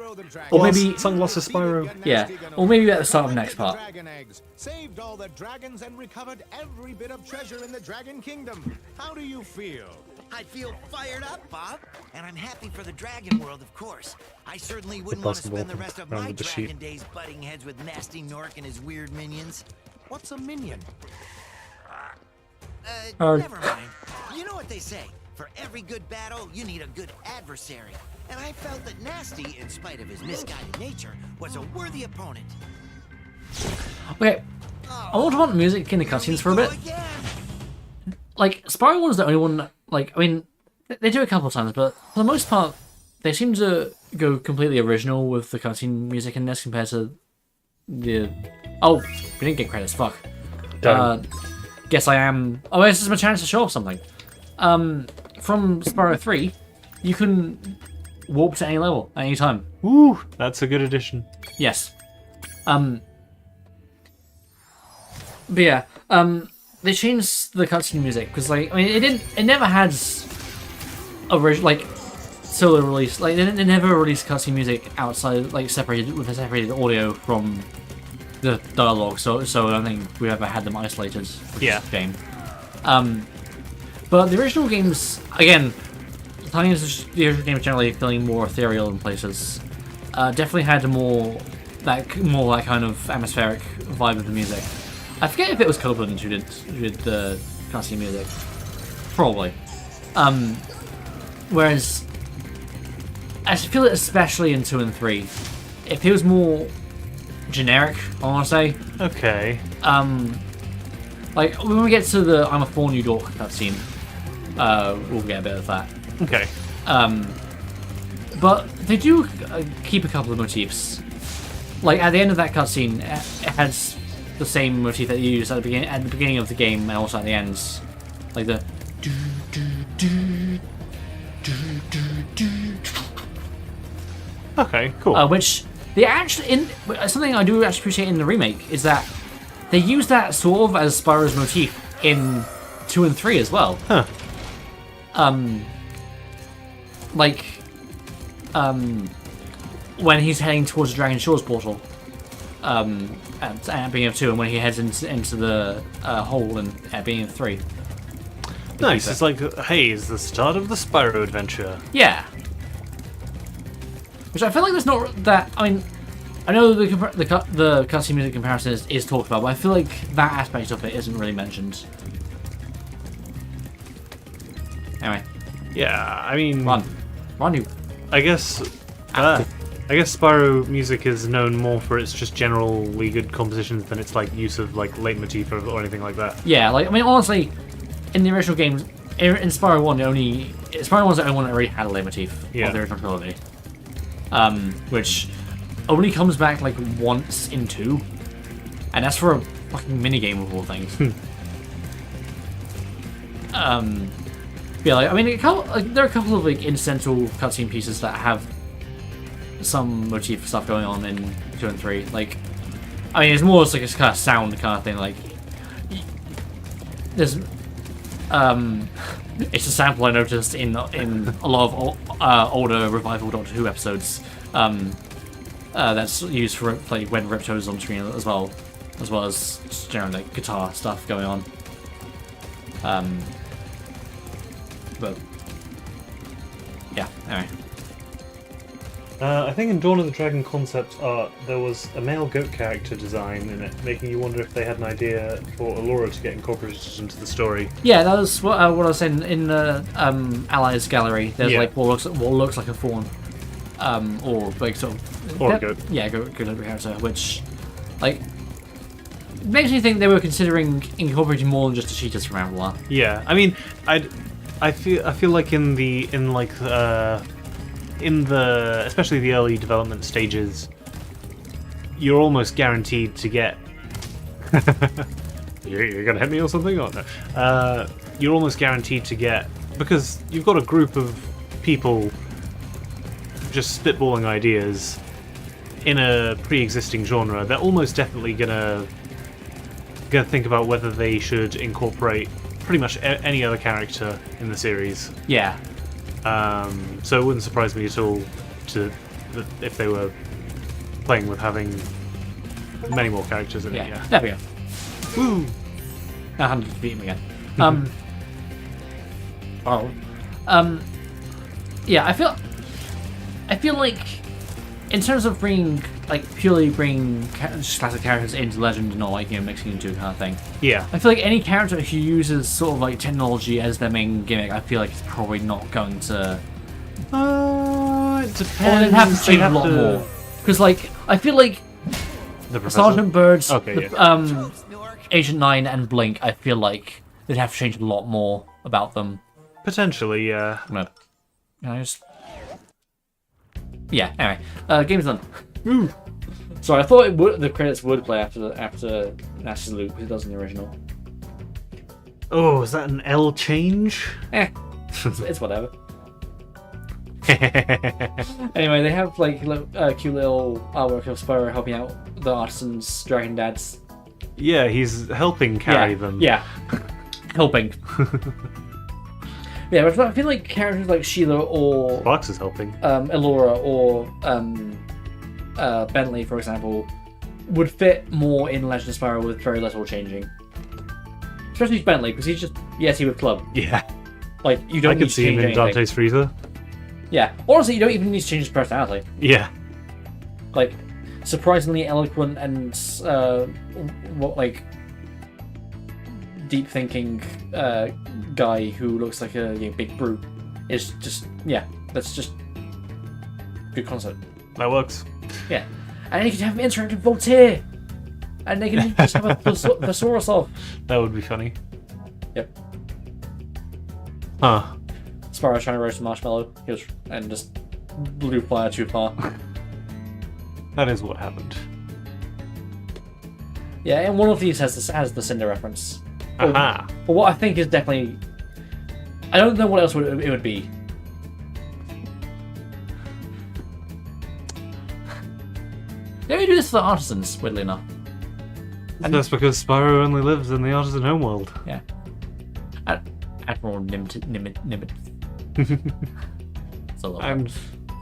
Or maybe Sunglasses Spyro. Yeah, or maybe at the start of the next part. Dragon eggs, saved all the dragons and recovered every bit of treasure in the Dragon Kingdom. How do you feel? I feel fired up, Bob. And I'm happy for the Dragon World, of course. I certainly wouldn't want to spend the rest of my Dragon days butting heads with Nasty Nork and his weird minions. What's a minion? Never mind. You know what they say. For every good battle, you need a good adversary. And I felt that Nasty, in spite of his misguided nature, was a worthy opponent. Okay, I want music in the cutscenes for a bit. Like, Spyro 1 is the only one, like, I mean, they do it a couple of times, but for the most part, they seem to go completely original with the cutscene music in this compared to the... Oh, we didn't get credits, fuck. Guess I am... Oh, this is my chance to show off something. From Spyro 3, you can warp to any level at any time. Ooh, that's a good addition. Yes. But yeah, they changed the cutscene music because, like, I mean, it never had like solo release. Like, they never released cutscene music outside, like, separated with a separated audio from the dialogue. So I don't think we ever had them isolated for this game. But the original games, again, the original games generally feeling more ethereal in places. Definitely had more that kind of atmospheric vibe of the music. I forget if it was Copeland who did the cutscene music. Probably. Whereas I feel it especially in 2 and 3. It feels more generic, I want to say. Okay. Like when we get to the I'm a 4 New York cutscene, we'll get a bit of that. Okay. But they do keep a couple of motifs. Like at the end of that cutscene, it has the same motif that you use at the beginning of the game and also at the end, like the. Okay, cool. Which they actually something I do actually appreciate in the remake is that they use that sort of as Spyro's motif in 2 and 3 as well. Huh. When he's heading towards the Dragon Shores portal, at beginning of 2, and when he heads into the hole at beginning of 3. Nice. It's like, hey, it's the start of the Spyro adventure. Yeah. Which I feel like there's not that. I mean, I know the cutscene music comparison is talked about, but I feel like that aspect of it isn't really mentioned. Anyway. Yeah, I mean, run you. I guess Spyro music is known more for its just generally good compositions than its like use of like leitmotif or anything like that. Yeah, like I mean, honestly, in the original games, in Spyro 1, Spyro 1's the only one that already had a leitmotif of the original trilogy, which only comes back like once in 2, and that's for a fucking minigame of all things. Yeah, like, I mean, there are a couple of like incidental cutscene pieces that have some motif stuff going on in 2 and 3. Like, I mean, it's more just like a kind of sound kind of thing. Like, there's it's a sample I noticed in a lot of older revival Doctor Who episodes. That's used for like when Ripto's on screen as well as just general like guitar stuff going on. But yeah, anyway. I think in Dawn of the Dragon concept art, there was a male goat character design in it, making you wonder if they had an idea for Allura to get incorporated into the story. Yeah, that was what I was saying in the Allies gallery. There's like what looks like a fawn, or like sort of or a goat. Yeah, goat character, which like makes me think they were considering incorporating more than just the cheetahs from Avalar. Yeah, I mean, I feel like in the especially the early development stages, you're almost guaranteed to get. You're gonna hit me or something, or no? You're almost guaranteed to get, because you've got a group of people just spitballing ideas in a pre-existing genre. They're almost definitely gonna think about whether they should incorporate pretty much any other character in the series. Yeah. So it wouldn't surprise me at all if they were playing with having many more characters in it. Yeah, there we go. Woo! I had to defeat him again. Yeah, I feel like in terms of purely bringing just classic characters into Legend and not like, mixing into kind of thing. Yeah. I feel like any character who uses sort of like technology as their main gimmick, I feel like it's probably not going to. It depends. Or they'd have to change a lot more. Because like I feel like the Sergeant Bird's Agent 9 and Blink, I feel like they'd have to change a lot more about them. Potentially, yeah. No. Can I just... Yeah, anyway. Game's done. Sorry, I thought the credits would play after Nasty's loop, because it does in the original. Oh, is that an L change? It's whatever. Anyway, they have like cute little artwork of Spyro helping out the artisans, dragon dads. Yeah, he's helping carry them. Yeah, helping. Yeah, but I feel like characters like Sheila or Fox is helping. Elora or Bentley, for example, would fit more in Legend of Spyro with very little changing. Especially Bentley, because he's just Yeti with club. Yeah. Like, you don't I need could to see him change in anything. Dante's Freezer. Yeah. Honestly, you don't even need to change his personality. Yeah. Like, surprisingly eloquent and deep thinking guy who looks like a big brute is just that's just good concept. That works. Yeah. And you can have interactive Voltaire, and they can just have a thesaurus off. That would be funny. Yep. Huh. Spyro trying to roast a marshmallow, and just blew fire too far. That is what happened. Yeah, and one of these has the Cinder reference. Aha. But what I think is definitely, I don't know what else it would be. They only do this for the artisans, weirdly enough. And that's because Spyro only lives in the artisan homeworld. Yeah. Admiral Nimbit. So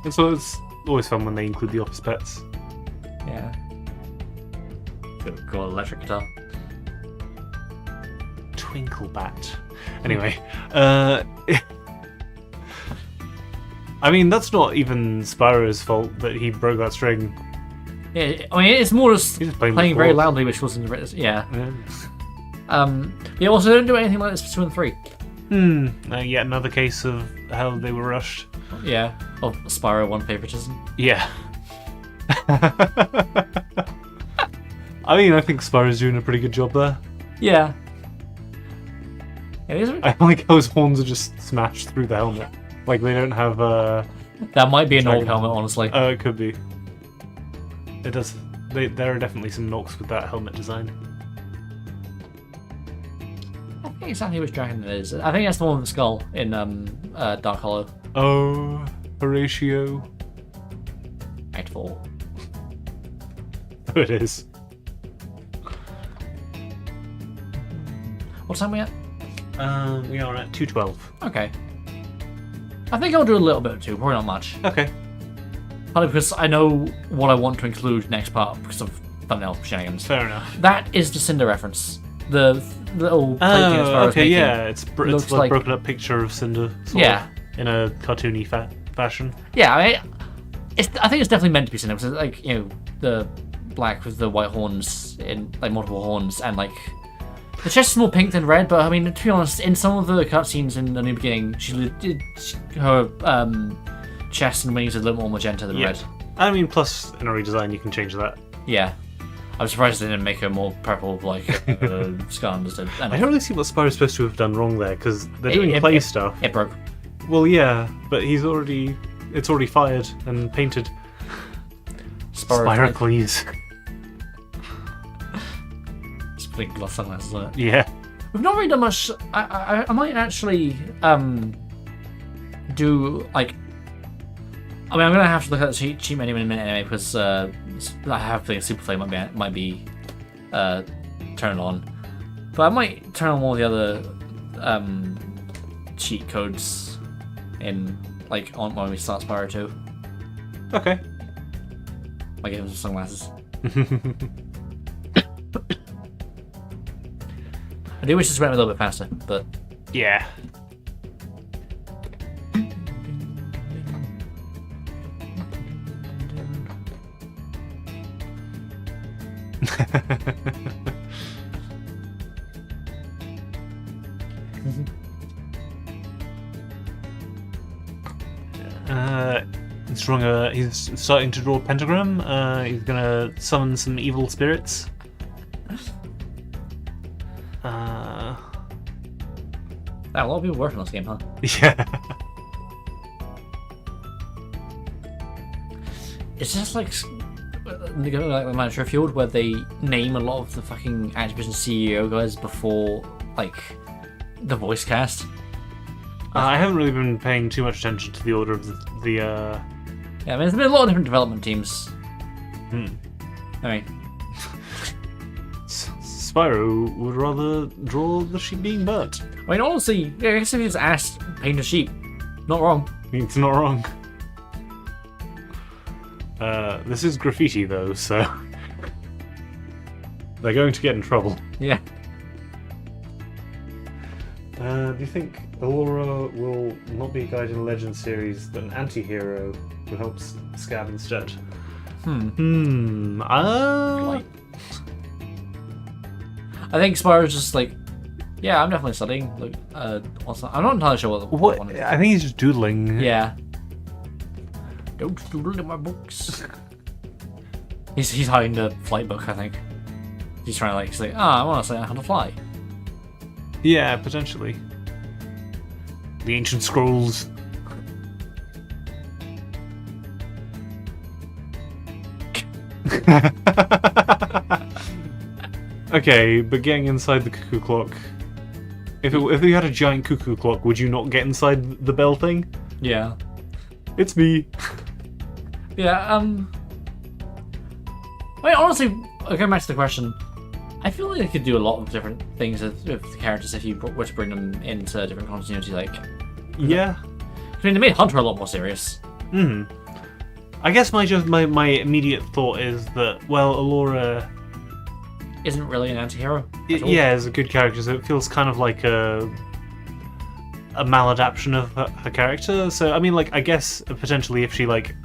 it's always fun when they include the office pets. Yeah. Cool electric guitar. Twinklebat. Anyway, I mean, that's not even Spyro's fault that he broke that string. Yeah, I mean, it's more just playing very loudly, which wasn't... Yeah. Yeah, also, don't do anything like this for 2 and 3. Yet another case of how they were rushed. Yeah, of Spyro 1 favoritism. Yeah. I mean, I think Spyro's doing a pretty good job there. Yeah. Yeah, I like how his horns are just smashed through the helmet. Like, they don't have that might be an old helmet, honestly. Oh, it could be. It does. There are definitely some knocks with that helmet design. I think exactly which dragon it is. I think that's the one with the skull in Dark Hollow. Oh, Horatio. Act 4. It is. What time are we at? We are at 2:12. Okay. I think I'll do a little bit too, probably not much. Okay. Probably because I know what I want to include next part because of thumbnail shenanigans. Fair enough. That is the Cinder reference. The little plate thing as far as okay, making. yeah. It's like a broken up picture of Cinder. Sort of, in a cartoony fashion. Yeah, I mean, I think it's definitely meant to be Cinder because, like, you know, the black with the white horns in like multiple horns and like. The chest is more pink than red, but I mean, to be honest, in some of the cutscenes in the new beginning, her chest and wings are a little more magenta than red. I mean, plus in a redesign, you can change that. Yeah. I'm surprised they didn't make her more purple like Scarlanders did. I don't really see what Spyro's supposed to have done wrong there, because they're doing play stuff. It broke. Well, yeah, but it's already fired and painted. Spyrocles. Big glass sunglasses on it. Yeah. We've not really done much. I might actually do like. I mean, I'm gonna have to look at the cheat menu in a minute anyway because I have a feeling Super Flame might be turned on, but I might turn on all the other cheat codes in on when we start Spyro 2. Okay. Might give him some sunglasses. I do wish this went a little bit faster, but... Yeah. He's starting to draw a pentagram. He's gonna summon some evil spirits. A lot of people working on this game, huh? Yeah. It's just like the Manager Field, where they name a lot of the fucking Activision CEO guys before like the voice cast. I haven't really been paying too much attention to the order of the Yeah, I mean, there's been a lot of different development teams. I mean, Spyro would rather draw the sheep being burnt. I mean, honestly, I guess if you just asked paint a sheep, not wrong. It's not wrong. This is graffiti though, so they're going to get in trouble. Yeah. Do you think Allura will not be a guide in the Legend series, but an anti-hero who helps Scab instead? Like, I think Spyro's just like, yeah, I'm definitely studying. Like, also, I'm not entirely sure what the one is. I think he's just doodling. Yeah. Don't doodle in my books. he's hiding the flight book, I think. He's trying to like say, I want to say how to fly. Yeah, potentially. The ancient scrolls. Okay, but getting inside the cuckoo clock. If you had a giant cuckoo clock, would you not get inside the bell thing? Yeah. It's me. Yeah, I mean, honestly, going back to the question, I feel like they could do a lot of different things with the characters if you were to bring them into different continuity, like... Yeah. I mean, they made Hunter a lot more serious. I guess my immediate thought is that, well, Allura... Isn't really an anti-hero. Yeah, is a good character, so it feels kind of like a maladaptation of her character. So, I mean, like, I guess potentially if she, like,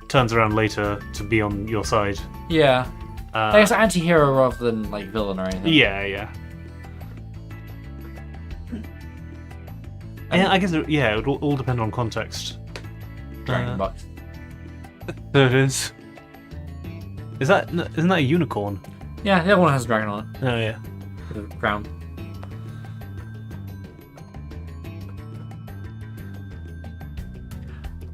turns around later to be on your side. Yeah. I guess anti-hero rather than, like, villain or anything. Yeah. And I guess, it would all depend on context. Dragon Bucks. There it is. Isn't that a unicorn? Yeah, the other one has a dragon on it. Oh, yeah. With a crown.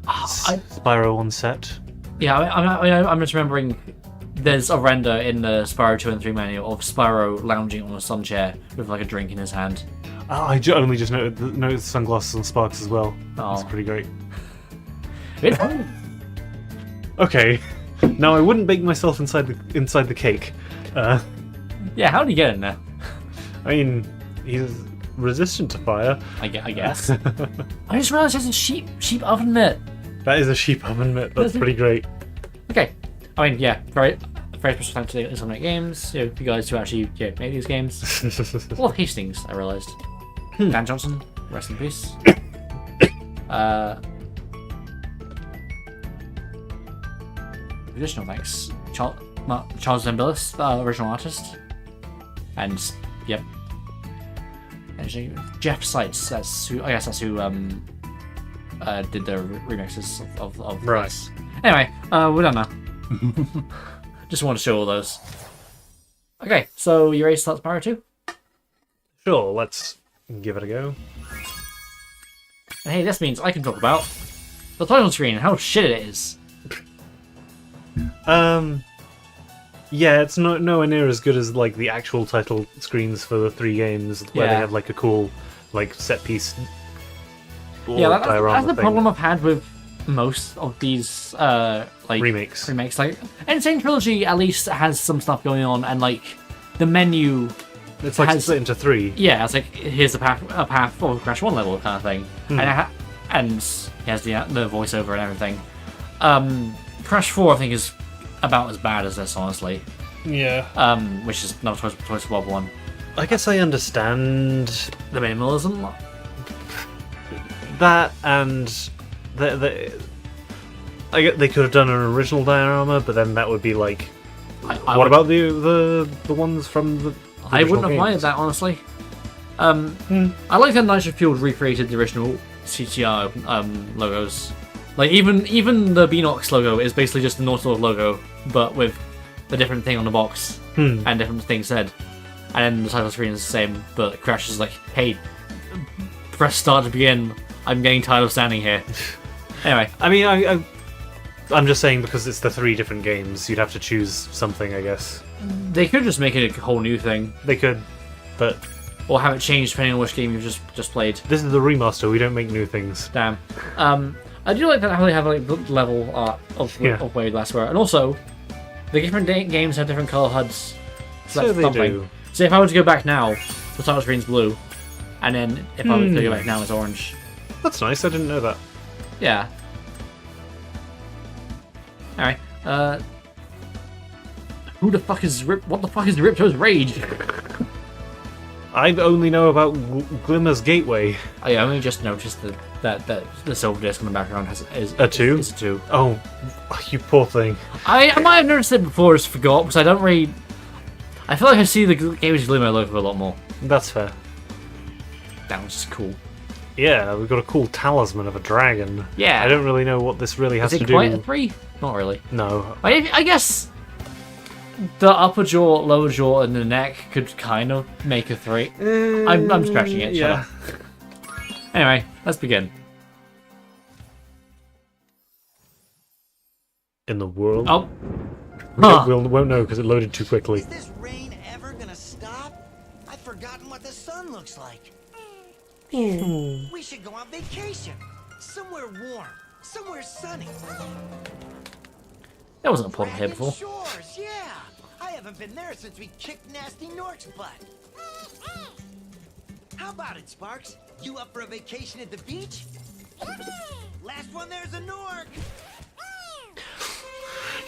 Spyro on set. Yeah, I'm just remembering there's a render in the Spyro 2 and 3 manual of Spyro lounging on a sun chair with like a drink in his hand. Oh, I only just noticed sunglasses and sparks as well. Oh. That's pretty great. It's Okay, now I wouldn't bake myself inside the cake. Yeah, how do you get in there? I mean, he's resistant to fire. I guess. I just realised there's a sheep oven mitt. That is a sheep oven mitt. That's pretty great. Okay, I mean, yeah, very special thanks to Insomniac Games, you guys who actually make these games. Well, Hastings, I realised. Dan Johnson, rest in peace. Additional thanks, Charles Zambilis, original artist, and yep, and Jeff Seitz. That's who did the remixes of right. this. Anyway, we're done now. Just want to show all those. Okay, so you ready to start Spyro 2? Sure, let's give it a go. And hey, this means I can talk about the title screen and how shit it is. Yeah, it's nowhere near as good as like the actual title screens for the 3 games where they have like a cool like set piece. Yeah, that's the problem I've had with most of these like remakes. Like Insane Trilogy at least has some stuff going on, and like the menu. It's like split into 3. Yeah, it's like here's a path of Crash 1 level kind of thing, and he has the voiceover and everything. Crash 4 I think is about as bad as this, honestly. Yeah. Which is not Toys for Bob 1. I guess I understand the minimalism. That and they could have done an original diorama, but then that would be like. What about the ones from the? I wouldn't have minded that, honestly. I like that Nitro Fueled recreated the original CTR logos. Like even the Beanox logo is basically just the North logo, but with a different thing on the box and different things said. and then the title screen is the same, but Crash is like, hey, press start to begin. I'm getting tired of standing here. Anyway. I mean, I'm just saying because it's the 3 different games, you'd have to choose something, I guess. They could just make it a whole new thing. They could, but... Or have it changed depending on which game you've just played. This is the remaster, we don't make new things. Damn. I do like that how they have like level art of way last were. And also, the different games have different color HUDs. So they do. So if I were to go back now, the title screen's blue. And then if I were to go back now, it's orange. That's nice, I didn't know that. Yeah. Alright, what the fuck is Ripto's Rage? I only know about Glimmer's Gateway. I only just noticed that the silver disc in the background is a 2? Is a 2. Oh, you poor thing. I might have noticed it before, just forgot, because I don't really... I feel like I see the Game's Glimmer logo a lot more. That's fair. That was just cool. Yeah, we've got a cool talisman of a dragon. Yeah. I don't really know what this really has to do. Is it quite a 3? Not really. No. I guess the upper jaw, lower jaw, and the neck could kind of make a 3. I'm scratching it. Yeah. Shut up. Anyway, let's begin. In the world? Oh. We won't know because it loaded too quickly. Is this rain ever gonna stop? I've forgotten what the sun looks like. We should go on vacation. Somewhere warm. Somewhere sunny. There wasn't a portal here before. Shores, yeah. I haven't been there since we kicked Nasty Nork's butt. How about it, Sparks? You up for a vacation at the beach? Last one there's a Nork.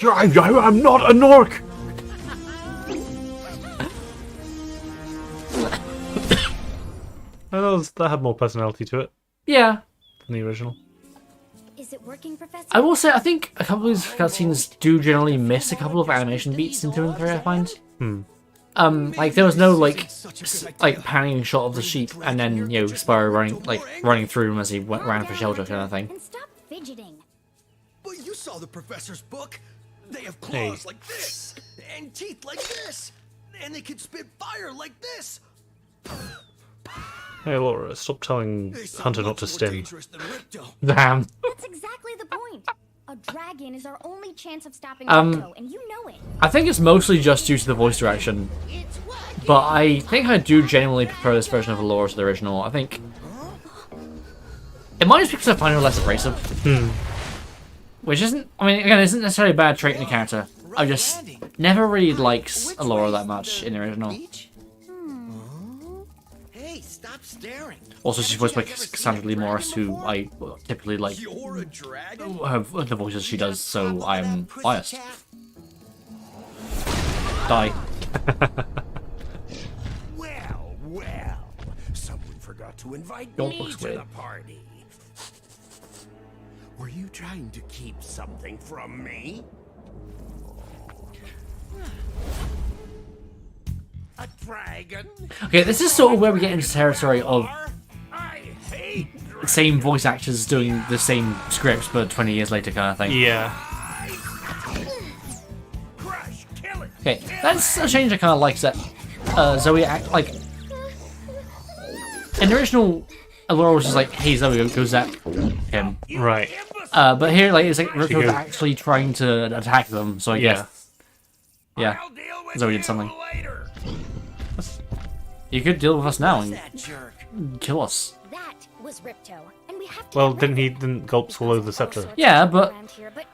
I'm not a Nork! That had more personality to it Yeah. than the original. Is it working, Professor? I will say, I think a couple of these cutscenes do generally miss a couple of animation beats in 2 and 3, I find. Like there was no like panning shot of the sheep and then Spyro running through him as he ran for shelter kind of thing. And stop fidgeting. But you saw the professor's book. They have claws like this and teeth like this, and they can spit fire like this. Hey Laura, stop telling Hunter not to stim. Damn. That's exactly the point. A dragon is our only chance of stopping Ripto, and you know it. I think it's mostly just due to the voice direction, but I think I do genuinely prefer this version of Allura to the original. I think it might just be because I find her less abrasive, which isn't. I mean, again, isn't necessarily a bad trait in the character. I just never really liked Allura that much in the original. Hey, stop staring. Also, she's voiced by Cassandra Lee Morris, who I typically like the voices she does, so I'm biased. Die. Well, someone forgot to invite Don't me look to weird. the party. Were you trying to keep something from me? A dragon? Okay, this is sort of where we get into territory of I hate same voice actors doing the same scripts, but 20 years later kind of thing. Yeah. Crush, kill it. Okay, that's a change I kind of like. That Zoe like in the original, Allura was just like, "Hey Zoe, go zap him." Right. But here, like, it's like Ripto's actually trying to attack them. So I guess, yeah, Zoe did something. You could deal with us now and kill us. That was Ripto, and we have to Well, didn't Gulp swallow the scepter? Yeah, but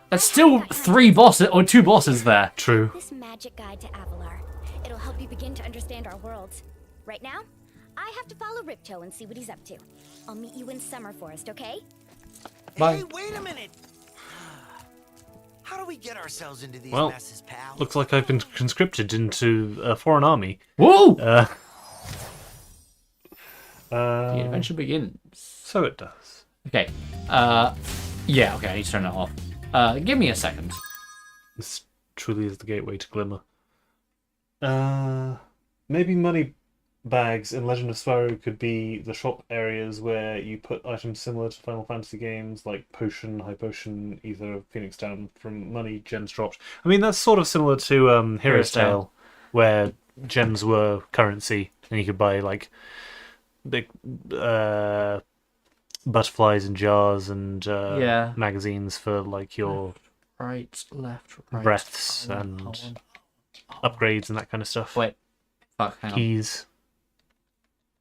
that's still 3 bosses or 2 bosses there. True. This magic guide to Avalar. It'll help you begin to understand our worlds. Right now, I have to follow Ripto and see what he's up to. I'll meet you in Summer Forest, okay? Bye. Hey, wait a minute. How do we get ourselves into these Well, messes, pal? looks like I've been conscripted into a foreign army. Woo! The The adventure begins. So it does. Okay. Yeah. Okay. I need to turn that off. Give me a second. This truly is the gateway to Glimmer. Maybe money bags in Legend of Spyro could be the shop areas where you put items similar to Final Fantasy games, like potion, high potion, either Phoenix Down from money gems dropped. I mean, that's sort of similar to Hero's Tale, where gems were currency, and you could buy like big butterflies and jars and magazines for like your Right, left, right. breaths and upgrades and that kind of stuff. Wait, fuck, hang on. Keys,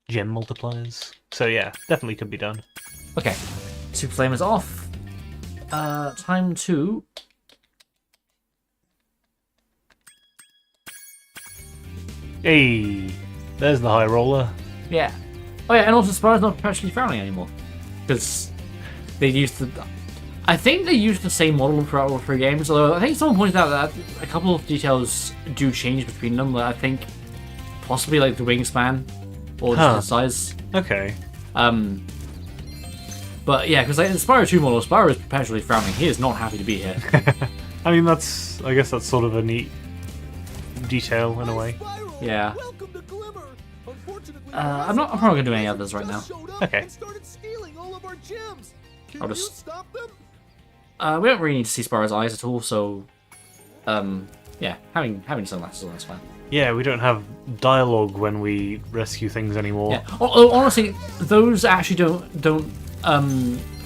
gem multipliers. So yeah, definitely could be done. Okay, Super Flame is off. Time to... Hey, there's the high roller. Yeah. Oh yeah, and also Spyro's not perpetually frowning anymore. Because they used to... I think they used the same model throughout all 3 games, although I think someone pointed out that a couple of details do change between them. Like, I think possibly like the wingspan or just the size. Okay. But yeah, because like in the Spyro 2 model, Spyro is perpetually frowning. He is not happy to be here. I mean, I guess that's sort of a neat detail in a way. Yeah. I'm probably gonna do any others right now. Okay. I'll just... we don't really need to see Spyro's eyes at all, so... yeah, having sunglasses on, that's fine. Yeah, we don't have dialogue when we rescue things anymore. Yeah. Although, honestly, those actually don't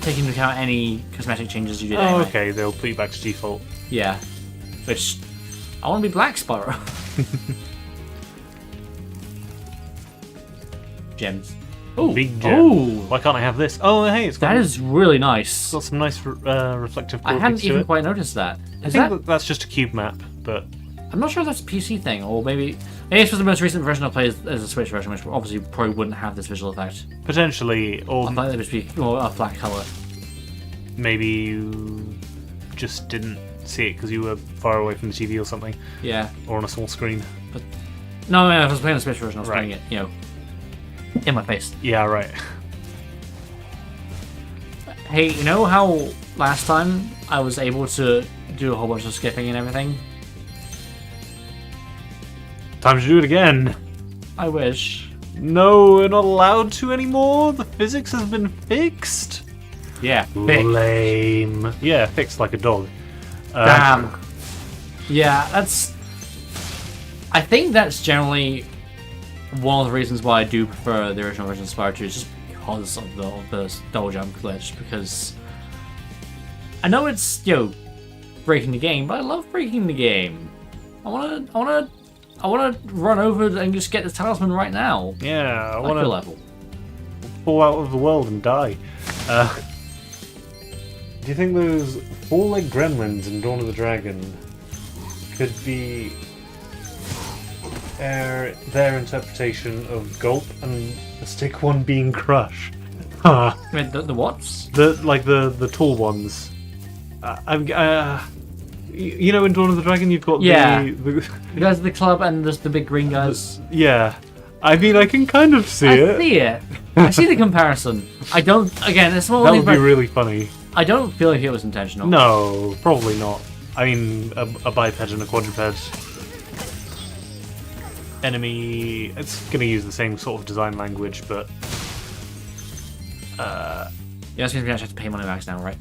take into account any cosmetic changes you did anyway. Okay, they'll put you back to default. Yeah. Which... I want to be Black Spyro. Gems. Oh, big gem. Ooh. Why can't I have this? Oh, hey, it's got... That is really nice. Got some nice reflective I hadn't even quite noticed that. I think that's just a cube map, but... I'm not sure if that's a PC thing, or maybe it's for the most recent version I played as a Switch version, which obviously probably wouldn't have this visual effect. Potentially, or... I thought it would be more a flat colour. Maybe you just didn't see it because you were far away from the TV or something. Yeah. Or on a small screen. But no, if I was playing the Switch version, I was playing it, you know, in my face. Yeah, right. Hey, you know how last time I was able to do a whole bunch of skipping and everything? Time to do it again. I wish. No, we're not allowed to anymore. The physics has been fixed. Yeah, fixed. Lame. Yeah, fixed like a dog. Damn. Yeah, that's... I think that's generally one of the reasons why I do prefer the original version of Spyro 2, is just because of the double jump glitch, because I know it's, you know, breaking the game, but I love breaking the game. I wanna run over and just get the talisman right now. Yeah, I wanna want to level. Fall out of the world and die. Do you think those 4-legged gremlins in Dawn of the Dragon could be their interpretation of Gulp and the stick one being Crush? I mean, the what's? The tall ones. You know, in Dawn of the Dragon, you've got the guys at the club and there's the big green guys. Yeah, I mean, I can kind of see it. I see it. I see the comparison. I don't. Again, it's one of that these would be really funny. I don't feel like it was intentional. No, probably not. I mean, a biped and a quadruped enemy. It's going to use the same sort of design language, but yeah, that's going to be actually have to pay money back now, right?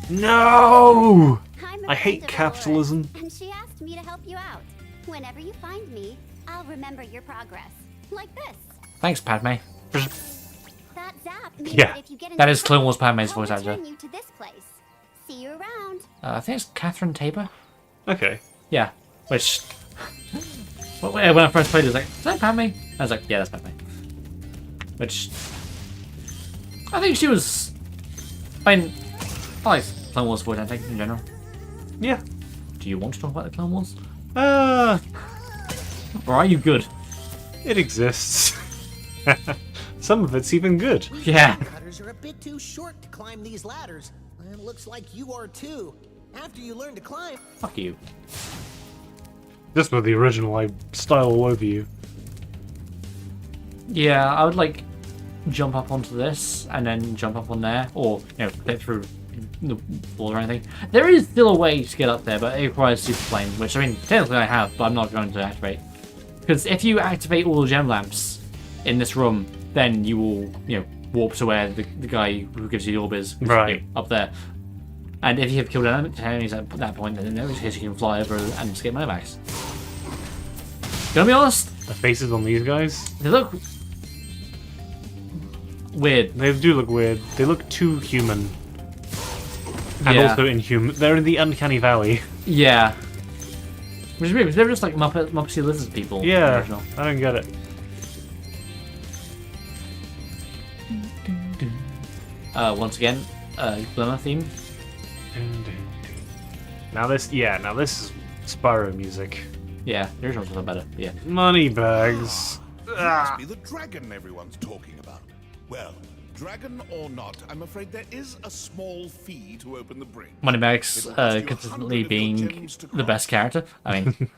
No! I hate capitalism. And she asked me to help you out. Whenever you find me, I'll remember your progress. Like this. Thanks, Padme. That zap means Yeah, that if you get that is Clone Wars Padme's voice actor. you to this place. See you around. I think it's Catherine Tabor. Okay. Yeah, which when I first played it, I was like, is that Padme? I was like, yeah, that's Padme. Which I think she was. I mean, I like Clone Wars voice acting in general. Yeah. Do you want to talk about the Clone Wars? Or are you good? It exists. Some of it's even good. Yeah. Cutters are a bit too short to climb these ladders. And it looks like you are too. After you learn to climb... Fuck you. Just with the original, I style all over you. Yeah, I would like jump up onto this and then jump up on there, or you know, get through the wall or anything. There is still a way to get up there, but it requires Super Flame, which I mean, technically I have, but I'm not going to activate. Because if you activate all the gem lamps in this room, then you will, you know, warp to where the guy who gives you the orb is, right, you know, up there. And if you have killed enemies at that point, then in which case you can fly over and escape money bags. Gonna be honest, The faces on these guys? They look weird. They do look weird. They look too human. And Yeah. also inhuman. They're in the uncanny valley. Yeah. Which is weird, because they're just like Muppety Lizard people. Yeah, Original. I don't get it. Once again, Glimmer theme. Now this is Spyro music. Yeah, the original's a little better. Yeah. Money bags. It must be the dragon everyone's talking about. Well, dragon or not, I'm afraid there is a small fee to open the bridge. Moneybags It'll cost you consistently 100 being gems to the best character. I mean,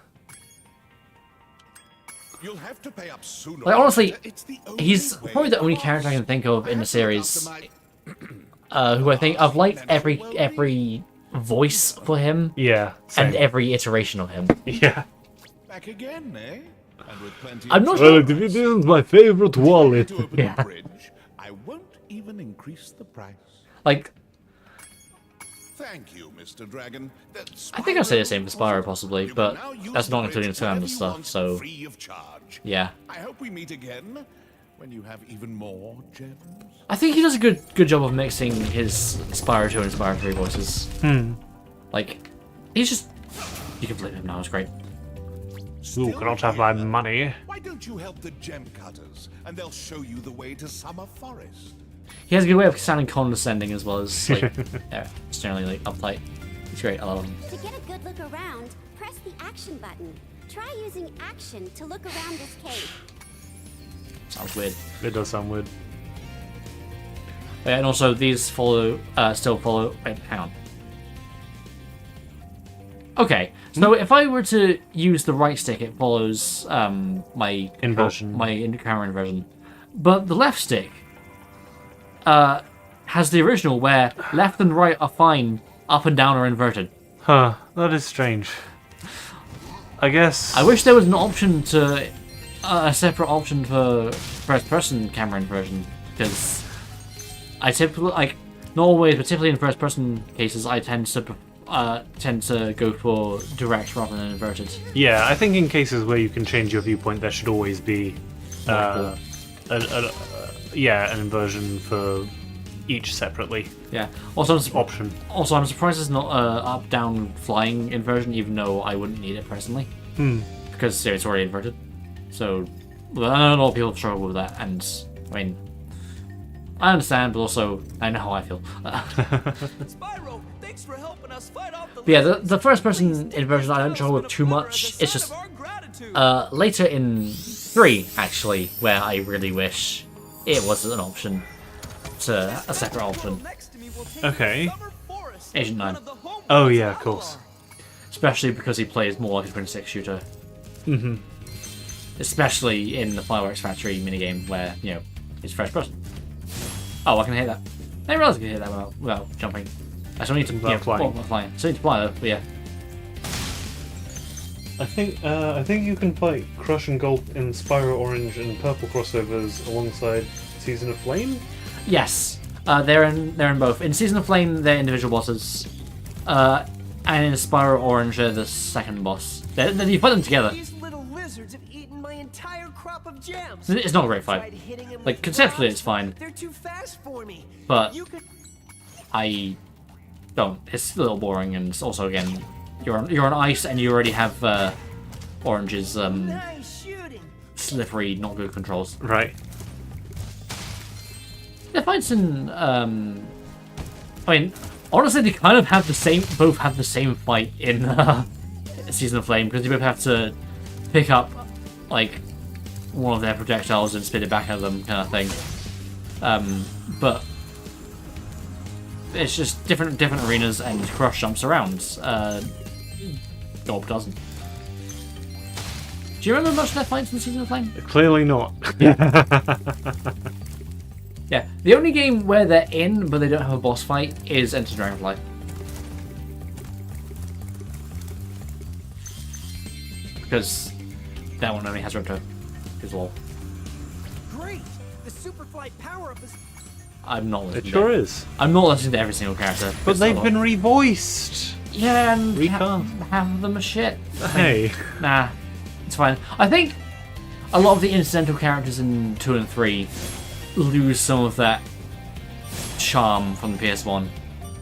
You'll have to pay up sooner. like honestly, It's the only he's way. probably the only character I can think of in the series who I think I've liked every voice for him. Yeah. And every iteration of him. Yeah. Back again, eh? And with plenty I'm of not time sure. Well, if it isn't my favorite wallet. to open Yeah. the bridge, I won't even increase the price. Like, Thank you, Mr. Dragon. I think I'll say the same for Spyro possibly, but that's not including the and stuff. So Free of charge. yeah. I hope we meet again when you have even more gems. I think he does a good job of mixing his Spyro 2 and Spyro 3 voices. Like, he's just... You can flip him now, it's great. Ooh, cannot have my money. Why don't you help the gem cutters, and they'll show you the way to Summer Forest? He has a good way of sounding condescending as well as, like, just generally, like, uptight. It's great, I love him. To get a good look around, press the action button. Try using action to look around this cave. Sounds weird. It does sound weird. Yeah, and also, these follow, still follow... Wait, hang on. Okay, so if I were to use the right stick, it follows my Inversion. my camera inversion. But the left stick has the original where left and right are fine, up and down are inverted. Huh, that is strange. I guess... I wish there was an option to... a separate option for first-person camera inversion, because I typically, like, not always, but typically in first-person cases, I tend to go for direct rather than inverted. Yeah, I think in cases where you can change your viewpoint, there should always be an inversion for each separately. Yeah. Also, option. Also, I'm surprised there's not up-down flying inversion, even though I wouldn't need it personally, because it's already inverted. So, well, I know a lot of people struggle with that, and I mean, I understand, but also I know how I feel. Spyro, thanks for helping us fight off the... But yeah, the first-person inversion I don't struggle with too much. It's just later in 3, actually, where I really wish it was an option, a separate option. Okay. Agent 9. Oh yeah, of course. Especially because he plays more like a twin stick shooter. Mm-hmm. Especially in the Fireworks Factory minigame where, you know, it's first person. Oh, I can hit that. I didn't realize I could hit that without jumping. I still need to flying. flying. So I need to fly though, but yeah. I think you can fight Crush and Gulp in Spyro Orange and Purple crossovers alongside Season of Flame. Yes, they're in both. In Season of Flame, they're individual bosses, and in Spyro Orange, they're the second boss. You put them together. These little lizards have eaten my entire crop of gems. It's not a great fight. Like conceptually, it's fine. They're too fast for me. But I don't. It's a little boring, and it's also again, you're on ice, and you already have Orange's Nice shooting. slippery, not good controls. Right. The fights in I mean, honestly, they kind of have both have the same fight in Season of Flame, because you both have to pick up like one of their projectiles and spit it back at them, kind of thing. But it's just different arenas, and Crush jumps around. Gob doesn't. Do you remember much of their fights in Season of Flame? Clearly not. Yeah, the only game where they're in but they don't have a boss fight is Enter Dragonfly. Because that one only has Ripto. Because lol. Great. The Superflight power-up is... I'm not listening. It sure is. I'm not listening to every single character. But they've been revoiced. Yeah, and Recast. have them as shit. Hey. Nah, it's fine. I think a lot of the incidental characters in 2 and 3 lose some of that charm from the PS1.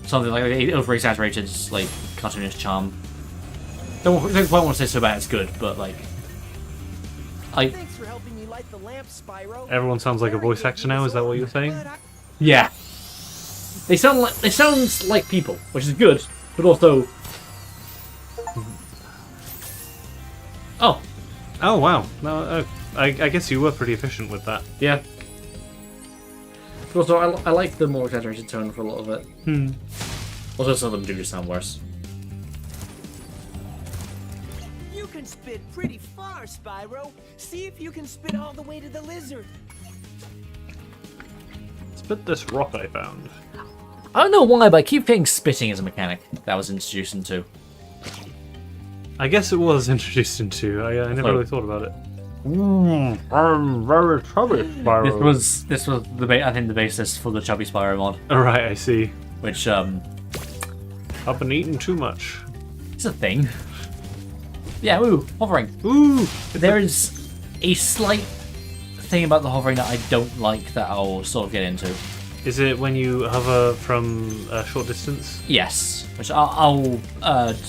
Something like over-exaggerated, like cartoonish charm. Don't quite want to say so bad it's good, but like, Thanks for helping me light the lamp, Spyro. Everyone sounds like a voice actor now. Is that what you're saying? yeah, they sound like people, which is good, but also, oh wow. No, I guess you were pretty efficient with that. yeah. But also, I like the more exaggerated tone for a lot of it. Also, some of them do just sound worse. You can spit pretty far, Spyro. See if you can spit all the way to the lizard. Spit this rock I found. I don't know why, but I keep getting spitting as a mechanic that was introduced into. I guess it was introduced into. I never really thought about it. I'm very chubby, Spyro. This was I think the basis for the chubby Spyro mod. Alright, I see. Which I've been eating too much. It's a thing. Yeah, ooh, hovering. Ooh! There is a slight thing about the hovering that I don't like that I'll sort of get into. Is it when you hover from a short distance? Yes, which I'll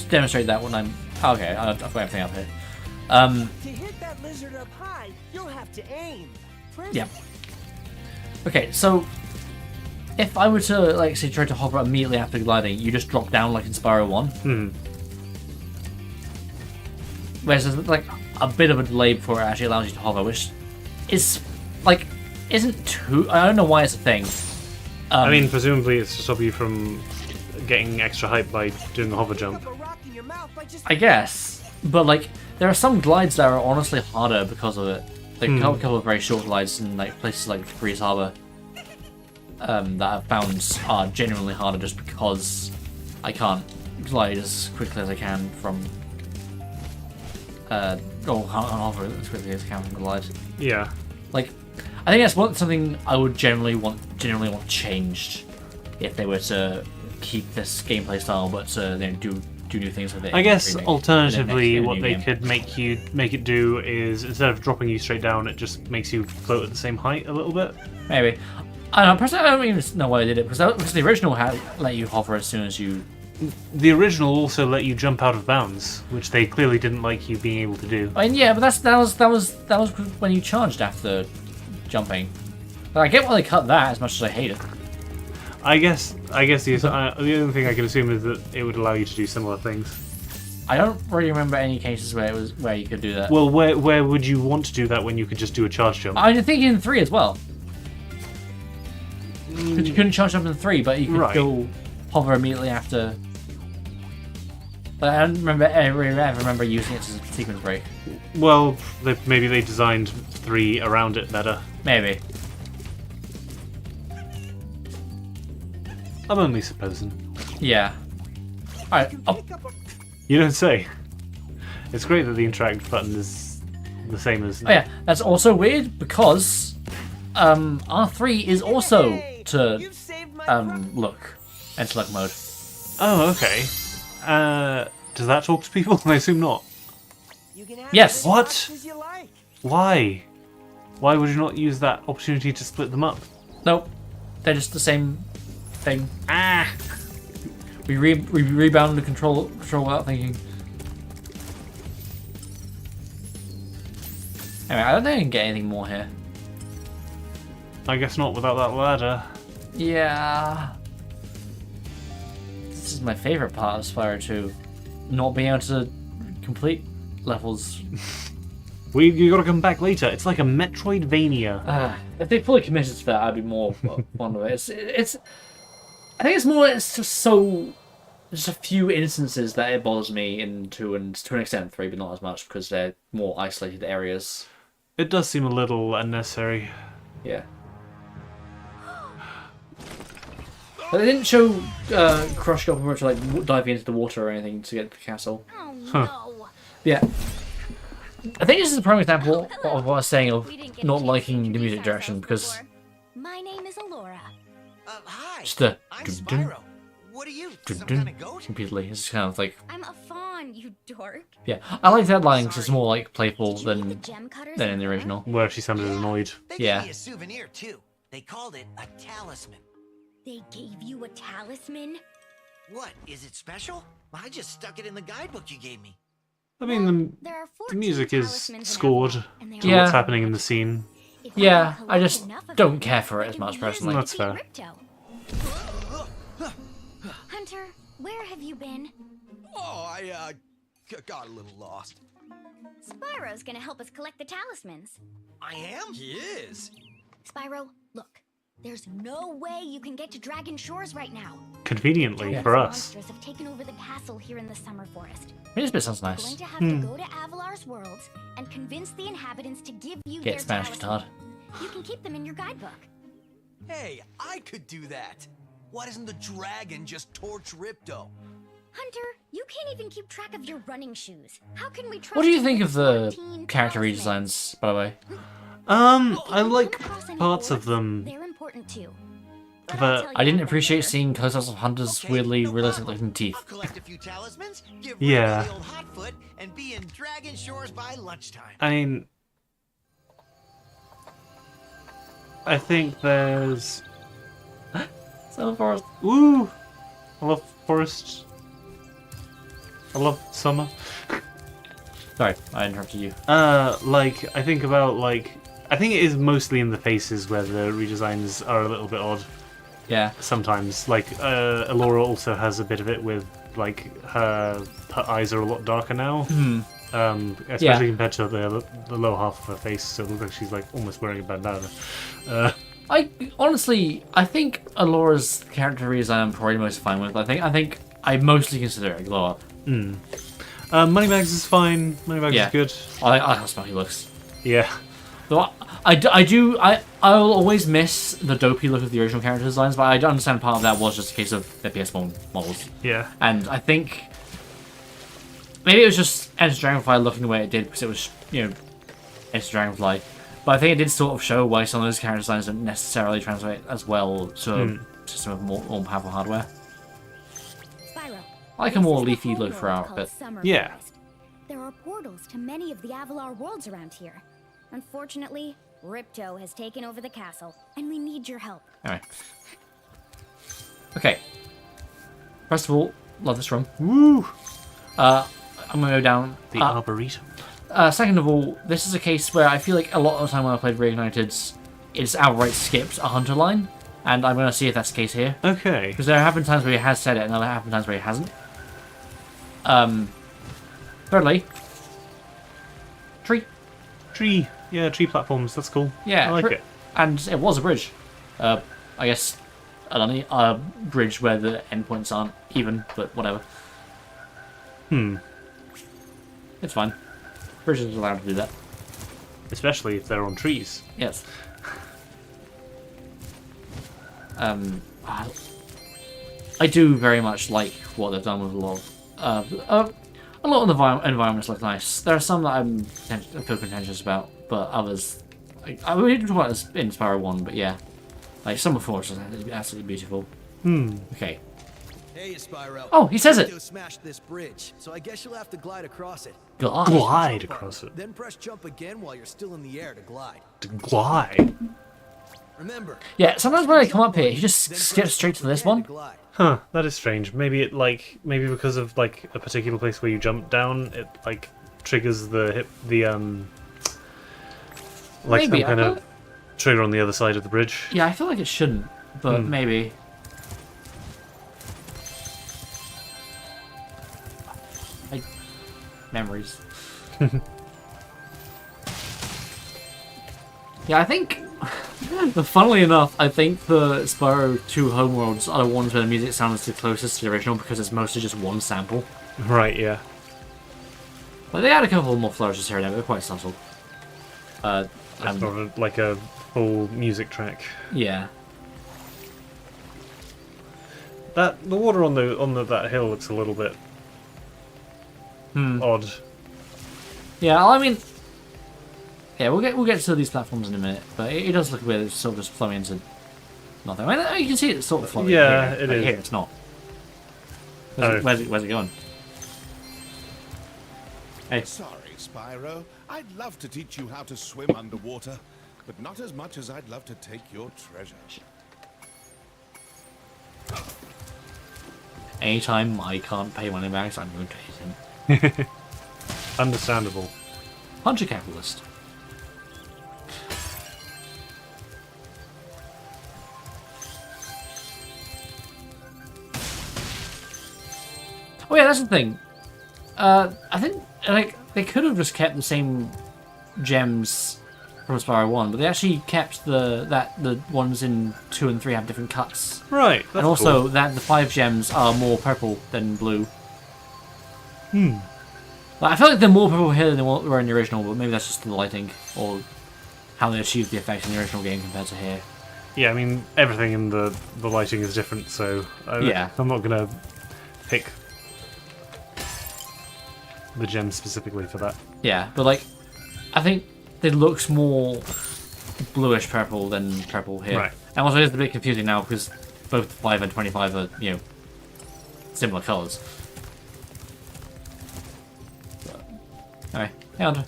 demonstrate that when I'm... Okay, I've got everything up here. To hit that lizard up high, you'll have to aim. Yeah. Okay, so if I were to, like, say, try to hover immediately after gliding, you just drop down like in Spyro 1. Whereas there's, like, a bit of a delay before it actually allows you to hover, which is, like, isn't too... I don't know why it's a thing. I mean, presumably it's to stop you from getting extra height by doing the hover jump. I guess. But, like, there are some glides that are honestly harder because of it. Like, a couple of very short glides in, like, places like Freeze Harbor that I've found are genuinely harder just because I can't glide as quickly as I can from... or hover as quickly as I can from glide. Yeah. Like, I think that's something I would generally want changed if they were to keep this gameplay style, but to do new things with it. I guess alternatively, what they could make it do is instead of dropping you straight down, it just makes you float at the same height a little bit. Maybe. I don't know. Personally, I don't even know why they did it because the original had let you hover as soon as you. The original also let you jump out of bounds, which they clearly didn't like you being able to do. I mean, yeah, but that was when you charged after jumping. But I get why they cut that as much as I hate it. I guess the only thing I can assume is that it would allow you to do similar things. I don't really remember any cases where you could do that. Well, where would you want to do that when you could just do a charge jump? I think in 3 as well. Because you couldn't charge jump in 3, but you could go hover immediately after. But I don't ever remember using it as a sequence break. Well, maybe they designed 3 around it better. Maybe. I'm only supposing. Yeah. Alright. Oh. You don't say. It's great that the interact button is the same as... Oh yeah, that's also weird because R3 is also to look and select mode. Oh, okay. Does that talk to people? I assume not. Yes. What? Why? Why would you not use that opportunity to split them up? Nope. They're just the same thing. Ah! We rebound the control without thinking. Anyway, I don't think I can get anything more here. I guess not without that ladder. Yeah. This is my favorite part of Spyro 2. Not being able to complete levels. You gotta come back later. It's like a Metroidvania. If they fully committed to that, I'd be more fond of it. I think it's just so... There's a few instances that it bothers me in 2 and to an extent 3, but not as much because they're more isolated areas. It does seem a little unnecessary. Yeah. But they didn't show Crush go to like diving into the water or anything to get to the castle. Oh no. Yeah. I think this is a prime example of what I was saying of not liking the music direction because My name is Alora. Hi. just the I'm Spyro. What are you, some kind of goat? Repeatedly. It's kind of like... I'm a fawn, you dork. Yeah, I like that line because it's more like playful Did you than eat the gem cutters in the dinner? original. Where she sounded annoyed. They Yeah. gave me a souvenir, too. They called it a talisman. They gave you a talisman? What, is it special? I just stuck it in the guidebook you gave me. I mean, There are the 14 music is talismans in scored Avalor, and they to are Yeah. what's happening in the scene. If Yeah, can I collect just enough of don't them, care for it they as can much be personally. used to That's defeat Ripto. Hunter, where have you been? Oh, I got a little lost. Spyro's gonna help us collect the talismans. I am? He is. Spyro, look. There's no way you can get to Dragon Shores right now. Conveniently Countless for us. monsters have taken over the castle here in the Summer Forest. This bit sounds You're nice. going to have to go to Avalar's worlds and convince the inhabitants to give you Get their Spanish talisman. guitar. You can keep them in your guidebook. Hey, I could do that. Why doesn't the dragon just torch Ripto? Hunter, you can't even keep track of your running shoes. How can we trust What do you you think with of the 14 character talismans? redesigns, by the way? I If like you come across any parts of boards, them. They're important too. I'll But tell you I didn't about them appreciate later. seeing close-ups of Hunter's Okay, weirdly no realistic problem. looking teeth. I'll collect a few talismans, give Yeah. Ripto the old hotfoot, and be in Dragon Shores by lunchtime. I mean, I think there's... Summer Forest. Woo! I love forest. I love summer. Sorry, I interrupted you. Like, I think about, like... I think it is mostly in the faces where the redesigns are a little bit odd. Yeah. Sometimes. Like, Elora also has a bit of it with, like, her eyes are a lot darker now. Especially compared to the lower half of her face, so it looks like she's, like, almost wearing a bandana. I think Alora's character redesign I'm probably most fine with. I think I mostly consider it glow up. Moneybags is fine. Moneybags Yeah. is good. I like how smart he looks. Yeah. Though I'll always miss the dopey look of the original character designs, but I do understand part of that was just a case of the PS1 models. Yeah. And I think maybe it was just Enter Dragonfly looking the way it did because it was, Enter Dragonfly. But I think it did sort of show why some of those character designs don't necessarily translate as well to a system of more powerful hardware. Spyro, I like a this more is the leafy look homeworld throughout, called but Summer Yeah. Forest. There are portals to many of the Avalar worlds around here. Unfortunately, Ripto has taken over the castle, and we need your help. anyway. Okay. First of all, love this room. Woo! I'm gonna go down. The Arboretum. Second of all, this is a case where I feel like a lot of the time when I played Reignited, it's outright skipped a Hunter line, and I'm gonna see if that's the case here. Okay. Because there have been times where he has said it, and there have been times where he hasn't. Thirdly, tree. Tree. Yeah, tree platforms. That's cool. Yeah, I like it. And it was a bridge. I guess a bridge where the endpoints aren't even, but whatever. It's fine. Bridges are allowed to do that. Especially if they're on trees. Yes. I do very much like what they've done with a lot of the environments look nice. There are some that I feel contentious about, but others, we didn't talk about this in Spyro 1, but yeah, like Summer Forest is absolutely beautiful. Okay. Hey, Spyro. Oh, he says it. Ripto smashed this bridge, so I guess you'll have to glide across it. Glide across it. Then press jump again while you're still in the air to glide. To glide. Remember. Yeah, sometimes when I come up here, he just skips straight to this one. Huh, that is strange. Maybe maybe because of like a particular place where you jump down, it like triggers like Maybe, some kind I of trigger on the other side of the bridge. Yeah, I feel like it shouldn't, but maybe. Memories. Yeah, I think, funnily enough, I think the Spyro 2 homeworlds are the ones where the music sounds the closest to the original because it's mostly just one sample. Right, yeah. But they had a couple more flourishes here and there, but they're quite subtle. It's not like a full music track. Yeah. The water on that hill looks a little bit odd. Yeah, I mean, yeah, we'll get to these platforms in a minute, but it does look weird. It's sort of just flowing into nothing. I mean, you can see it's sort of flowing. Yeah, here, it but is. Here it's not. Where's it going? Hey. Sorry, Spyro. I'd love to teach you how to swim underwater, but not as much as I'd love to take your treasure. Anytime I can't pay money back, I'm going to hit him. Understandable. Punch a capitalist. Oh yeah, that's the thing. I think like they could have just kept the same gems from Spyro 1, but they actually kept the ones in 2 and 3 have different cuts. Right. That's and also cool. that the 5 gems are more purple than blue. Hmm. Like, I feel like they're more purple here than they were in the original, but maybe that's just the lighting or how they achieved the effect in the original game compared to here. Yeah, I mean everything in the lighting is different, so Yeah. I'm not gonna pick the gems specifically for that. Yeah, but like, I think it looks more bluish purple than purple here. Right. And also it's a bit confusing now because both 5 and 25 are, you know, similar colours. Alright, hey Hunter.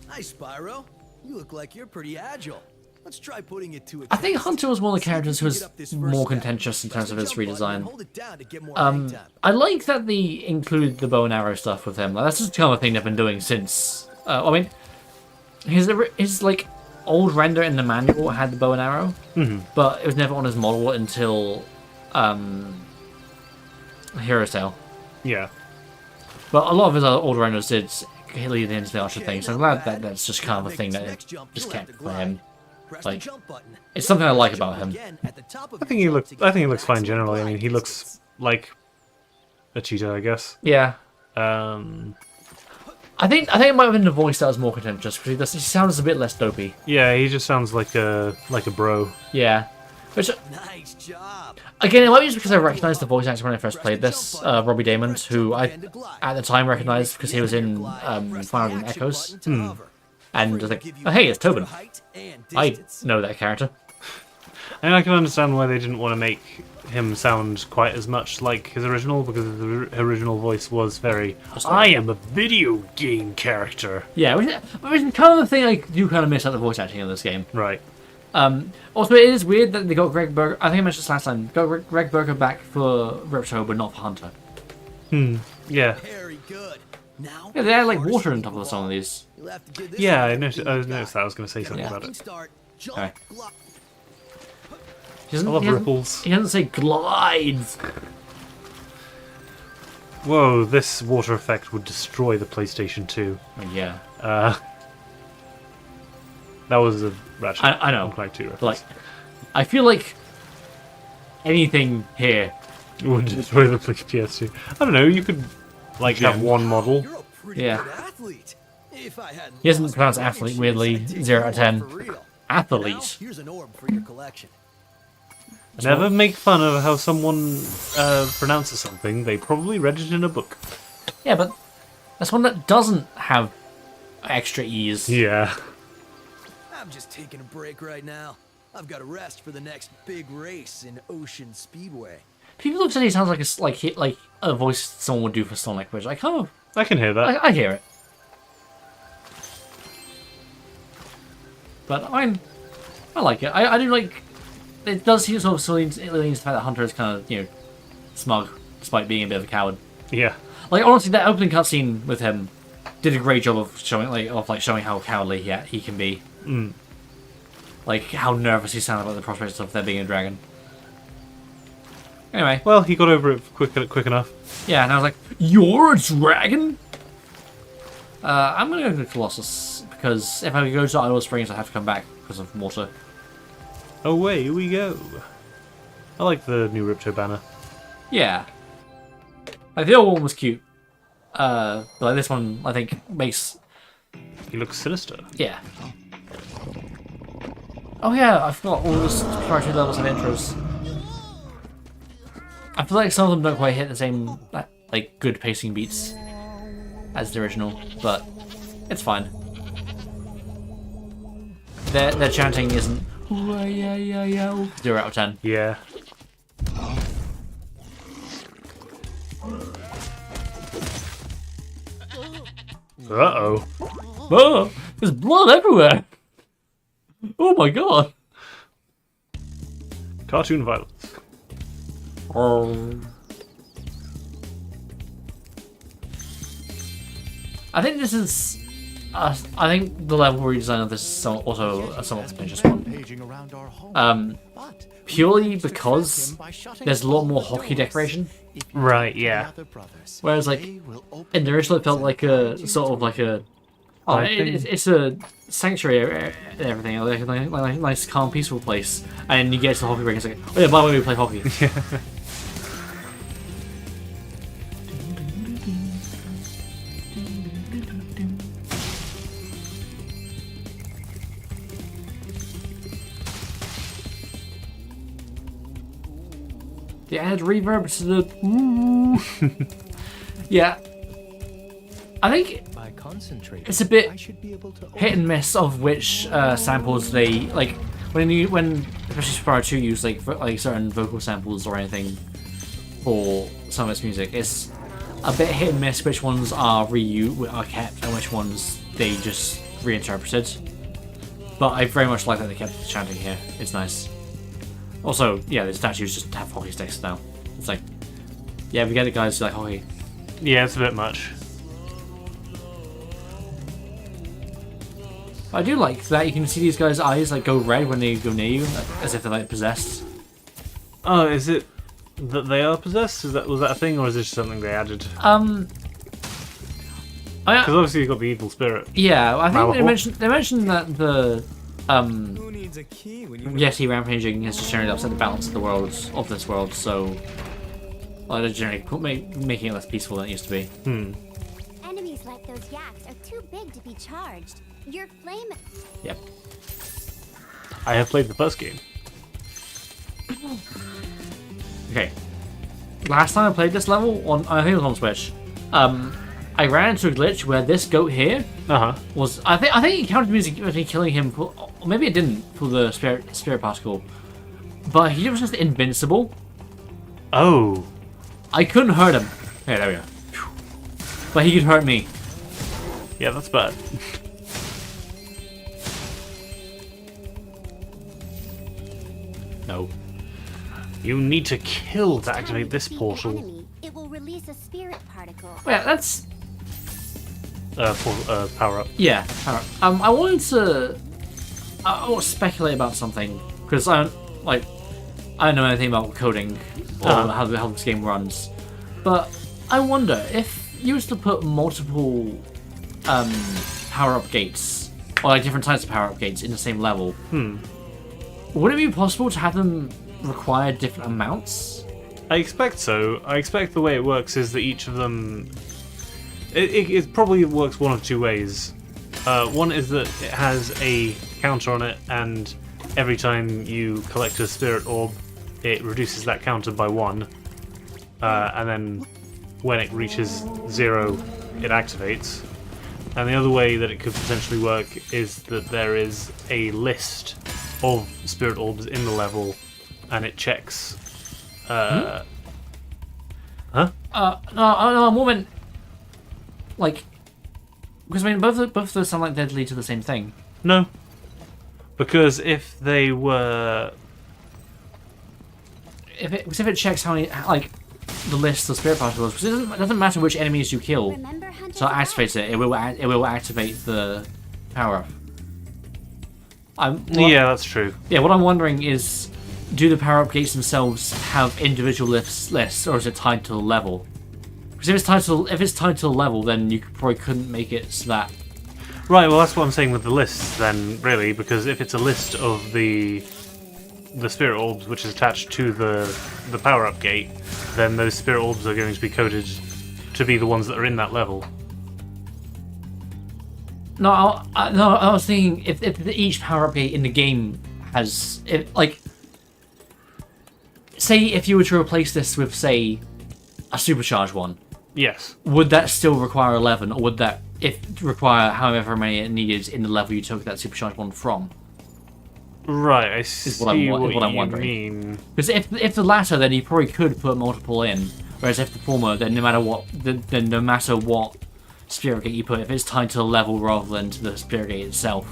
Hi, Spyro. You look like you're pretty agile. Let's try putting it to a I think Hunter was one of the characters who was more contentious in terms of his redesign. I like that they include the bow and arrow stuff with him. Like, that's just kind of a thing they've been doing since. I mean, his like old render in the manual had the bow and arrow, but it was never on his model until Hero's Tale. Yeah. But a lot of his other old renders did lead into the archer thing, so I'm glad that that's just kind of a thing that it just kept for him. Like, it's something I like about him. I think he looks fine generally. I mean, he looks like a cheetah, I guess. Yeah. I think it might have been the voice that was more contentious because he sounds a bit less dopey. Yeah, he just sounds like a bro. Yeah. Which, nice job. Again, it might be just because I recognised the voice actor when I first played this, Robbie Damon, who I at the time recognised because he was in Final and Echoes. And I was like, oh, hey, it's Tobin. I know that character. And I can understand why they didn't want to make him sound quite as much like his original, because the original voice was very, I am a video game character. Yeah, which is kind of the thing I do kind of miss out the voice acting in this game. Right. Also, it is weird that they got Greg Berger, I think I mentioned this last time, got Greg Berger back for Ripto, but not for Hunter. Yeah. Very good. Now, Yeah, they had like water on top of some of these. Yeah, I noticed that. I was going to say something about it. Okay. I love ripples. He doesn't say glides. Whoa, this water effect would destroy the PlayStation 2. Yeah. That was a Ratchet. I know. Clank 2 reference. Like, I feel like anything here would destroy the PS2. I don't know, you could like have one model. Yeah. Athlete. If I hadn't He doesn't pronounce athlete weirdly. 0 out of 10. Athlete. Here's an orb for your collection. Never make fun of how someone pronounces something. They probably read it in a book. Yeah, but that's one that doesn't have extra E's. Yeah. I'm just taking a break right now. I've got to rest for the next big race in Ocean Speedway. People have said he sounds like a voice someone would do for Sonic, which I kind of... I can hear that. I hear it. But I like it. I do like... It does seem sort of leans to the fact that Hunter is kind of, you know, smug, despite being a bit of a coward. Yeah. Like, honestly, that opening cutscene with him did a great job of showing how cowardly he can be. Like, how nervous he sounded about the prospect of there being a dragon. Anyway. Well, he got over it quick enough. Yeah, and I was like, you're a dragon? I'm gonna go to Colossus, because if I go to Idle Springs, I have to come back because of water. Away we go. I like the new Ripto banner. Yeah. Like, the old one was cute. But like this one, I think, makes... He looks sinister. Yeah. Oh yeah, I forgot all those priority levels and intros. I feel like some of them don't quite hit the same, like, good pacing beats as the original, but it's fine. Their chanting isn't 0 out of 10. Yeah. Uh-oh. Oh, there's blood everywhere. Oh my god. Cartoon violence. I think this is. I think the level redesign of this is also a somewhat suspicious one. Purely because there's a lot more hockey decoration. Right, yeah. Whereas, like, in the original, it felt like a sort of like a. Oh, it's a sanctuary and everything, like a nice, calm, peaceful place. And you get to the hockey rink, it's like, oh yeah, by the way, we play hockey. They added reverb to the. Yeah. I think it's a bit hit and miss of which samples they like when especially Spyro 2 use like certain vocal samples or anything for some of its music. It's a bit hit and miss which ones are kept and which ones they just reinterpreted. But I very much like that they kept the chanting here. It's nice. Also, yeah, the statues just have hockey sticks now. It's like, yeah, we get it, guys. Like hockey. Yeah, it's a bit much. I do like that you can see these guys' eyes like go red when they go near you, as if they're like possessed. Oh, is it that they are possessed? Was that a thing, or is this just something they added? Because obviously you've got the evil spirit. Yeah, I think they mentioned that the Yeti rampaging has just generally upset the balance of the worlds of this world, so they're generally making it less peaceful than it used to be. Enemies like those yaks are too big to be charged. Your flame. Yep. I have played the first game. Okay. Last time I played this level on, I think it was on Switch. I ran into a glitch where this goat here was. I think it counted me killing him, or maybe it didn't for the spirit particle, but he was just invincible. Oh. I couldn't hurt him. Yeah, there we go. But he could hurt me. Yeah, that's bad. No. You need to kill to activate this portal. It will release a spirit particle. Yeah, that's power up. Yeah, power up. I wanted to speculate about something because I don't know anything about coding or how this game runs, but I wonder if you was to put multiple power-up gates or like different types of power-up gates in the same level. Would it be possible to have them require different amounts? I expect so. I expect the way it works is that each of them. It probably works one of two ways. One is that it has a counter on it, and every time you collect a spirit orb, it reduces that counter by 1. And then when it reaches 0, it activates. And the other way that it could potentially work is that there is a list of spirit orbs in the level, and it checks. No, a moment. Like, because I mean, both of those sound like they'd lead to the same thing. No, because if they were, if it checks how many like the list of spirit particles, because it doesn't matter which enemies you kill, so it activates it. It will activate the power up. Yeah, that's true. Yeah, what I'm wondering is, do the power up gates themselves have individual lists, or is it tied to the level? Because if it's tied to the level, then you probably couldn't make it so that. Right. Well, that's what I'm saying with the lists, then, really, because if it's a list of the spirit orbs which is attached to the power up gate, then those spirit orbs are going to be coded to be the ones that are in that level. No, I was thinking if each power up gate in the game has say if you were to replace this with say a supercharged one. Yes. Would that still require 11, or would that require however many it needed in the level you took that supercharged one from? Right, I see what I'm wondering. Because if the latter, then you probably could put multiple in, whereas if the former, then no matter what spirit gate you put, if it's tied to the level rather than to the spirit gate itself,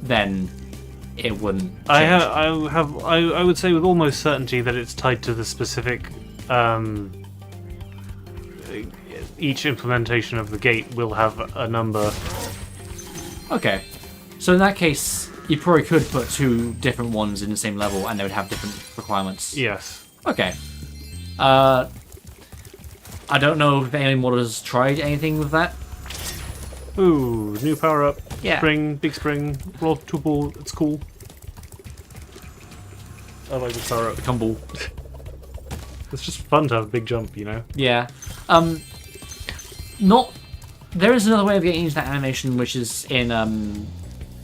then it wouldn't change. I would say with almost certainty that it's tied to the specific. Each implementation of the gate will have a number. Okay, so in that case, you probably could put 2 different ones in the same level, and they would have different requirements. Yes. Okay. I don't know if any modders tried anything with that. Ooh, new power up. Yeah. Spring, big spring, roll 2 ball. It's cool. I like the power up. Become ball. It's just fun to have a big jump, you know. Yeah. There is another way of getting into that animation, which is in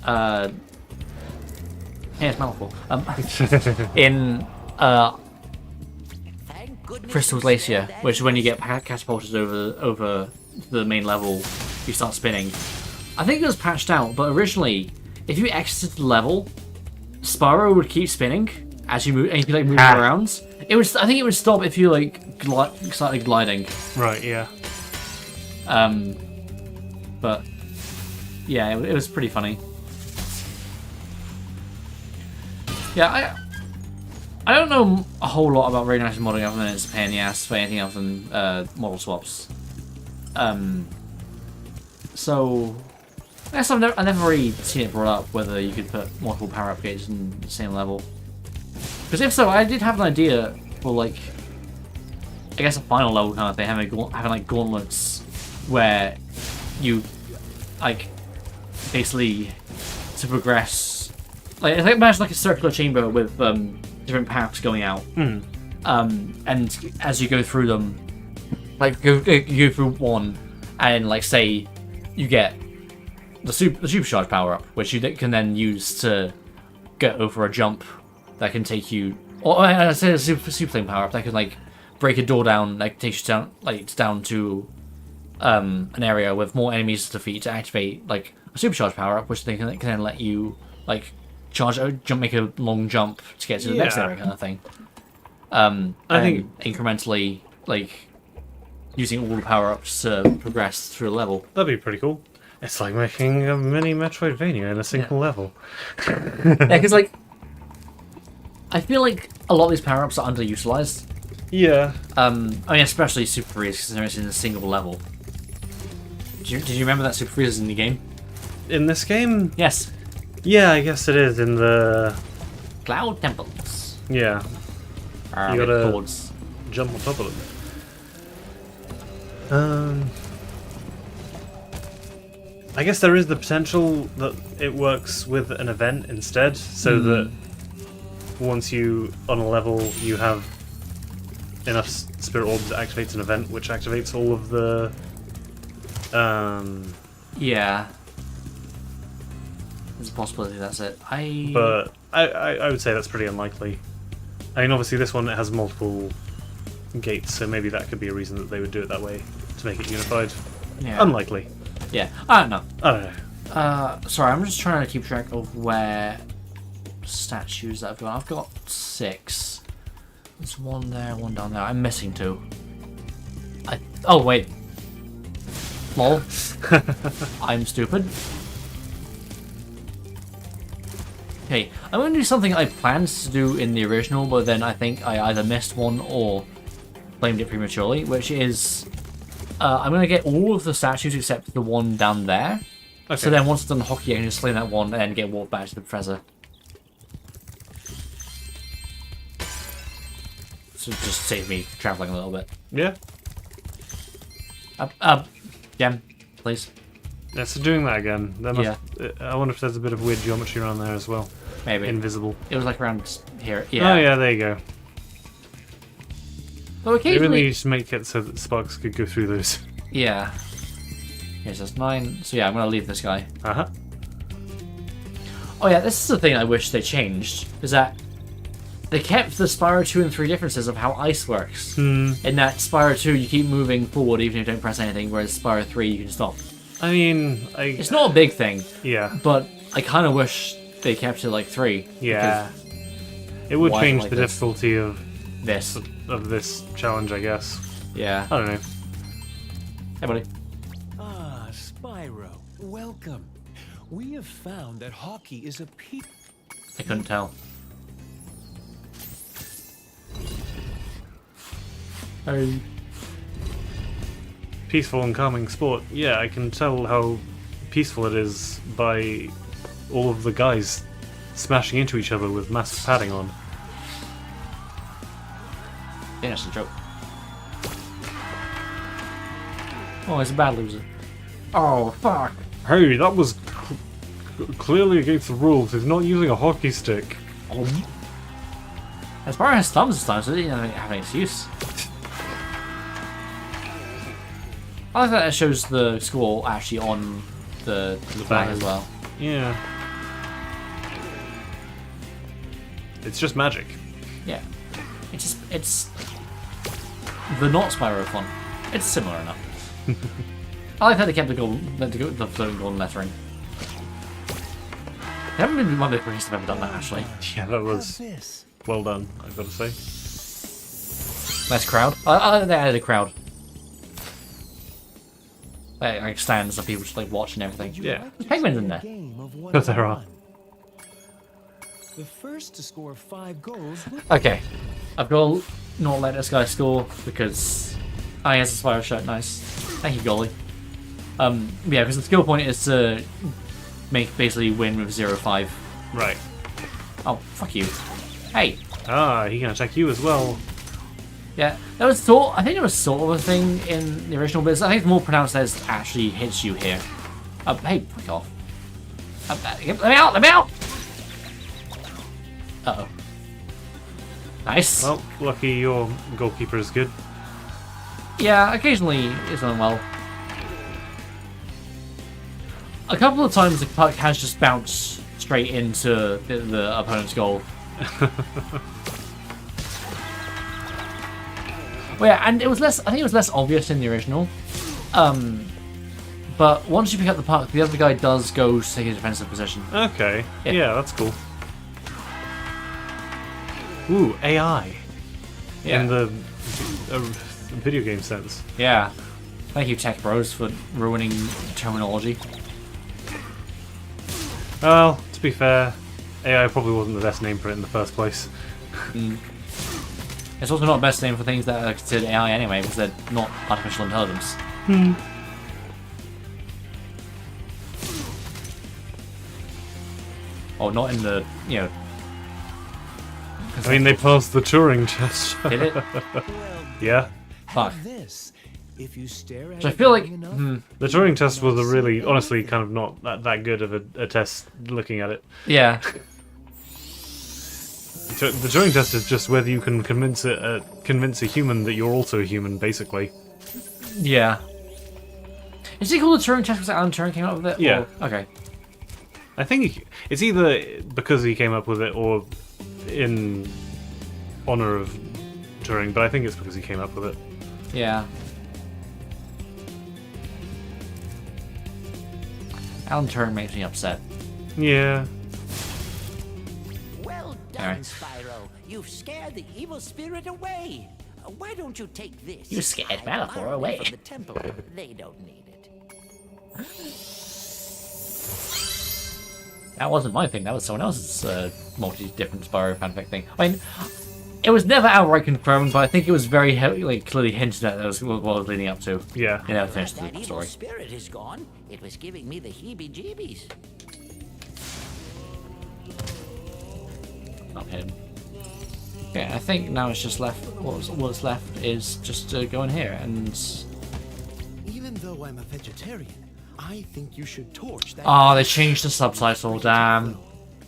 yeah, it's mouthful. In Crystal Glacier, which is when you get catapulted over the main level, you start spinning. I think it was patched out, but originally, if you exited the level, Spyro would keep spinning as you move, and you'd be like moving around. I think it would stop if you like started gliding. Right. Yeah. But yeah, it was pretty funny. Yeah, I don't know a whole lot about Reignited modding other than it's a pain in the ass for anything other than model swaps. So I guess I've never really seen it brought up whether you could put multiple power-up gates in the same level. Because if so, I did have an idea for like, I guess a final level kind of thing, having like gauntlets where you like basically to progress. Like imagine like a circular chamber with different paths going out. And as you go through them, like you go through one, and like say you get the supercharge power up, which you can then use to get over a jump that can take you, or I say a super flame power up that can like break a door down, like takes you down to an area with more enemies to defeat to activate like a supercharge power up, which they can then let you like make a long jump to get to the next area kind of thing. I think incrementally like using all the power ups to progress through the level. That'd be pretty cool. It's like making a mini Metroidvania in a single level. Yeah, because like I feel like a lot of these power ups are underutilized. Yeah. I mean, especially Super Freeze because they're in a single level. Did you remember that Super Freeze is in the game? In this game? Yes. Yeah, I guess it is in the Cloud Temples. Yeah. You gotta jump on top of them. I guess there is the potential that it works with an event instead, so that once you on a level you have enough spirit orbs that activates an event, which activates all of the. Yeah. There's a possibility that's it. But I would say that's pretty unlikely. I mean, obviously this one it has multiple gates, so maybe that could be a reason that they would do it that way to make it unified. Yeah. Unlikely. Yeah, I don't know. I don't know. Sorry, I'm just trying to keep track of where statues that I've got. I've got 6. There's one there, one down there. I'm missing 2. Oh wait. Lol. I'm stupid. Okay, I'm going to do something I planned to do in the original, but then I think I either missed one or blamed it prematurely, which is I'm going to get all of the statues except the one down there. Okay. So then once it's done hockey, I can just slay that one and then get walked back to the professor. So just save me traveling a little bit. Yeah. Gem, please. Yeah, so doing that again. I wonder if there's a bit of weird geometry around there as well. Maybe. Invisible. It was like around here. Yeah. Oh yeah, there you go. Well, occasionally... They really used to make it so that sparks could go through those. Yeah. Okay, so that's 9. So yeah, I'm going to leave this guy. Uh-huh. Oh yeah, this is the thing I wish they changed. Is that they kept the Spyro 2 and 3 differences of how ice works. In that Spyro 2, you keep moving forward even if you don't press anything, whereas Spyro 3, you can stop. I mean... It's not a big thing. Yeah. But I kind of wish they kept it like 3. Yeah. It would change the this? difficulty of this challenge, I guess. Yeah. I don't know. Hey, buddy. welcome. We have found that hockey is a I couldn't tell. Hey. Peaceful and calming sport. Yeah, I can tell how peaceful it is by all of the guys smashing into each other with massive padding on. Yeah, that's a joke. Oh, he's a bad loser. Oh, fuck. Hey, that was clearly against the rules. He's not using a hockey stick. Oh. As far as thumbs this time, so he didn't have an excuse. I like that it shows the score actually on the flag as well. Yeah. It's just magic. Yeah. It's the not Spyro font. It's similar enough. I like how they kept the floating golden lettering. They haven't been one of the quickest I've ever done that, actually. Yeah, that was well done, I've got to say. Nice crowd. I like they added a crowd. Like stands of people just like watching everything. Yeah. There's penguins in there. Oh, there are. The first to score 5 goals. Okay. I've got to not let this guy score because he has a Spyro shirt. Nice. Thank you, goalie. Yeah, because the skill point is to basically win with 0-5. Right. Oh, fuck you. Hey. Ah, he can attack you as well. Yeah, that was I think it was sort of a thing in the original, but I think it's more pronounced as actually hits you here. Hey, fuck off. Let me out! Let me out! Uh-oh. Nice. Well, lucky your goalkeeper is good. Yeah, occasionally it's done well. A couple of times the puck has just bounced straight into the opponent's goal. Well, yeah, and it was less. I think it was less obvious in the original. But once you pick up the puck, the other guy does go to take a defensive position. Okay. Yeah, that's cool. Ooh, AI. Yeah. In the video game sense. Yeah. Thank you, Tech Bros, for ruining terminology. Well, to be fair, AI probably wasn't the best name for it in the first place. It's also not the best name for things that are considered AI anyway, because they're not artificial intelligence. Or not in the, you know... I mean, they passed the Turing test. Did it? Yeah. Fuck. If you stare at So I feel like... The Turing test was a really, honestly, kind of not that good of a test looking at it. Yeah. The Turing test is just whether you can convince a human that you're also a human, basically. Yeah. Is it called the Turing test because Alan Turing came up with it? Yeah. Or... Okay. I think it's either because he came up with it or in honor of Turing, but I think it's because he came up with it. Yeah. Alan Turing makes me upset. Yeah. Well done, Spyro. You've scared the evil spirit away. Why don't you take this? You scared Malachor away. From the temple. They don't need it. That wasn't my thing, that was someone else's multi-different Spyro fanfic thing. I mean, it was never outright confirmed, but I think it was very clearly hinted at that was what it was leading up to. Yeah. You know, finished That the evil story. spirit is gone. It was giving me the heebie-jeebies. Not him. Okay, I think now it's just left. What's left is just to go in here and. Even though I'm a vegetarian, I think you should torch that. Oh, they changed the subtitle. Damn.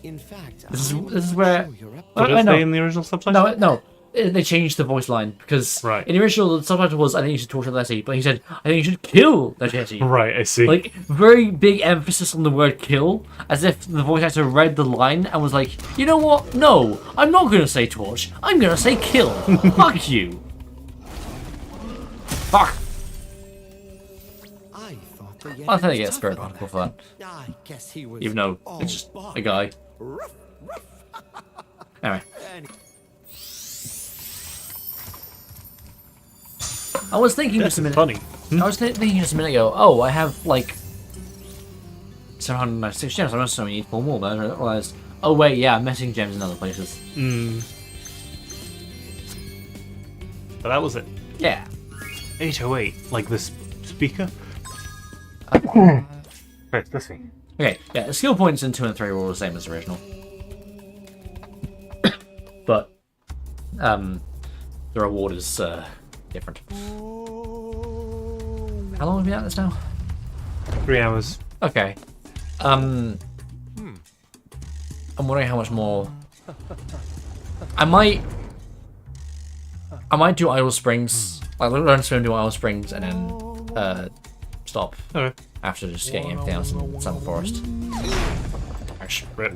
In fact, This is where. Did it stay in the original subtitle? No. They changed the voice line because in the original the subtitle was "I think you should torture the Yeti," but he said "I think you should kill the Yeti." Right, I see. Like very big emphasis on the word "kill," as if the voice actor read the line and was like, "You know what? No, I'm not going to say torch. I'm going to say kill. Fuck you. Fuck." I thought the Yeti I think I was get a tougher spirit than particle for that. I guess he was. Even though all it's just bark. a guy. Ruff, ruff. Anyway. I was thinking just a minute. Funny. I was thinking just a minute ago. Oh, I have like 796 gems. I must have need 4 more, but I realized, oh wait, yeah, I'm missing gems in other places. But that was it. Yeah. 808, like this speaker. Right, this thing. Okay, yeah, the skill points in 2 and 3 were all the same as the original. But, the reward is, different. How long have we been at this now? 3 hours. Okay. I'm wondering how much more... I might do Idle Springs. Like, learn to swim, do Idle Springs, and then, stop. Okay. After just getting everything else in Summer Forest. Gosh. Rip.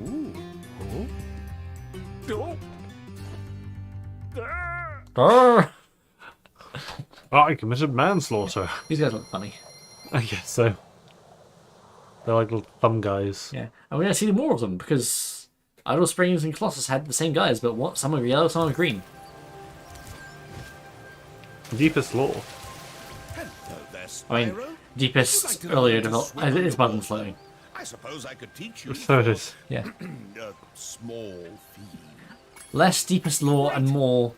I committed manslaughter. These guys look funny. I guess so. They're like little thumb guys. Yeah, and we're gonna see more of them because Idle Springs and Colossus had the same guys, but what? Some are yellow, some are green. Deepest lore. I mean, deepest earlier development. It is button floating. I suppose I could teach you. So it is. Yeah. A small feed. Less deepest lore and more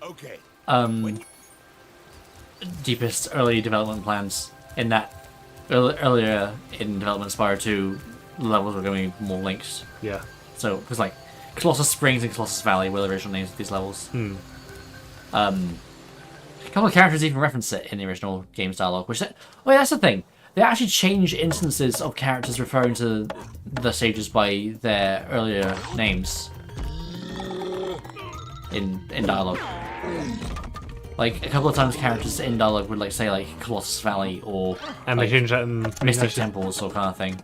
deepest early development plans. In that earlier in development, Spyro 2 levels were going to be more linked. Yeah. So because like Colossus Springs and Colossus Valley were the original names of these levels. A couple of characters even reference it in the original game's dialogue, which... that's the thing. They actually change instances of characters referring to the stages by their earlier names in dialogue. Like, a couple of times characters in dialogue would, like, say, like, Colossus Valley or... And like, they change that in... Mystic Temples or kind of thing.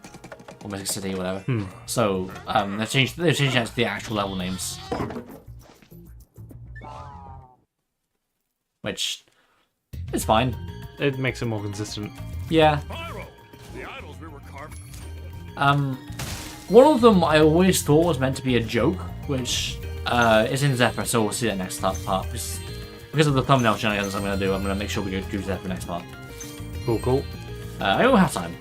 Or Mystic City or whatever. So, they've changed that to the actual level names. Which is fine. It makes it more consistent. Yeah. One of them I always thought was meant to be a joke, which is in Zephyr, so we'll see that next part. Because of the thumbnail shenanigans I'm going to do, I'm going to make sure we go do Zephyr next part. Cool. I don't have time.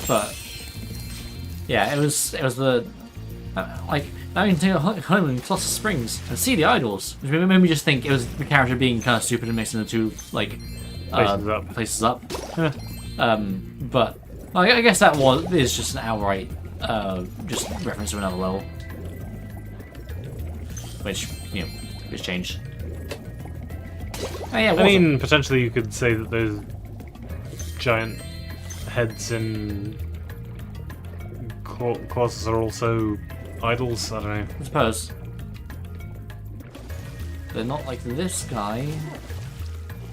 But yeah, it was the like. Now you can take a home in Colossus Springs and see the idols, which made me just think it was the character being kind of stupid and mixing the two like places up. But I guess that is just an outright just reference to another level, which is changed. Oh, yeah, I mean, potentially you could say that those giant heads in Colossus are also idols. I don't know. I suppose. They're not like this guy,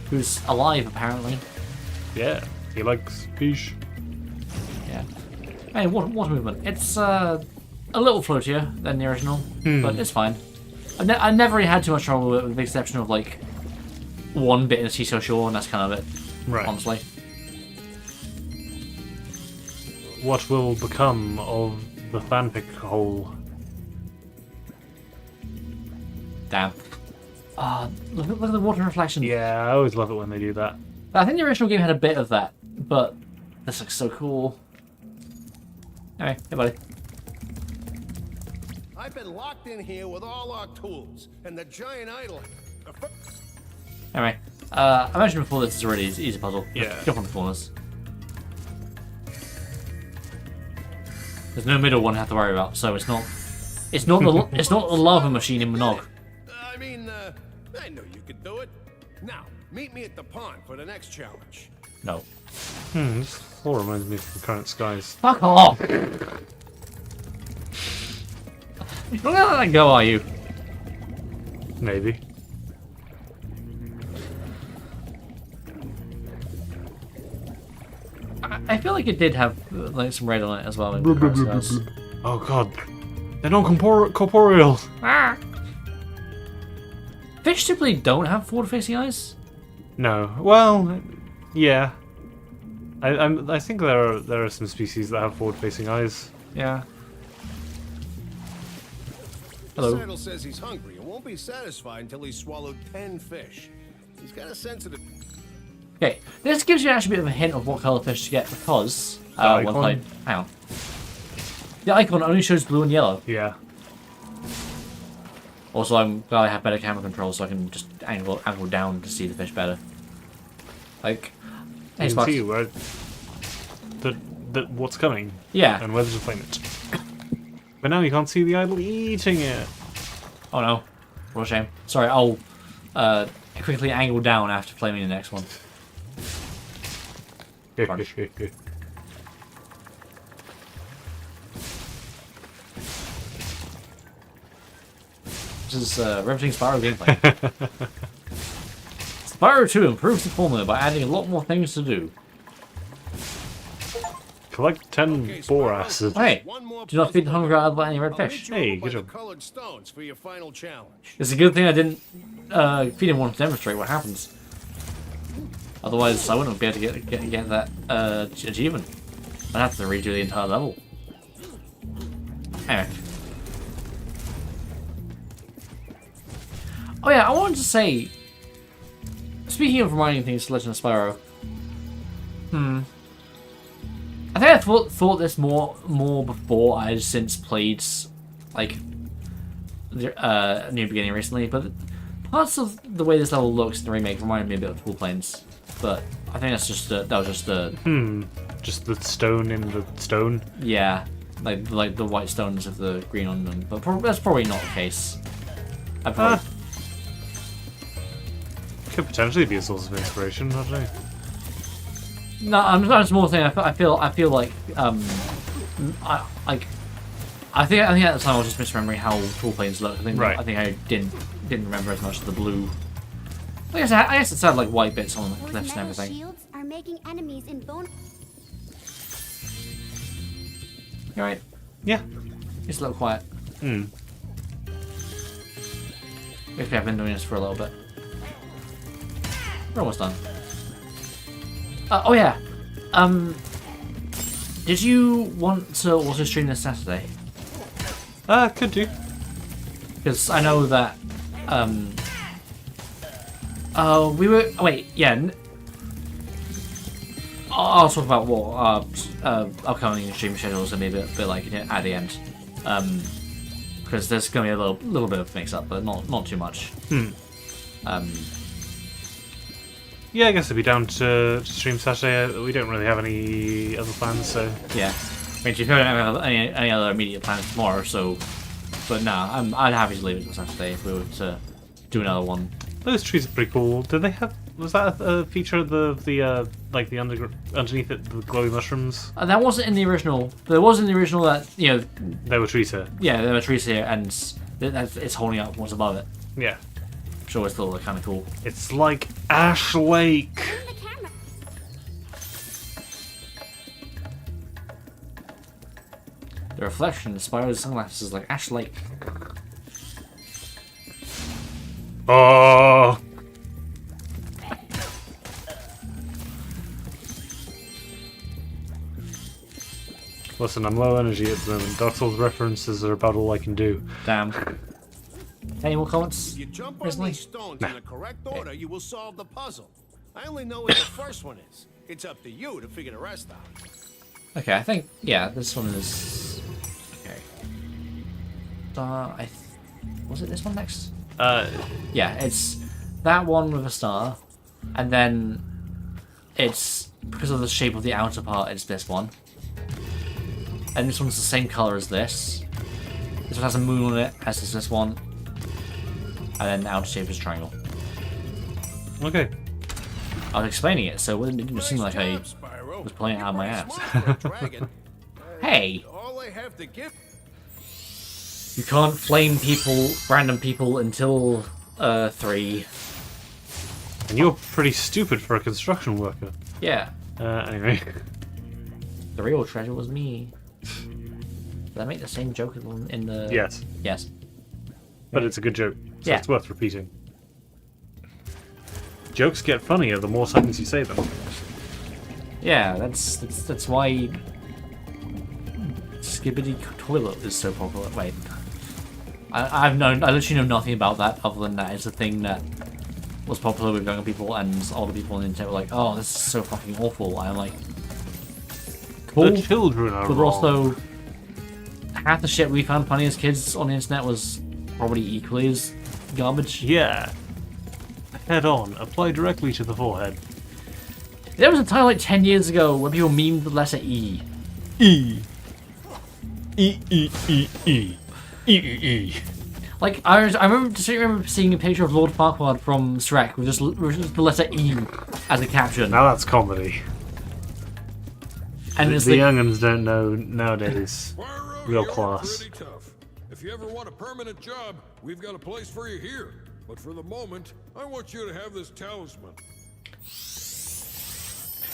who's alive apparently. Yeah, he likes fish. Yeah. Hey, water movement. It's a little floatier than the original, but it's fine. I never really had too much trouble with it, with the exception of like one bit in the seashell shore, and that's kind of it. Right. Honestly. What will become of the fanfic hole? Damn. Look at the water reflection. Yeah, I always love it when they do that. I think the original game had a bit of that, but this looks so cool. Anyway, hey buddy. I've been locked in here with all our tools, and the giant idol. Anyway, I mentioned before this is a really easy puzzle. Yeah. Jump on the corners. There's no middle one to have to worry about, so it's not the lava machine in Monog. I mean, I know you could do it. Now, meet me at the pond for the next challenge. No. This floor reminds me of the current skies. Fuck off! You're not gonna let that go, are you? Maybe. I feel like it did have like some red on it as well. Oh god, they're not corporeal. Ah. Fish typically don't have forward-facing eyes. No, well, yeah. I think there are some species that have forward-facing eyes. Yeah. Hello. Saddle says he's hungry and won't be satisfied until he's swallowed 10 fish. He's got a sensitive. Okay, this gives you actually a bit of a hint of what color fish to get because hang on. The icon only shows blue and yellow. Yeah. Also, I'm glad I have better camera control, so I can just angle down to see the fish better. Like, hey, you can Sparks. see where what's coming. Yeah. And whether to flame it. But now you can't see the idol eating it. Oh no, what a shame. Sorry, I'll quickly angle down after flaming the next one. Crunch. This is riveting Spyro gameplay. Spyro 2 improves the formula by adding a lot more things to do. Collect 10 boar asses. Hey, do not feed the hungry out of any red fish. Hey, good job. Colored stones for your final challenge. It's a good thing I didn't feed him one to demonstrate what happens. Otherwise, I wouldn't be able to get that achievement. I'd have to redo the entire level. Anyway. Oh yeah, I wanted to say, speaking of reminding things to Legend of Spyro, I think I thought this more before I had since played like the New Beginning recently, but parts of the way this level looks in the remake reminded me a bit of Tool Plains. But I think that's just that was just the just the stone in the stone. Yeah, like the white stones of the green on them, but that's probably not the case. I probably. Could potentially be a source of inspiration, I don't know. No, I'm not a small thing. I feel like I think at the time I was just misremembering how Tool Plains look. I think I didn't remember as much of the blue. I guess it had like white bits on the cliffs and everything. Shields are making enemies invulnerable. You alright? Yeah. It's a little quiet. Guess we have been doing this for a little bit. We're almost done. Oh yeah. Did you want to also stream this Saturday? Could do. Because I know that we were. Oh, wait, yeah. I'll talk about what upcoming stream schedules and maybe a bit like at the end. Because there's gonna be a little bit of mix up, but not too much. Yeah, I guess I'd be down to stream Saturday. We don't really have any other plans, so yeah. I mean, you don't have any other immediate plans tomorrow, so. But nah, I'd happy to leave it till Saturday if we were to do another one. Those trees are pretty cool. Did they have? Was that a feature of the like the underneath it, the glowing mushrooms? That wasn't in the original. There was in the original that there were trees here. Yeah, there were trees here, and it's holding up what's above it. Yeah. I'm sure it's still kind of cool. It's like Ash Lake. The reflection in Spyro's sunglasses is like Ash Lake. Oh. Listen, I'm low energy at the moment. Dark Souls references are about all I can do. Damn. Any more comments? You jump on recently? these stones in the correct order, you will solve the puzzle. I only know what the first one is. It's up to you to figure the rest out. Okay, I think this one is okay. Was it this one next? Yeah, it's that one with a star, and then it's because of the shape of the outer part. It's this one, and this one's the same color as this. This one has a moon on it, as does this one, and then the outer shape is triangle. Okay. I was explaining it, so it didn't seem like I was playing it out of my ass. Hey! All I have to give. You can't flame random people until 3. And you're pretty stupid for a construction worker. Yeah. Anyway. The real treasure was me. Did I make the same joke in the... Yes. Yes. But it's a good joke, so yeah. It's worth repeating. Jokes get funnier the more times you say them. Yeah, that's why Skibbity Toilet is so popular. Wait, I literally know nothing about that other than that it's a thing that was popular with younger people, and older people on the internet were like, "Oh, this is so fucking awful." And I'm like, "Cool." The children are but wrong. also, half the shit we found funny as kids on the internet was probably equally as garbage. Yeah. Head on. Apply directly to the forehead. There was a time like 10 years ago when people memed the letter E. E. E. E. E. E. E. E. Like, I remember seeing a picture of Lord Farquaad from Shrek with just the letter E as a caption. Now that's comedy. And the like, young'uns don't know nowadays. Real class. Pretty tough. If you ever want a permanent job, we've got a place for you here. But for the moment, I want you to have this talisman.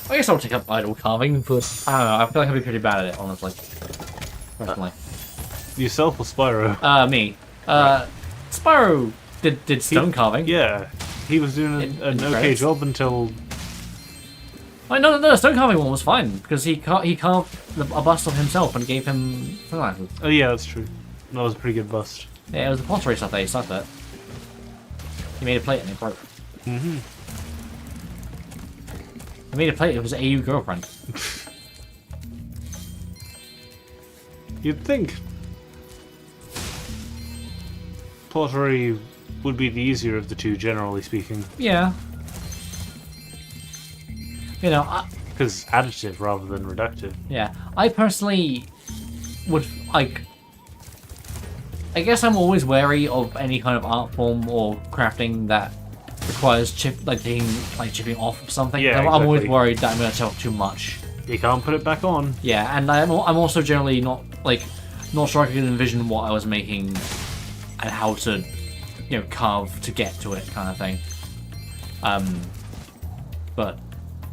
I guess I'll take up idol carving, but I don't know, I feel like I'd be pretty bad at it, honestly. Personally. Yourself or Spyro? Me. Spyro did stone carving. Yeah, he was doing an okay job until... Oh, no, stone carving one was fine, because he carved a bust of himself and gave him sunglasses. Oh yeah, that's true. That was a pretty good bust. Yeah, it was the pottery stuff that he sucked at. He made a plate and it broke. Mm-hmm. He made a plate, it was AU girlfriend. You'd think pottery would be the easier of the two, generally speaking. Yeah. You know, because additive rather than reductive. Yeah, I personally would like. I guess I'm always wary of any kind of art form or crafting that requires chipping off something. Yeah, I'm exactly. always worried that I'm going to chop too much. You can't put it back on. Yeah, and I'm also generally not sure I could envision what I was making and how to, carve to get to it, kind of thing. But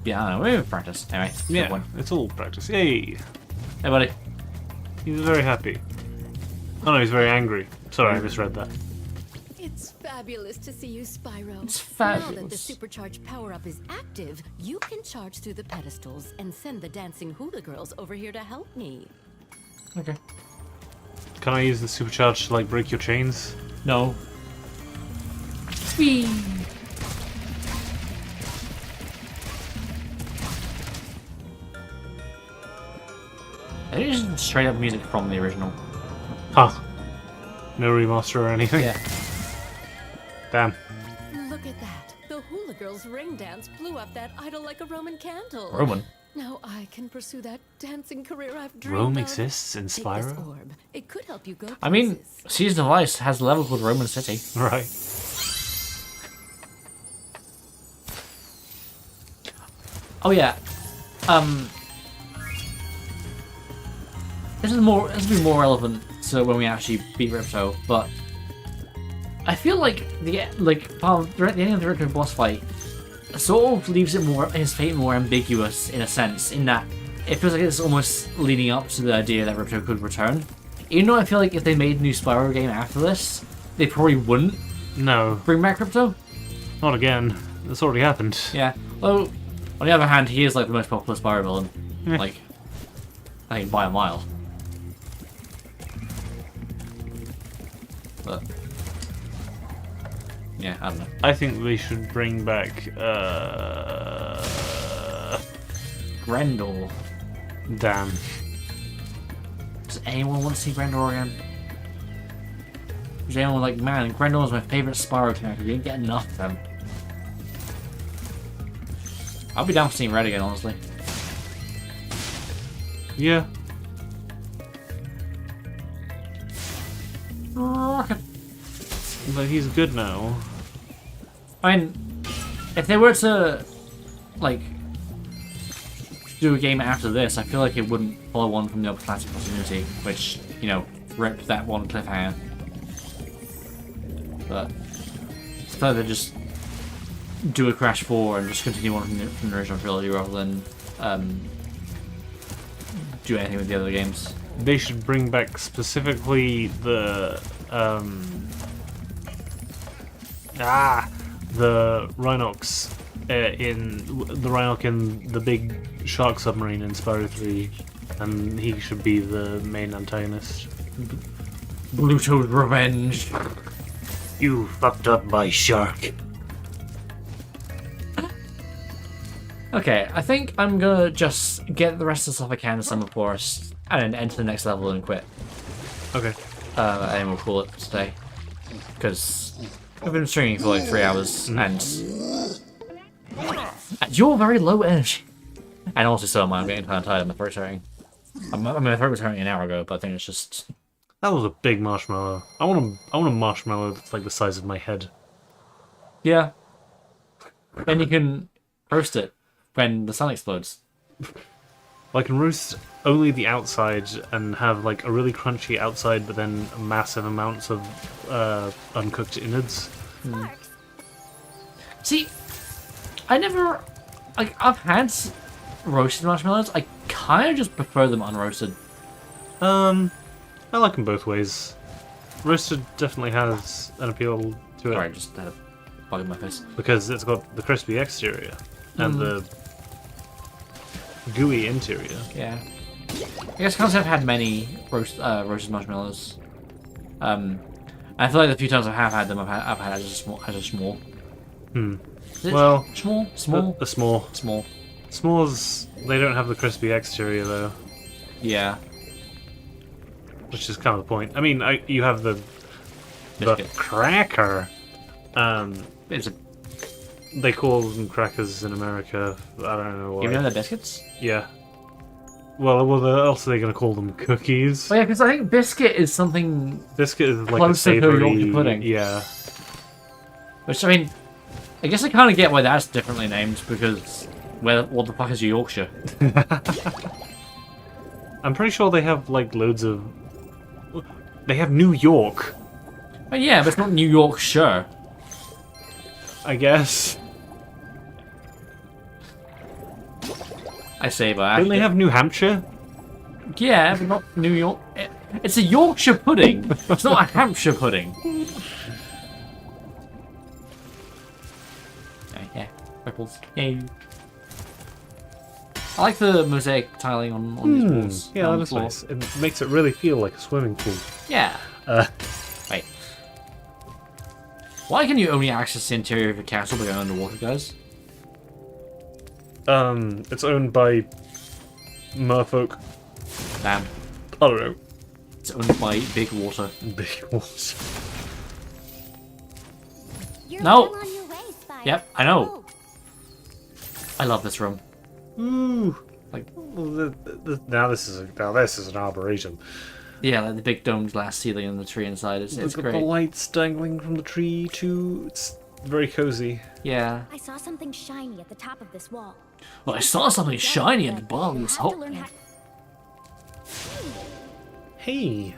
yeah, I don't know. Maybe practice anyway. Yeah, it's all practice. Yay! Hey, buddy. He's very happy. Oh no, he's very angry. Sorry, I misread that. It's fabulous to see you, Spyro. It's fabulous. Now that the supercharged power-up is active, you can charge through the pedestals and send the dancing hula girls over here to help me. Okay. Can I use the supercharge to break your chains? No. Whee! I think it's just straight up music from the original. Huh. No remaster or anything? Yeah. Damn. Look at that. The hula girls' ring dance blew up that idol like a Roman candle. Roman? Now I can pursue that dancing career I've dreamed Rome of. exists in Take this Spyro? orb. It could help you go I mean, Season of Ice has a level called Roman City. Right. Oh yeah. This will be more relevant to when we actually beat Ripto, but I feel like the ending of the Ripto boss fight sort of leaves his fate more ambiguous in a sense, in that it feels like it's almost leading up to the idea that Ripto could return. Even though I feel like if they made a new Spyro game after this, they probably wouldn't bring back Ripto. Not again. That's already happened. Yeah. Well, on the other hand, he is the most popular Spyro villain. I think by a mile. But yeah, I don't know. I think they should bring back Grendel. Damn. Does anyone want to see Grendel again? Is anyone like, man, Grendel is my favorite Spyro character, you didn't get enough of him. I'll be down for seeing Red again, honestly. Yeah. But he's good now. I mean, if they were to, do a game after this, I feel like it wouldn't follow on from the other classic continuity, which, ripped that one cliffhanger. But it's better to just do a Crash 4 and just continue on from the original trilogy rather than do anything with the other games. They should bring back specifically the Rhinox in the big shark submarine in Spyro 3, and he should be the main antagonist. Bluto's revenge. You fucked up my shark. Okay, I think I'm gonna just get the rest of the stuff I can in Summer Forest and then enter the next level and quit. Okay. And we'll call it today. Because I've been streaming for like 3 hours and you're very low energy. And also so am I. I'm getting kind of tired of my throat hurting. I mean, my throat was hurting an hour ago, but I think it's just... That was a big marshmallow. I want a marshmallow that's like the size of my head. Yeah. Then you can roast it when the sun explodes. I can roast only the outside and have like a really crunchy outside, but then massive amounts of uncooked innards. See, I never... Like, I've had roasted marshmallows. I kind of just prefer them unroasted. I like them both ways. Roasted definitely has an appeal to it. Sorry, I just had a bug in my face. Because it's got the crispy exterior and the gooey interior. Yeah. I guess because I've had many roasted marshmallows. I feel like the few times I have had them, I've had as a small. Well, small. A small. S'mores, they don't have the crispy exterior though. Yeah. Which is kind of the point. I mean, you have the cracker. It's a... They call them crackers in America. I don't know why. You know they're biscuits? Yeah. Well, what else are they going to call them? Cookies? Oh yeah, because I think biscuit is something... Biscuit is like closer a savory... to Yorkshire pudding. Yeah. Which, I mean, I guess I kind of get why that's differently named, because what the fuck is Yorkshire? I'm pretty sure they have, like, loads of... They have New York. Oh yeah, but it's not New Yorkshire. I guess. I say by Don't they have New Hampshire? Yeah, but not New York. It's a Yorkshire pudding. It's not a Hampshire pudding. Yeah, ripples. Yay. I like the mosaic tiling on these walls. Yeah, that is nice. It makes it really feel like a swimming pool. Yeah. Wait. Why can you only access the interior of a castle by going underwater, guys? It's owned by merfolk. Damn. I don't know. It's owned by Big Water. Big Water. No! Yep, I know. I love this room. Ooh. Like, now this is an arboretum. Yeah, like the big domed glass ceiling and the tree inside. It's Look at great. the lights dangling from the tree too. It's very cozy. Yeah. I saw something shiny at the top of this wall. Well, I saw something shiny at the bottom of this hole. Hey.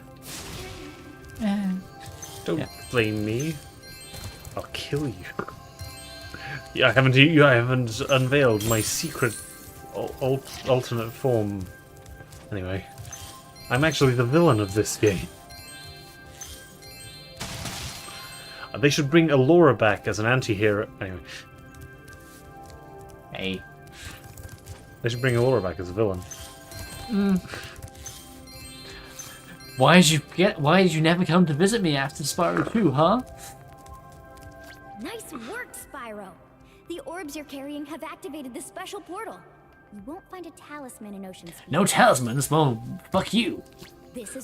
Don't blame me. I'll kill you. Yeah, I haven't unveiled my secret alternate form. Anyway, I'm actually the villain of this game. They should bring Allura back as an anti-hero. Anyway. Hey. They should bring Allura back as a villain. Why did you never come to visit me after Spyro 2, huh? Nice work, Spyro. The orbs you're carrying have activated this special portal. You won't find a talisman in Ocean Speed. No talismans? Well, fuck you.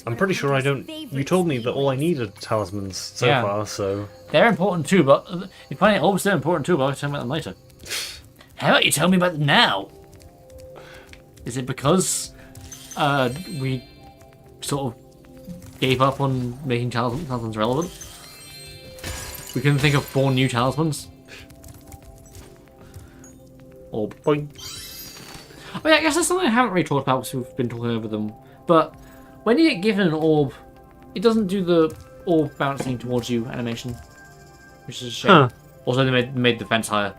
I'm pretty sure I don't... You told me that all I need are talismans so far, so... They're important too, but... If finding orbs, they're important too, but I'll tell you about them later. How about you tell me about them now? Is it because we sort of gave up on making talismans relevant? We couldn't think of 4 new talismans? Orb. Boing. Oh yeah, I guess that's something I haven't really talked about because we've been talking over them. But when you get given an orb, it doesn't do the orb bouncing towards you animation, which is a shame. Also, they made the fence higher.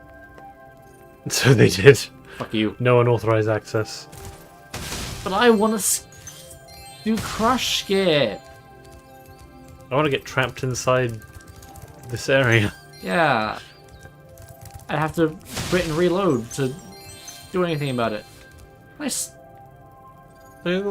So they did. Fuck you. No unauthorized access. But I want to do Crush Scare. I want to get trapped inside this area. Yeah. I'd have to quit and reload to do anything about it. Nice. They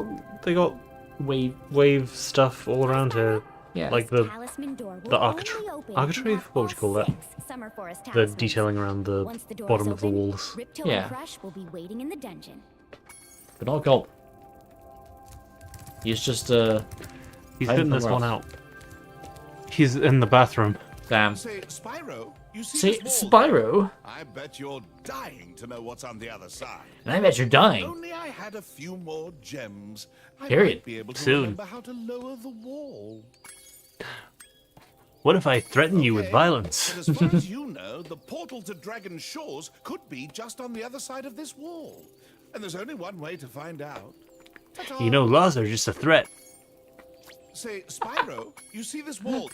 got wave stuff all around here. Yeah. Like the Talisman door will architrave. only open Architrave? What would you call that? 6 Summer Forest The talismans. detailing around the Once the door bottom is of the open, walls. Ripto Yeah. and Crush will be waiting in the dungeon. But not Gulp. He's just He's fitting this one out. He's in the bathroom. Damn. Say, Spyro, you see See, this wall? Spyro? I bet you're dying to know what's on the other side. And I bet you're dying. If only I had a few more gems, I Period. might be able to Soon. remember how to lower the wall. What if I threaten you with Okay, violence? But as far as you know, the portal to Dragon Shores could be just on the other side of this wall. And there's only one way to find out. Ta-ta. You know, laws are just a threat. Say, Spyro, you see this wall?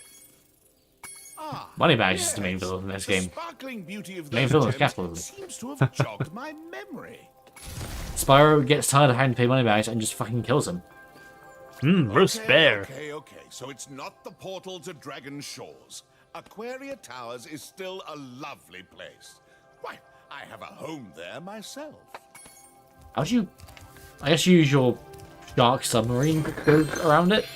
Ah, Moneybags is the main yes. villain in this The game. sparkling beauty of Main those villain is gems capitalism. seems to have jogged my memory. Spyro gets tired of having to pay Moneybags and just fucking kills him. Roast bear. Okay. So it's not the portal to Dragon Shores. Aquaria Towers is still a lovely place. Why, I have a home there myself. How'd you... I guess you use your shark submarine to go around it?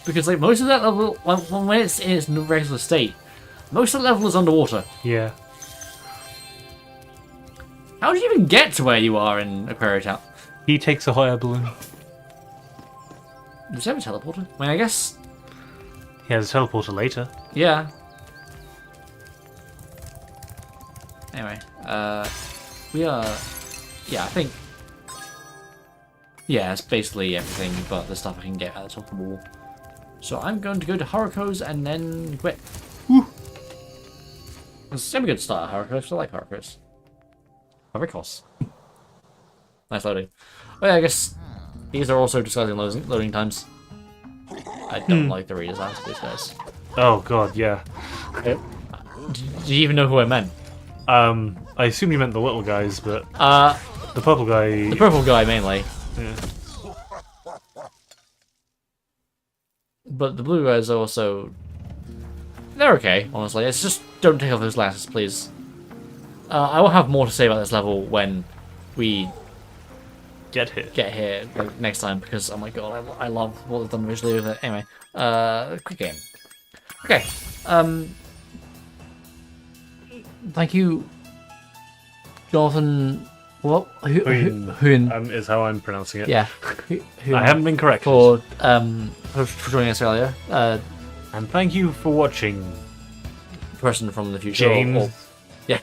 Because like most of that level, when it's in its regular state, most of the level is underwater. Yeah. How do you even get to where you are in Aquaria Town? He takes a hot air balloon. Does he have a teleporter? I mean, I guess... He has a teleporter later. Yeah. Anyway, we are... Yeah, I think... Yeah, it's basically everything but the stuff I can get at the top of the wall. So I'm going to go to Haruko's and then quit. Woo! It's a good start at Haruko's, I like Haruko's. Harukos. Nice loading. Oh yeah, I guess these are also disguising loading times. I don't like the redesigns of these guys. Oh god, yeah. Do you even know who I meant? I assume you meant the little guys, but the purple guy. The purple guy mainly. Yeah. But the blue guys are also... They're okay, honestly. It's just don't take off those glasses, please. I will have more to say about this level when we get here like, next time, because oh my god, I love what they've done visually with it. Anyway, quick game. Okay. Thank you, Jonathan. What? Hoon is how I'm pronouncing it. Yeah. I haven't been corrected. For joining us earlier. And thank you for watching. Person from the future. James. Yeah.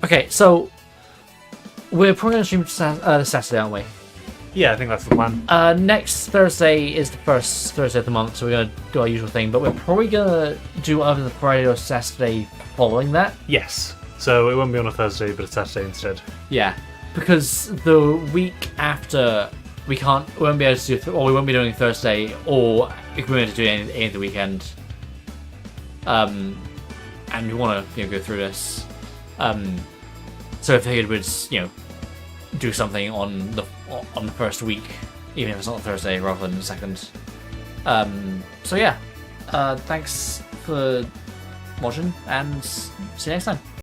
Okay, so we're probably going to stream this Saturday, aren't we? Yeah, I think that's the plan. Next Thursday is the first Thursday of the month, so we're going to do our usual thing, but we're probably going to do either the Friday or Saturday following that. Yes. So it won't be on a Thursday, but a Saturday instead. Yeah, because the week after we won't be able to do, or we won't be doing Thursday, or we won't be able to do any of the weekend. And we want to go through this. So I figured we'd do something on the first week, even if it's not Thursday rather than the second. So yeah, thanks for watching, and see you next time.